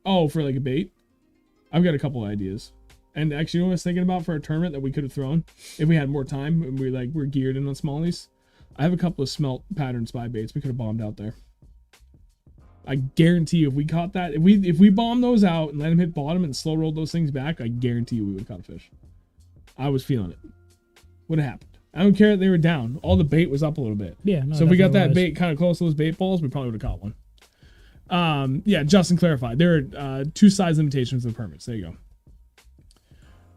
Oh, for like a bait? I've got a couple ideas. And actually, you know what I was thinking about for a tournament that we could have thrown if we had more time and we're geared in on smallies? I have a couple of smelt pattern spy baits we could have bombed out there. I guarantee you if we caught that, if we bomb those out and let them hit bottom and slow roll those things back, I guarantee you we would have caught a fish. I was feeling it. Would have happened. I don't care that they were down. All the bait was up a little bit. Yeah. No, so if we got that bait kind of close to those bait balls, we probably would have caught one. Yeah, Justin clarified. There are 2 size limitations of the permits. There you go.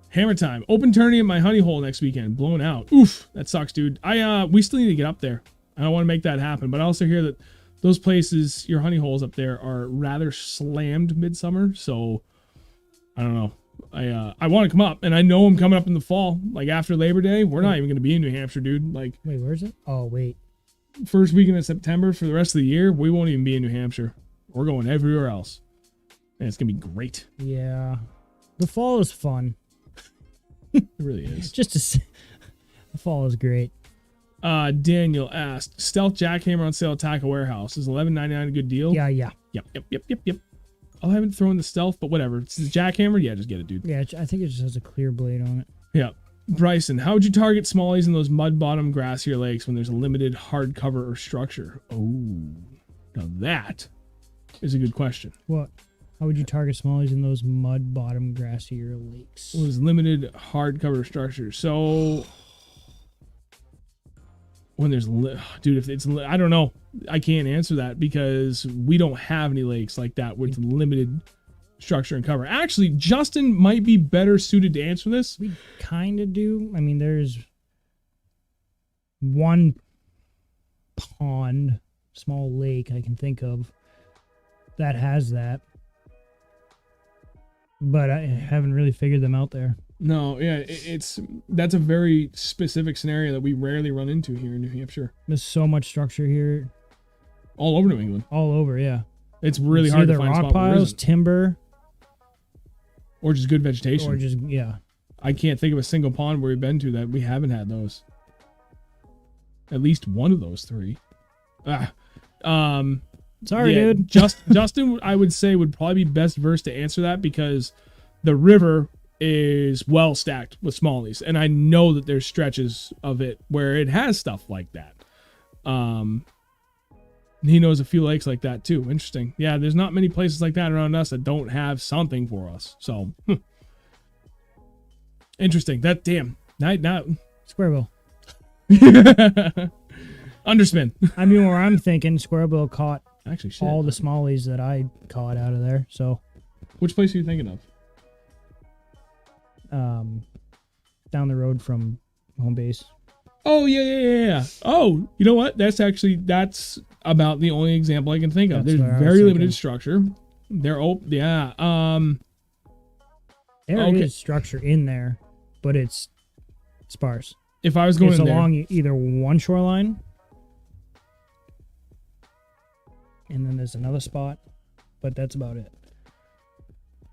Hammer time. Open tourney at my honey hole next weekend. Blown out. Oof, that sucks, dude. We still need to get up there. I don't want to make that happen, but I also hear that those places, your honey holes up there, are rather slammed midsummer. So I don't know. I want to come up, and I know I'm coming up in the fall, like after Labor Day. We're not even going to be in New Hampshire, dude. Like, wait, where is it? Oh, wait. First weekend of September for the rest of the year, we won't even be in New Hampshire. We're going everywhere else, and it's gonna be great. Yeah, the fall is fun. It really is. Just to see, the fall is great. Daniel asked, stealth jackhammer on sale at Tackle Warehouse. Is $11.99 a good deal? Yeah. Yep. I haven't thrown the stealth, but whatever. It's the jackhammer. Yeah, just get it, dude. Yeah, I think it just has a clear blade on it. Yeah. Bryson, how would you target smallies in those mud bottom grassier lakes when there's a limited hard cover or structure? Oh, now that is a good question. What? How would you target smallies in those mud bottom grassier lakes? It was limited hard cover structure. So when there's, dude, if it's, I don't know. I can't answer that because we don't have any lakes like that with limited structure and cover. Actually, Justin might be better suited to answer this. We kind of do. I mean, there's one pond, small lake I can think of that has that. but I haven't really figured them out there. No, yeah, that's a very specific scenario that we rarely run into here in New Hampshire. There's so much structure here, All over New England. all over. Yeah, It's really it's hard to either find a rock spot where there piles, isn't. timber, Or just good vegetation. or just I can't think of a single pond where we've been to that we haven't had those. At least one of those three. Sorry, dude. Justin, I would say, would probably be best versed to answer that because the river is well stacked with smallies, and I know that there's stretches of it where it has stuff like that. He knows a few lakes like that too. Interesting. Yeah, there's not many places like that around us that don't have something for us. So, interesting. That damn now Square underspin. I mean, where I'm thinking, Square Bill caught Actually, shit. all the smallies that I caught out of there. So, Which place are you thinking of? down the road from home base. Oh yeah. Oh, you know what? That's about the only example I can think of. That's There's what I was very thinking. limited structure. They're open. Yeah. There Okay. is structure in there, but it's sparse. If I was going It's in there, along either one shoreline, and then there's another spot, but that's about it.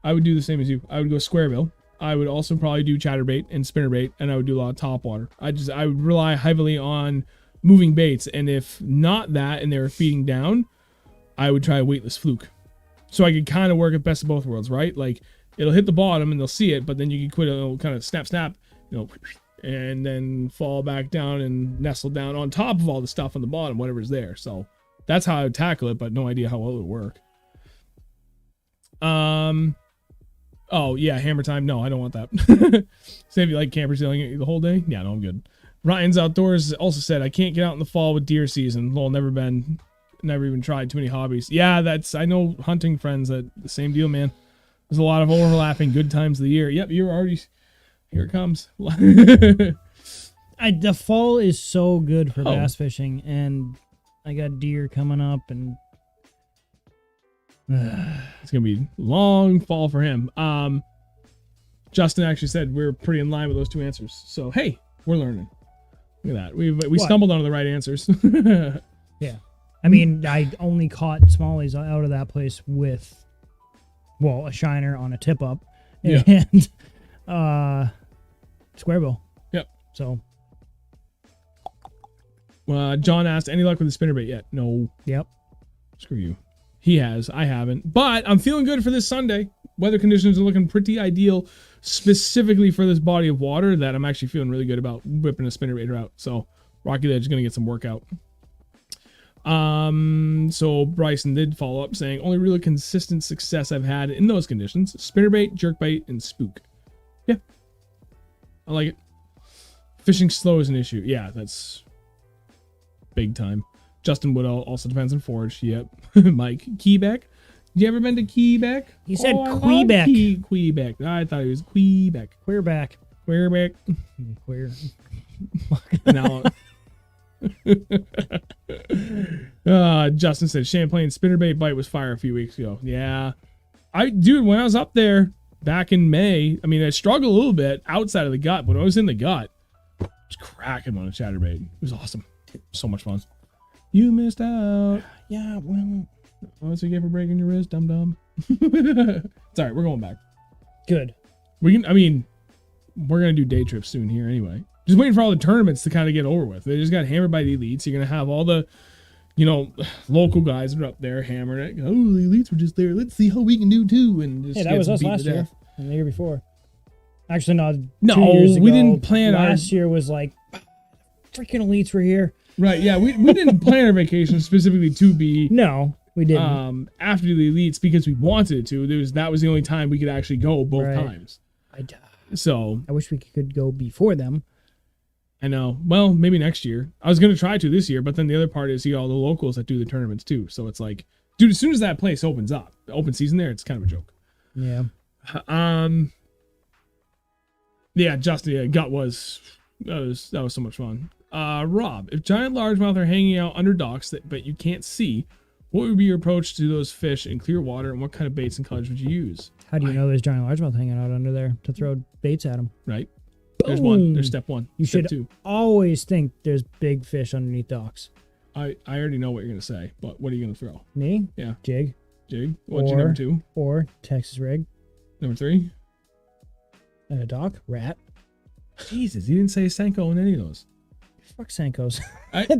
I would do the same as you. I would go squarebill. I would also probably do chatterbait and spinnerbait, and I would do a lot of topwater. I would rely heavily on moving baits, and if not that, and they were feeding down, I would try a weightless fluke. So I could kind of work at best of both worlds, right? Like it'll hit the bottom and they'll see it, but then you can quit it, it'll kind of snap, and then fall back down and nestle down on top of all the stuff on the bottom, whatever's there. So that's how I would tackle it, but no idea how well it would work. Oh yeah, hammer time. No, I don't want that. Say if you like camper sailing it the whole day. Yeah, no, I'm good. Ryan's Outdoors also said I can't get out in the fall with deer season. Well, never even tried too many hobbies. Yeah, I know hunting friends that the same deal, man. There's a lot of overlapping good times of the year. Yep, you're already here it comes. The fall is so good for bass fishing, and I got deer coming up, and it's gonna be a long fall for him. Justin actually said we're pretty in line with those two answers. So hey, we're learning. Look at that. We stumbled onto the right answers. yeah. I mean, I only caught smallies out of that place with, well, a shiner on a tip up, and square bill. Yep. So. John asked, any luck with the spinnerbait yet? No. Yep. Screw you. He has. I haven't. But I'm feeling good for this Sunday. Weather conditions are looking pretty ideal, specifically for this body of water, that I'm actually feeling really good about whipping a spinnerbait out. So Rocky Ledge is going to get some workout. So Bryson did follow up saying, only really consistent success I've had in those conditions: spinnerbait, jerkbait, and spook. Yeah. I like it. Fishing slow is an issue. Yeah, that's big time. Justin Woodall also depends on forage. Yep. Mike, Quebec. You ever been to Quebec? He said I love Quebec. Quebec. I thought it was Quebec. Queerback. Quebec. Queer. Now, Justin said Champlain spinnerbait bite was fire a few weeks ago. Yeah. Dude, when I was up there back in May, I mean, I struggled a little bit outside of the gut, but when I was in the gut, I was cracking on a chatterbait. It was awesome. So much fun. You missed out. Yeah, well. What's you get for breaking your wrist, dum dum? It's all right. We're going back. Good. We're gonna do day trips soon here anyway. Just waiting for all the tournaments to kind of get over with. They just got hammered by the elites. You're gonna have all the, local guys that are up there hammering it. Oh, the elites were just there. Let's see how we can do too. And just Hey, that get was us beat to last year death. and the year before. Actually, no. No, 2 years ago. we didn't plan our- Last year was like, freaking elites were here. Right? Yeah, we didn't plan our vacation specifically to be No, we didn't. after the elites because we wanted it to. That was the only time we could actually go both Right. times. I So wish we could go before them. I know. Well, maybe next year. I was going to try to this year, but then the other part is all the locals that do the tournaments too. So it's like, dude, as soon as that place opens up, the open season there, it's kind of a joke. Yeah. Yeah, Justin, yeah, gut was that was so much fun. Rob, if giant largemouth are hanging out under docks but you can't see, What would be your approach to those fish in clear water, and what kind of baits and colors would you use? How do you know there's giant largemouth hanging out under there to throw baits at them? Right. There's one. There's step one. You step should two. always think there's big fish underneath docks. I already know what you're gonna say, but what are you gonna throw? Me? Yeah. Jig. Jig. What's your number 2? Or Texas rig. Number 3? And a dock. Rat. Jesus, you didn't say Senko in any of those. Fuck Senkos.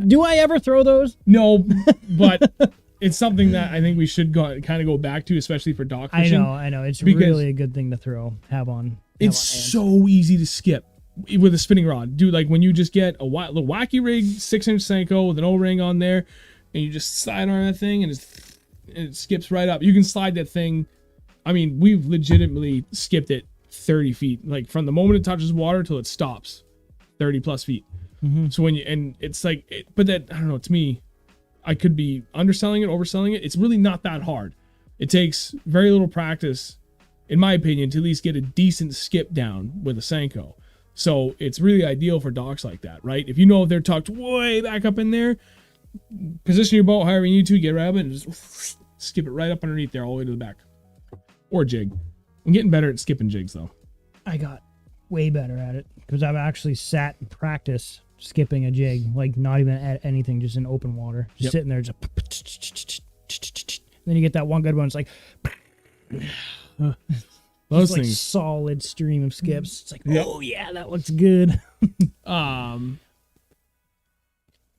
Do I ever throw those? No, but it's something that I think we should kind of go back to, especially for dock fishing. I know. It's really a good thing to have on. It's so easy to skip with a spinning rod. Dude, like when you just get a little wacky rig, 6-inch Senko with an O-ring on there, and you just slide on that thing, and it skips right up. You can slide that thing. I mean, we've legitimately skipped it 30 feet. Like from the moment it touches water till it stops, 30 plus feet. Mm-hmm. So it's like, but that, I don't know, to me, I could be underselling it, overselling it. It's really not that hard. It takes very little practice, in my opinion, to at least get a decent skip down with a Senko. So it's really ideal for docks like that, right? If you know if they're tucked way back up in there, position your boat however you need to, get right up and just skip it right up underneath there all the way to the back. Or jig. I'm getting better at skipping jigs though. I got way better at it because I've actually sat and practiced skipping a jig, like not even at anything, just in open water, just sitting there, just then you get that one good one. It's like those like things, solid stream of skips. It's like, oh yeah, that looks good.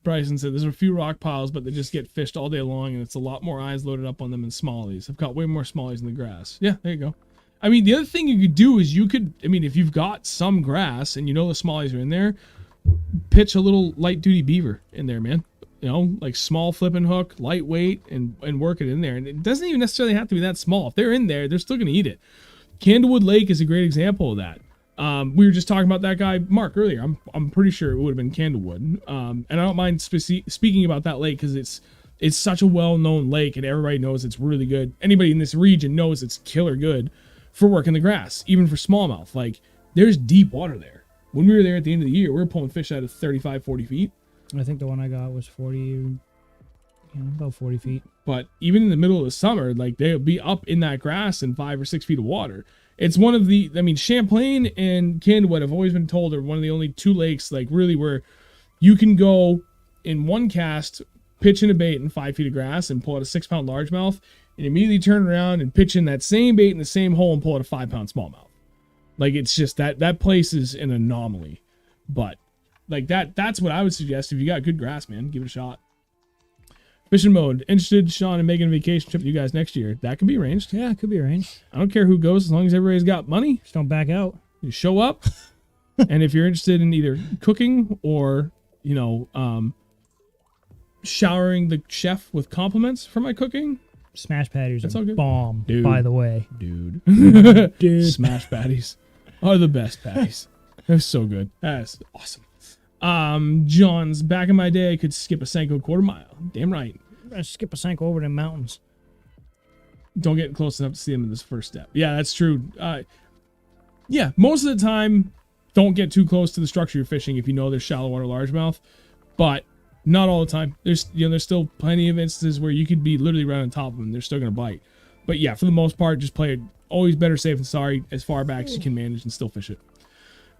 Bryson said there's a few rock piles, but they just get fished all day long, and it's a lot more eyes loaded up on them than smallies. I've got way more smallies in the grass. Yeah, there you go. I mean, the other thing you could do is if you've got some grass and you know the smallies are in there, pitch a little light duty beaver in there, man. You know, like small flipping hook, lightweight, and work it in there. And it doesn't even necessarily have to be that small. If they're in there, they're still going to eat it. Candlewood Lake is a great example of that. We were just talking about that guy, Mark, earlier. I'm pretty sure it would have been Candlewood. And I don't mind speaking about that lake because it's such a well-known lake and everybody knows it's really good. Anybody in this region knows it's killer good for working the grass, even for smallmouth. Like, there's deep water there. When we were there at the end of the year, we were pulling fish out of 35, 40 feet. I think the one I got was 40, about 40 feet. But even in the middle of the summer, like, they'll be up in that grass in 5 or 6 feet of water. It's one of the, Champlain and Candlewood have always been told are one of the only 2 lakes, like, really where you can go in one cast, pitch in a bait in 5 feet of grass and pull out a 6-pound largemouth, and immediately turn around and pitch in that same bait in the same hole and pull out a 5-pound smallmouth. Like, it's just that place is an anomaly. But like that's what I would suggest. If you got good grass, man, give it a shot. Fishing mode. Interested, Sean, in making a vacation trip with you guys next year. That can be arranged. Yeah, it could be arranged. I don't care who goes as long as everybody's got money. Just don't back out. You show up. And if you're interested in either cooking or, showering the chef with compliments for my cooking, smash patties That's all are good. bomb, Dude. by the way. Dude. Dude. Smash patties are the best patties. They're so good. That's awesome. John's, back in my day, I could skip a Senko quarter-mile. Damn right. I skip a Senko over the mountains. Don't get close enough to see them in this first step. Yeah, that's true. Yeah, most of the time, don't get too close to the structure you're fishing if you know there's shallow water largemouth. But not all the time. There's still plenty of instances where you could be literally right on top of them. They're still going to bite. But yeah, for the most part, just play it. Always better safe than sorry, as far back as you can manage and still fish it.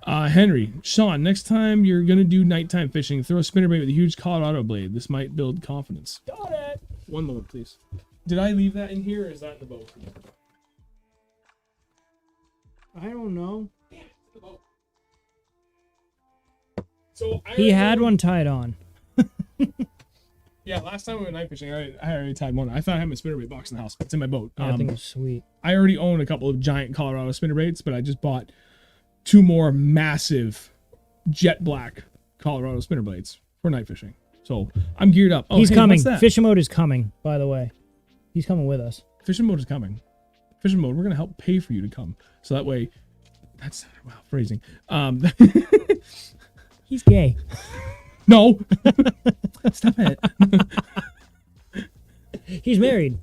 Henry, Sean, next time you're going to do nighttime fishing, throw a spinnerbait with a huge Colorado blade. This might build confidence. Got it. One moment, please. Did I leave that in here or is that in the boat? I don't know. Yeah, it's in the boat. So He had one tied on. Yeah, last time we went night fishing, I already tied one. I thought I had my spinnerbait box in the house. It's in my boat. I think it's sweet. I already own a couple of giant Colorado spinnerbaits, but I just bought 2 more massive jet black Colorado spinnerbaits for night fishing. So I'm geared up. Oh, He's coming. What's that? Fishing mode is coming, by the way. He's coming with us. Fishing mode is coming. Fishing mode, we're going to help pay for you to come. So that way, that's, wow, phrasing. He's gay. No. Stop it. He's married.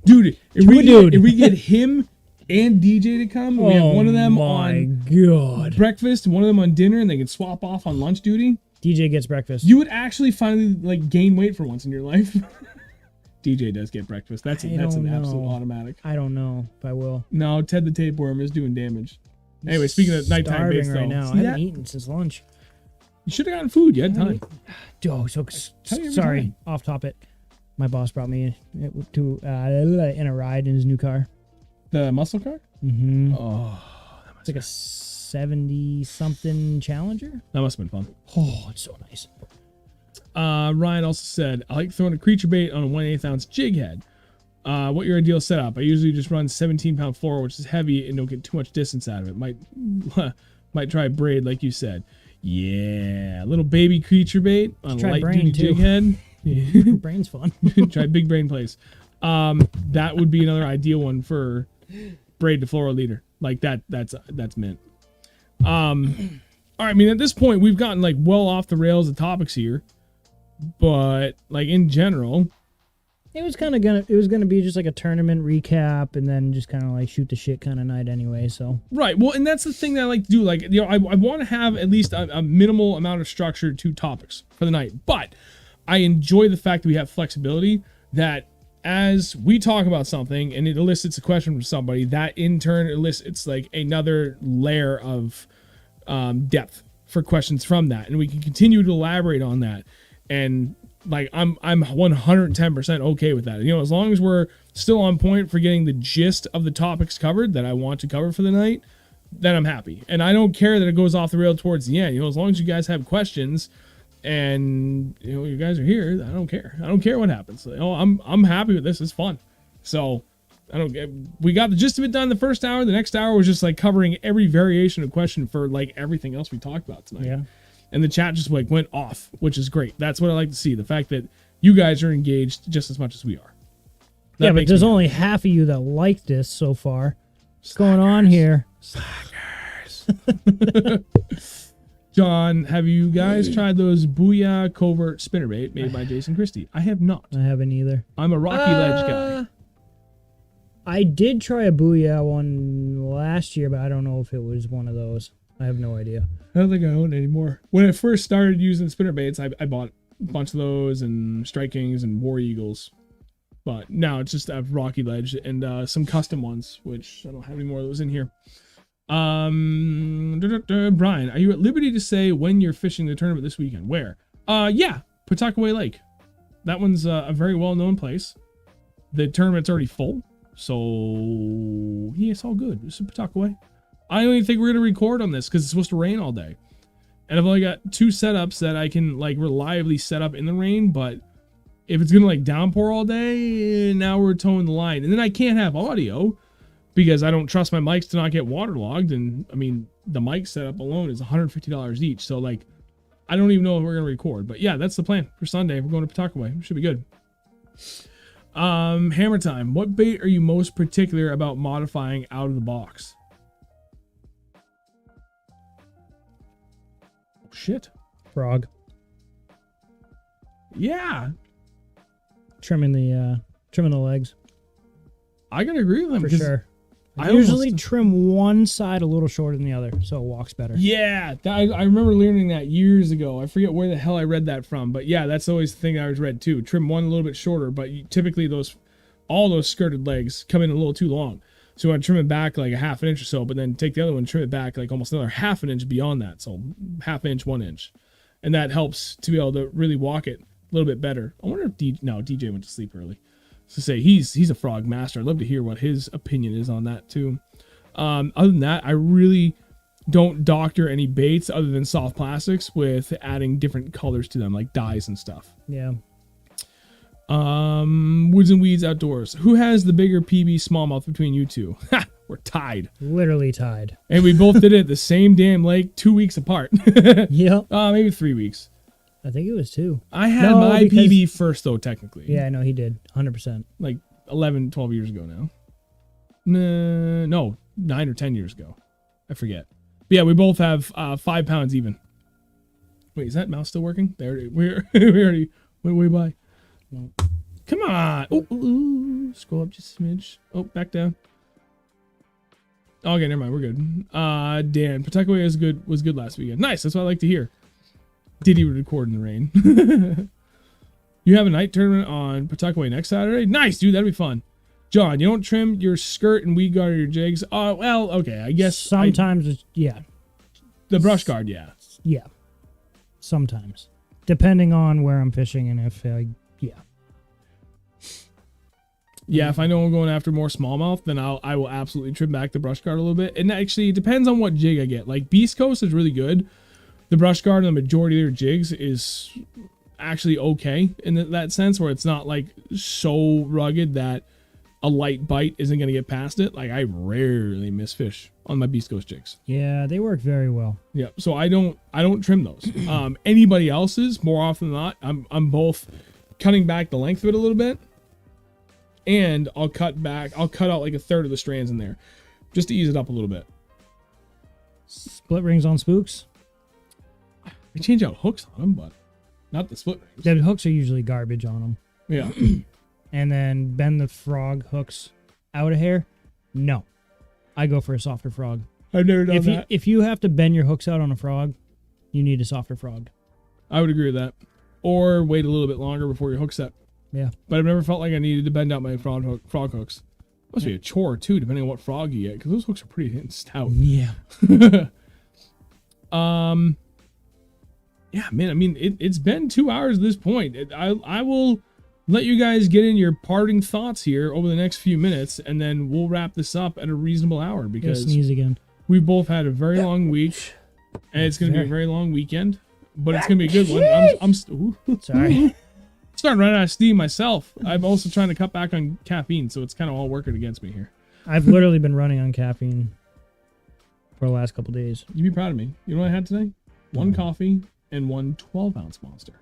Dude, if Dude. we get him and DJ to come, we have one of them on God. breakfast and one of them on dinner, and they can swap off on lunch duty. DJ gets breakfast. You would actually finally gain weight for once in your life. DJ does get breakfast. That's an absolute automatic. I don't know if I will. No, Ted the tapeworm is doing damage. Anyway, speaking of nighttime baits, though, right now. I haven't eaten since lunch. You should have gotten food. You had time. Oh, so sorry. Off topic. My boss brought me to in a ride in his new car. The muscle car? Mm-hmm. Oh, it's like a 70-something Challenger. That must have been fun. Oh, it's so nice. Ryan also said, I like throwing a creature bait on a 1/8 ounce jig head. What your ideal setup? I usually just run 17-pound fluoro, which is heavy and don't get too much distance out of it. Might try braid like you said. Yeah, a little baby creature bait on a light duty jig head. Brain's fun. Try big brain plays. That would be another ideal one for braid to fluoro leader. Like that's mint. All right, I mean, at this point we've gotten like well off the rails of topics here, but like in general, it was gonna be just like a tournament recap and then just kind of like shoot the shit kind of night anyway. So right, well, and that's the thing that I like to do. Like, you know, I want to have at least a minimal amount of structure to topics for the night, but I enjoy the fact that we have flexibility. That as we talk about something and it elicits a question from somebody, that in turn elicits like another layer of depth for questions from that, and we can continue to elaborate on that. And like I'm 110% okay with that. You know, as long as we're still on point for getting the gist of the topics covered that I want to cover for the night, then I'm happy. And I don't care that it goes off the rail towards the end. You know, as long as you guys have questions and you know you guys are here, I don't care. I don't care what happens. You know, I'm happy with this. It's fun. So we got the gist of it done the first hour. The next hour was just like covering every variation of question for like everything else we talked about tonight. Yeah. And the chat just like went off, which is great. That's what I like to see. The fact that you guys are engaged just as much as we are. Yeah, but there's only half of you that like this so far. What's going on here? Slackers. John, have you guys tried those Booyah covert spinnerbait made by Jason Christie? I have not. I haven't either. I'm a Rocky Ledge guy. I did try a Booyah one last year, but I don't know if it was one of those. I have no idea. I don't think I own it anymore. When I first started using spinnerbaits, I bought a bunch of those and Strike Kings and War Eagles. But now it's just a Rocky Ledge and some custom ones, which I don't have any more of those in here. Brian, are you at liberty to say when you're fishing the tournament this weekend? Where? Yeah, Pawtuckaway Lake. That one's a very well-known place. The tournament's already full, so yeah, it's all good. It's in Pawtuckaway. I don't even think we're gonna record on this because it's supposed to rain all day, and I've only got 2 setups that I can like reliably set up in the rain. But if it's gonna like downpour all day, now we're towing the line, and then I can't have audio because I don't trust my mics to not get waterlogged. And I mean, the mic setup alone is $150 each, so like I don't even know if we're gonna record. But yeah, that's the plan for Sunday. We're going to Pawtuckaway. It should be good. Hammer time. What bait are you most particular about modifying out of the box? Shit. Frog. Yeah. Trimming the legs. I gotta agree with him for sure. I usually trim one side a little shorter than the other, so it walks better. Yeah, I remember learning that years ago. I forget where the hell I read that from, but yeah, that's always the thing I always read too. Trim one a little bit shorter, but typically all those skirted legs come in a little too long. So I trim it back like a half an inch or so, but then take the other one, trim it back like almost another half an inch beyond that. So half inch, 1 inch. And that helps to be able to really walk it a little bit better. I wonder if DJ went to sleep early. So say he's a frog master. I'd love to hear what his opinion is on that too. Other than that, I really don't doctor any baits other than soft plastics with adding different colors to them, like dyes and stuff. Yeah. Woods and Weeds Outdoors. Who has the bigger PB smallmouth between you two? Ha! We're tied. Literally tied. And we both did it at the same damn lake 2 weeks apart. Yep. Maybe 3 weeks. I think it was 2. I had my PB first, though, technically. Yeah, I know he did. 100%. Like 11, 12 years ago now. No, 9 or 10 years ago. I forget. But yeah, we both have 5 pounds even. Wait, is that mouse still working? There it is. We already went way by. No. Come on. Ooh. Scroll up just a smidge. Oh, back down. Okay, never mind. We're good. Dan, Pawtuckaway was good last weekend. Nice. That's what I like to hear. Did he record in the rain? You have a night tournament on Pawtucket next Saturday? Nice, dude. That'd be fun. John, you don't trim your skirt and weed guard your jigs? Oh, well, okay. I guess sometimes it's, yeah. The brush guard, yeah. Yeah. Sometimes. Depending on where I'm fishing and if, yeah. Yeah, if I know I'm going after more smallmouth, then I will absolutely trim back the brush guard a little bit. And actually, it depends on what jig I get. Like, Beast Coast is really good. The brush guard and the majority of their jigs is actually okay in that sense, where it's not, like, so rugged that a light bite isn't going to get past it. Like, I rarely miss fish on my Beast Coast jigs. Yeah, they work very well. Yeah, so I don't trim those. Anybody else's, more often than not, I'm both cutting back the length of it a little bit, and I'll cut out like a third of the strands in there, just to ease it up a little bit. Split rings on spooks? I change out hooks on them, but not the split rings. The hooks are usually garbage on them. Yeah. And then bend the frog hooks out of hair? No. I go for a softer frog. I've never done that. If you have to bend your hooks out on a frog, you need a softer frog. I would agree with that. Or wait a little bit longer before your hook set. Yeah. But I've never felt like I needed to bend out my frog hooks. Must be a chore too, depending on what frog you get, because those hooks are pretty stout. Yeah. Yeah, man. I mean, it's been 2 hours at this point. I will let you guys get in your parting thoughts here over the next few minutes, and then we'll wrap this up at a reasonable hour, because sneeze again. We both had a very long week, and it's going to be a very long weekend, but it's going to be a good one. I'm sorry. Starting running out of steam myself. I'm also trying to cut back on caffeine, so it's kind of all working against me here. I've literally been running on caffeine for the last couple days. You'd be proud of me. You know what I had today? One coffee and one 12-ounce Monster,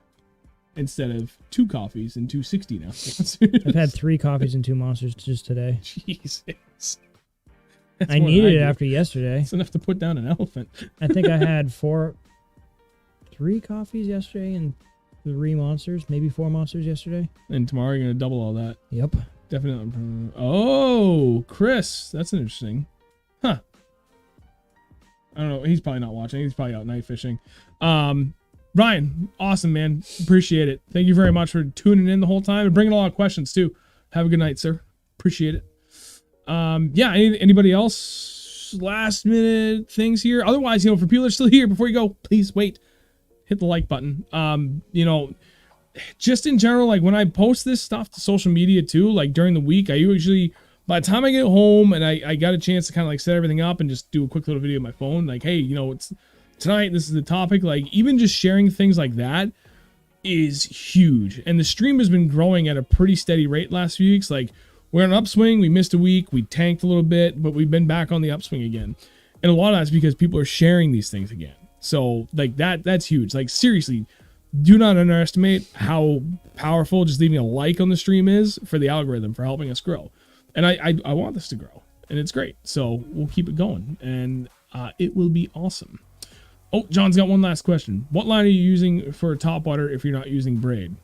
instead of 2 coffees and 2 16-ounce Monsters. I've had 3 coffees and 2 Monsters just today. Jesus. I needed it after yesterday. It's enough to put down an elephant. I think I had 3 coffees yesterday and 3 Monsters, maybe 4 Monsters yesterday. And tomorrow you're going to double all that. Yep. Definitely. Oh, Chris. That's interesting. Huh. I don't know. He's probably not watching. He's probably out night fishing. Ryan, awesome, man. Appreciate it. Thank you very much for tuning in the whole time and bringing a lot of questions, too. Have a good night, sir. Appreciate it. Yeah, anybody else? Last minute things here? Otherwise, for people that are still here, before you go, please wait. Hit the like button. Just in general, like when I post this stuff to social media too, like during the week, I usually, by the time I get home and I got a chance to kind of like set everything up and just do a quick little video on my phone, like, hey, it's tonight, this is the topic. Like, even just sharing things like that is huge. And the stream has been growing at a pretty steady rate last few weeks. Like, we're on an upswing. We missed a week. We tanked a little bit, but we've been back on the upswing again. And a lot of that's because people are sharing these things again. So like that's huge. Like, seriously, do not underestimate how powerful just leaving a like on the stream is for the algorithm, for helping us grow. And I want this to grow, and it's great. So we'll keep it going, and it will be awesome. Oh, John's got one last question. What line are you using for topwater if you're not using braid?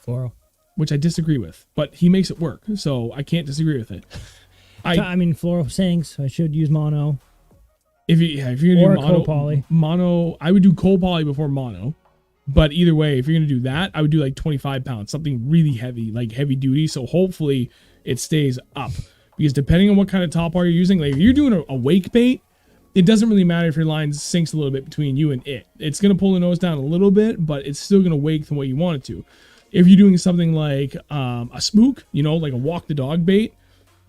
Floral. Which I disagree with, but he makes it work, so I can't disagree with it. I mean, floral sinks. I should use mono. If you're gonna do co-poly. Mono, I would do co-poly before mono. But either way, if you're gonna do that, I would do like 25 pounds, something really heavy, like heavy duty. So hopefully it stays up, because depending on what kind of top wire you're using, like if you're doing a wake bait, it doesn't really matter if your line sinks a little bit between you and it. It's gonna pull the nose down a little bit, but it's still gonna wake the way you want it to. If you're doing something like a spook, like a walk the dog bait,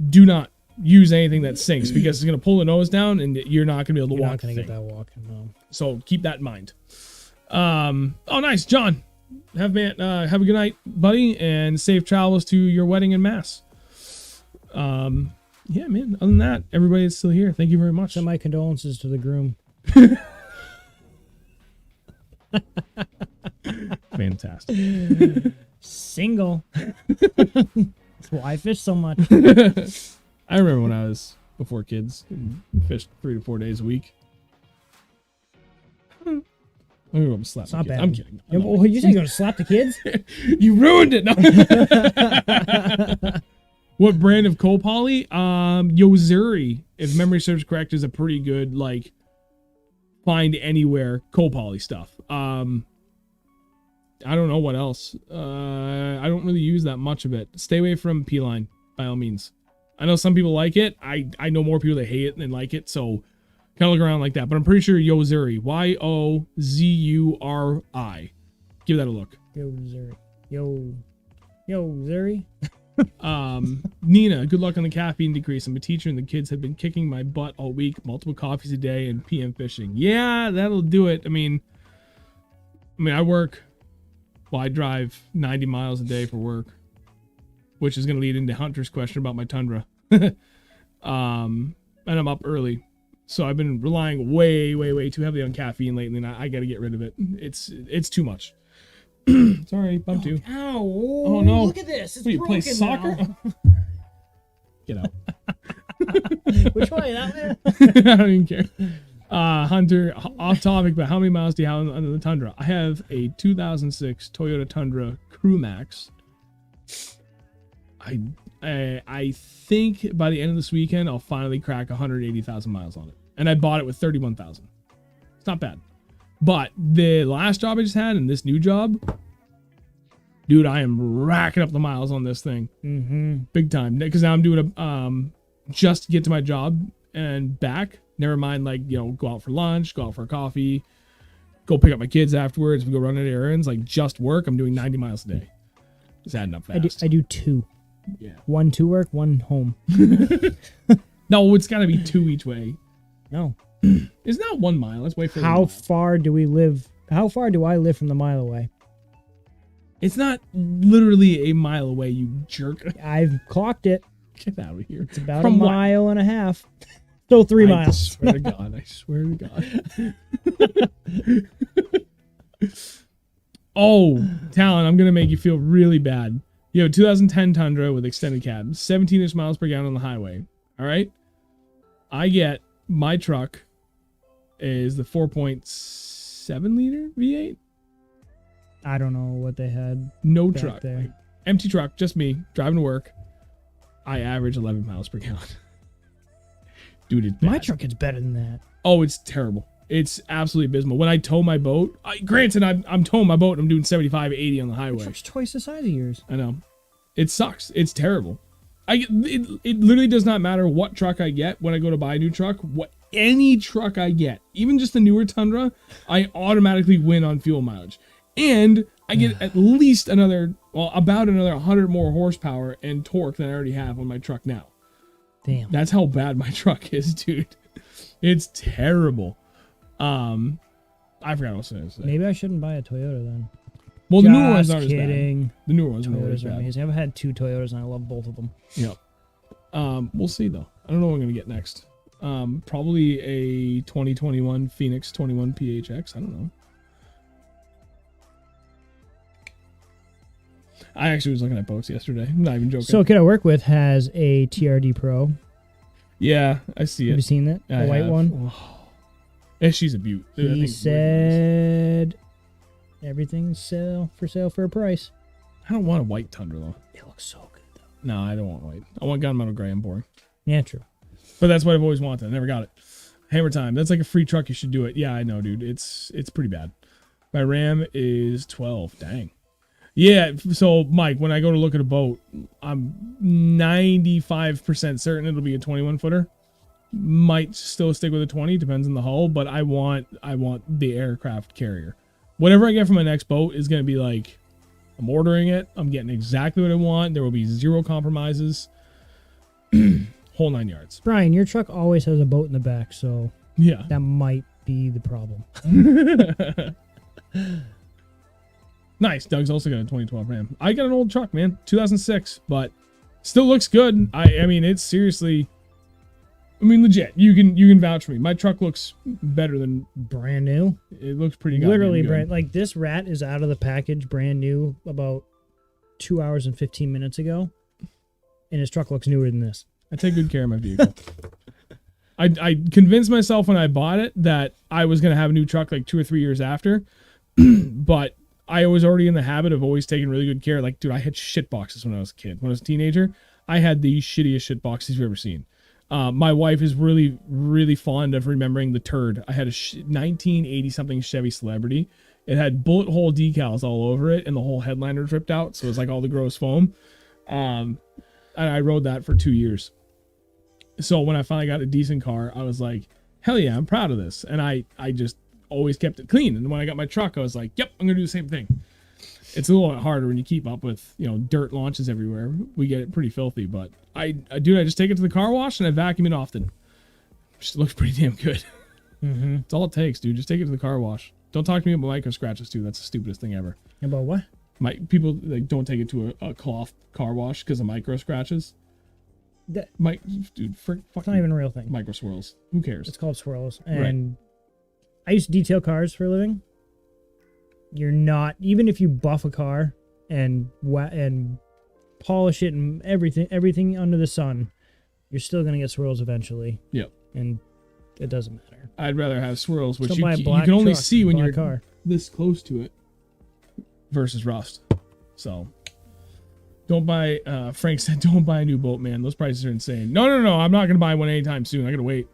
do not use anything that sinks, because it's going to pull the nose down and you're not going to be able to walk. You're not going to get that walk. No. So keep that in mind. Oh, nice. John, have a good night, buddy, and safe travels to your wedding and mass. Yeah, man. Other than that, everybody that's still here, thank you very much. Send my condolences to the groom. Fantastic. Single. That's why I fish so much. I remember when I was before kids and fished 3 to 4 days a week. I'm gonna go slap. It's not bad. I'm kidding. You say you're gonna slap the kids? You ruined it. No. What brand of co-poly? Yozuri, if memory serves correct, is a pretty good find anywhere co-poly stuff. I don't know what else. I don't really use that much of it. Stay away from P-line by all means. I know some people like it. I know more people that hate it than like it, so kind of look around like that. But I'm pretty sure Yozuri, Yozuri. Give that a look. Yozuri. Yozuri. Nina, good luck on the caffeine decrease. I'm a teacher and the kids have been kicking my butt all week. Multiple coffees a day and PM fishing. Yeah, that'll do it. I mean, I work. Well, I drive 90 miles a day for work, which is going to lead into Hunter's question about my Tundra. And I'm up early. So I've been relying way too heavily on caffeine lately, and I got to get rid of it. It's too much. Sorry, bumped you. Ow! Oh no! Look at this. It's what, you play broken soccer? now. Get out. Which way? That way? I don't even care. Hunter, off topic, but how many miles do you have under the Tundra? I have a 2006 Toyota Tundra Crew Max. I think by the end of this weekend, I'll finally crack 180,000 miles on it. And I bought it with 31,000. It's not bad. But the last job I just had and this new job, dude, I am racking up the miles on this thing. Mm-hmm. Big time. Because now I'm doing just to get to my job and back. Never mind, like, go out for lunch, go out for a coffee, go pick up my kids afterwards, we go run errands, like just work. I'm doing 90 miles a day. It's adding up fast. I do 2. Yeah. 1 to work, 1 home. No, it's got to be 2 each way. No. It's not 1 mile. Let's wait for How far do we live? How far do I live from the mile away? It's not literally a mile away, you jerk. I've clocked it. Get out of here. It's about From a what? mile and a half. Still 3 I miles. swear to God. I swear to God. Oh, Talon, I'm going to make you feel really bad. You have a 2010 Tundra with extended cab, 17-ish miles per gallon on the highway. All right? My truck is the 4.7 liter V8. I don't know what they had. No back truck. there. Like, empty truck, just me, driving to work. I average 11 miles per gallon. Dude, it's bad. My truck is better than that. Oh, it's terrible. It's absolutely abysmal. When I tow my boat, granted, I'm towing my boat and I'm doing 75, 80 on the My highway. truck's twice the size of yours. I know. It sucks. It's terrible. It literally does not matter what truck I get when I go to buy a new truck. Any truck I get, even just the newer Tundra, I automatically win on fuel mileage. And I get at least about another 100 more horsepower and torque than I already have on my truck now. Damn. That's how bad my truck is, dude. It's terrible. I forgot what I was going to say. Maybe I shouldn't buy a Toyota then. Well, the newer ones Just aren't as kidding. bad. The newer ones aren't as Toyotas are bad. amazing. I've had 2 Toyotas and I love both of them. Yep. We'll see though. I don't know what I'm gonna get next. Probably a 2021 Phoenix 21 PHX. I don't know. I actually was looking at boats yesterday. I'm not even joking. So a kid I work with has a TRD Pro. yeah, I see Have you it. seen that? I The white have. one? Oh. Yeah, she's a beaut. I He think it's really said everything's for sale for a price. nice. I don't want a white Tundra though. It looks so good though. No, I don't want white. I want gunmetal gray. I'm boring. Yeah, true. But that's what I've always wanted. I never got it. Hammer time. That's like a free truck. You should do it. Yeah, I know, dude. It's pretty bad. My RAM is 12. Dang. Yeah. So, Mike, when I go to look at a boat, I'm 95% certain it'll be a 21 footer. Might still stick with a 20. Depends on the hull. But I want the aircraft carrier. Whatever I get from my next boat is going to be like, I'm ordering it. I'm getting exactly what I want. There will be zero compromises. Whole 9 yards. Brian, your truck always has a boat in the back, so Yeah. that might be the problem. Nice. Doug's also got a 2012 Ram. I got an old truck, man. 2006, but still looks good. I mean, it's seriously, legit. You can vouch for me. My truck looks better than, Brand new. it looks pretty goddamn Literally good. brand. Like this rat is out of the package, brand new, about 2 hours and 15 minutes ago, and his truck looks newer than this. I take good care of my vehicle. I convinced myself when I bought it that I was going to have a new truck like 2 or 3 years after, but I was already in the habit of always taking really good care. Like, dude, I had shit boxes when I was a kid. When I was a teenager, I had the shittiest shit boxes you've ever seen. My wife is really, really fond of remembering the turd. I had a 1980-something Chevy Celebrity. It had bullet hole decals all over it, and the whole headliner dripped out, so it was like all the gross foam. And I rode that for 2 years. So when I finally got a decent car, I was like, hell yeah, I'm proud of this. And I just always kept it clean. And when I got my truck, I was like, yep, I'm gonna do the same thing. It's a little bit harder when you keep up with, dirt launches everywhere. We get it pretty filthy, but I just take it to the car wash and I vacuum it often. Just looks pretty damn good. Mm-hmm. That's all it takes, dude. Just take it to the car wash. Don't talk to me about micro scratches too. That's the stupidest thing ever. About what? People don't take it to a cloth car wash because of micro scratches. That, Dude, it's not even a real thing. Micro swirls. Who cares? It's called swirls. And I used to detail cars for a living. You're not, even if you buff a car and polish it and everything under the sun, you're still gonna get swirls eventually. Yep. And it doesn't matter. I'd rather have swirls, which So you buy a can black only truck, see when black you're car. this close to it versus rust. So don't buy, Frank said, don't buy a new boat, man. Those prices are insane. No. I'm not going to buy one anytime soon. I got to wait.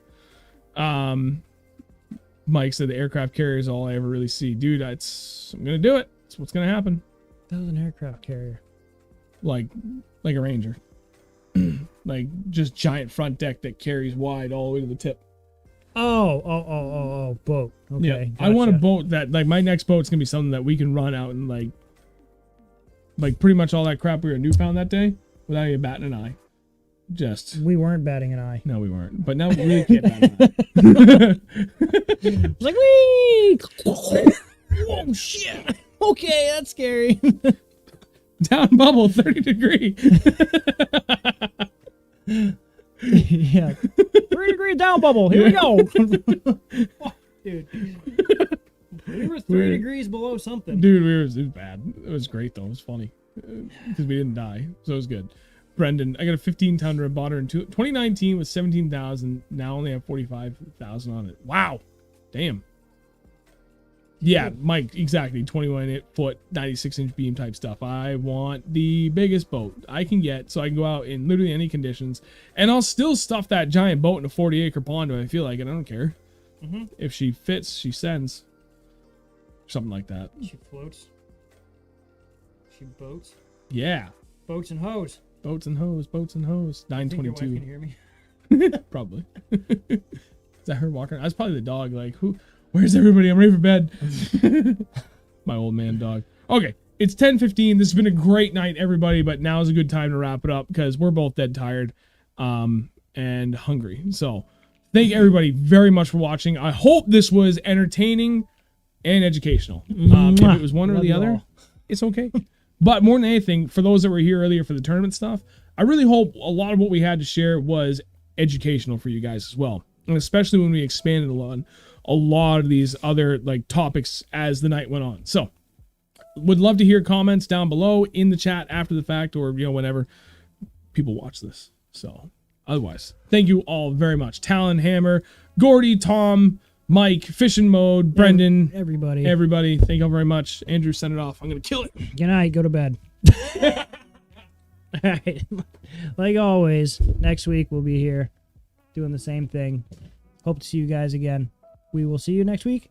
Mike said the aircraft carrier is all I ever really see. Dude, I'm going to do it. That's what's going to happen. That was an aircraft carrier. Like a Ranger. Like just giant front deck that carries wide all the way to the tip. Oh, boat. Okay. Yeah, Gotcha. I want a boat that, like, my next boat's gonna be something that we can run out and like pretty much all that crap we were Newfound that day without even batting an eye. Just We weren't batting an eye. no, we weren't. But now we really can't bat an eye. Like, wee! Oh shit! Okay, that's scary. Down bubble, 30 degree. Yeah, 3-degree down bubble. Here we go. Dude, we were 3 degrees below something. Dude, it was bad. It was great though. It was funny because we didn't die, so it was good. Brendan, I got a 15 tonner. Bought her in 2019 with 17,000. Now only have 45,000 on it. Wow, damn. Yeah, Mike, exactly. 21-foot, 96-inch beam type stuff. I want the biggest boat I can get so I can go out in literally any conditions. And I'll still stuff that giant boat in a 40-acre pond if I feel like it. I don't care. Mm-hmm. If she fits, she sends. Something like that. She floats. She boats. Yeah. Boats and hoes. Boats and hose, boats and hose. I think your wife 922. can hear me. Probably. Is that her walking? That's probably the dog. Like, where's everybody? I'm ready for bed. My old man dog. Okay, it's 10:15. This has been a great night, everybody, but now is a good time to wrap it up because we're both dead tired and hungry. So thank everybody very much for watching. I hope this was entertaining and educational. If it was one or the other, it's okay. But more than anything, for those that were here earlier for the tournament stuff, I really hope a lot of what we had to share was educational for you guys as well. And especially when we expanded on a lot of these other like topics as the night went on. So would love to hear comments down below in the chat after the fact, or whenever people watch this. So otherwise, thank you all very much. Talon, Hammer, Gordy, Tom, Mike, Fishing Mode, Brendan, everybody, thank you all very much. Andrew, send it off. I'm gonna kill it. Good night. Go to bed. All right. Like always, next week we'll be here doing the same thing. Hope to see you guys again. We will see you next week.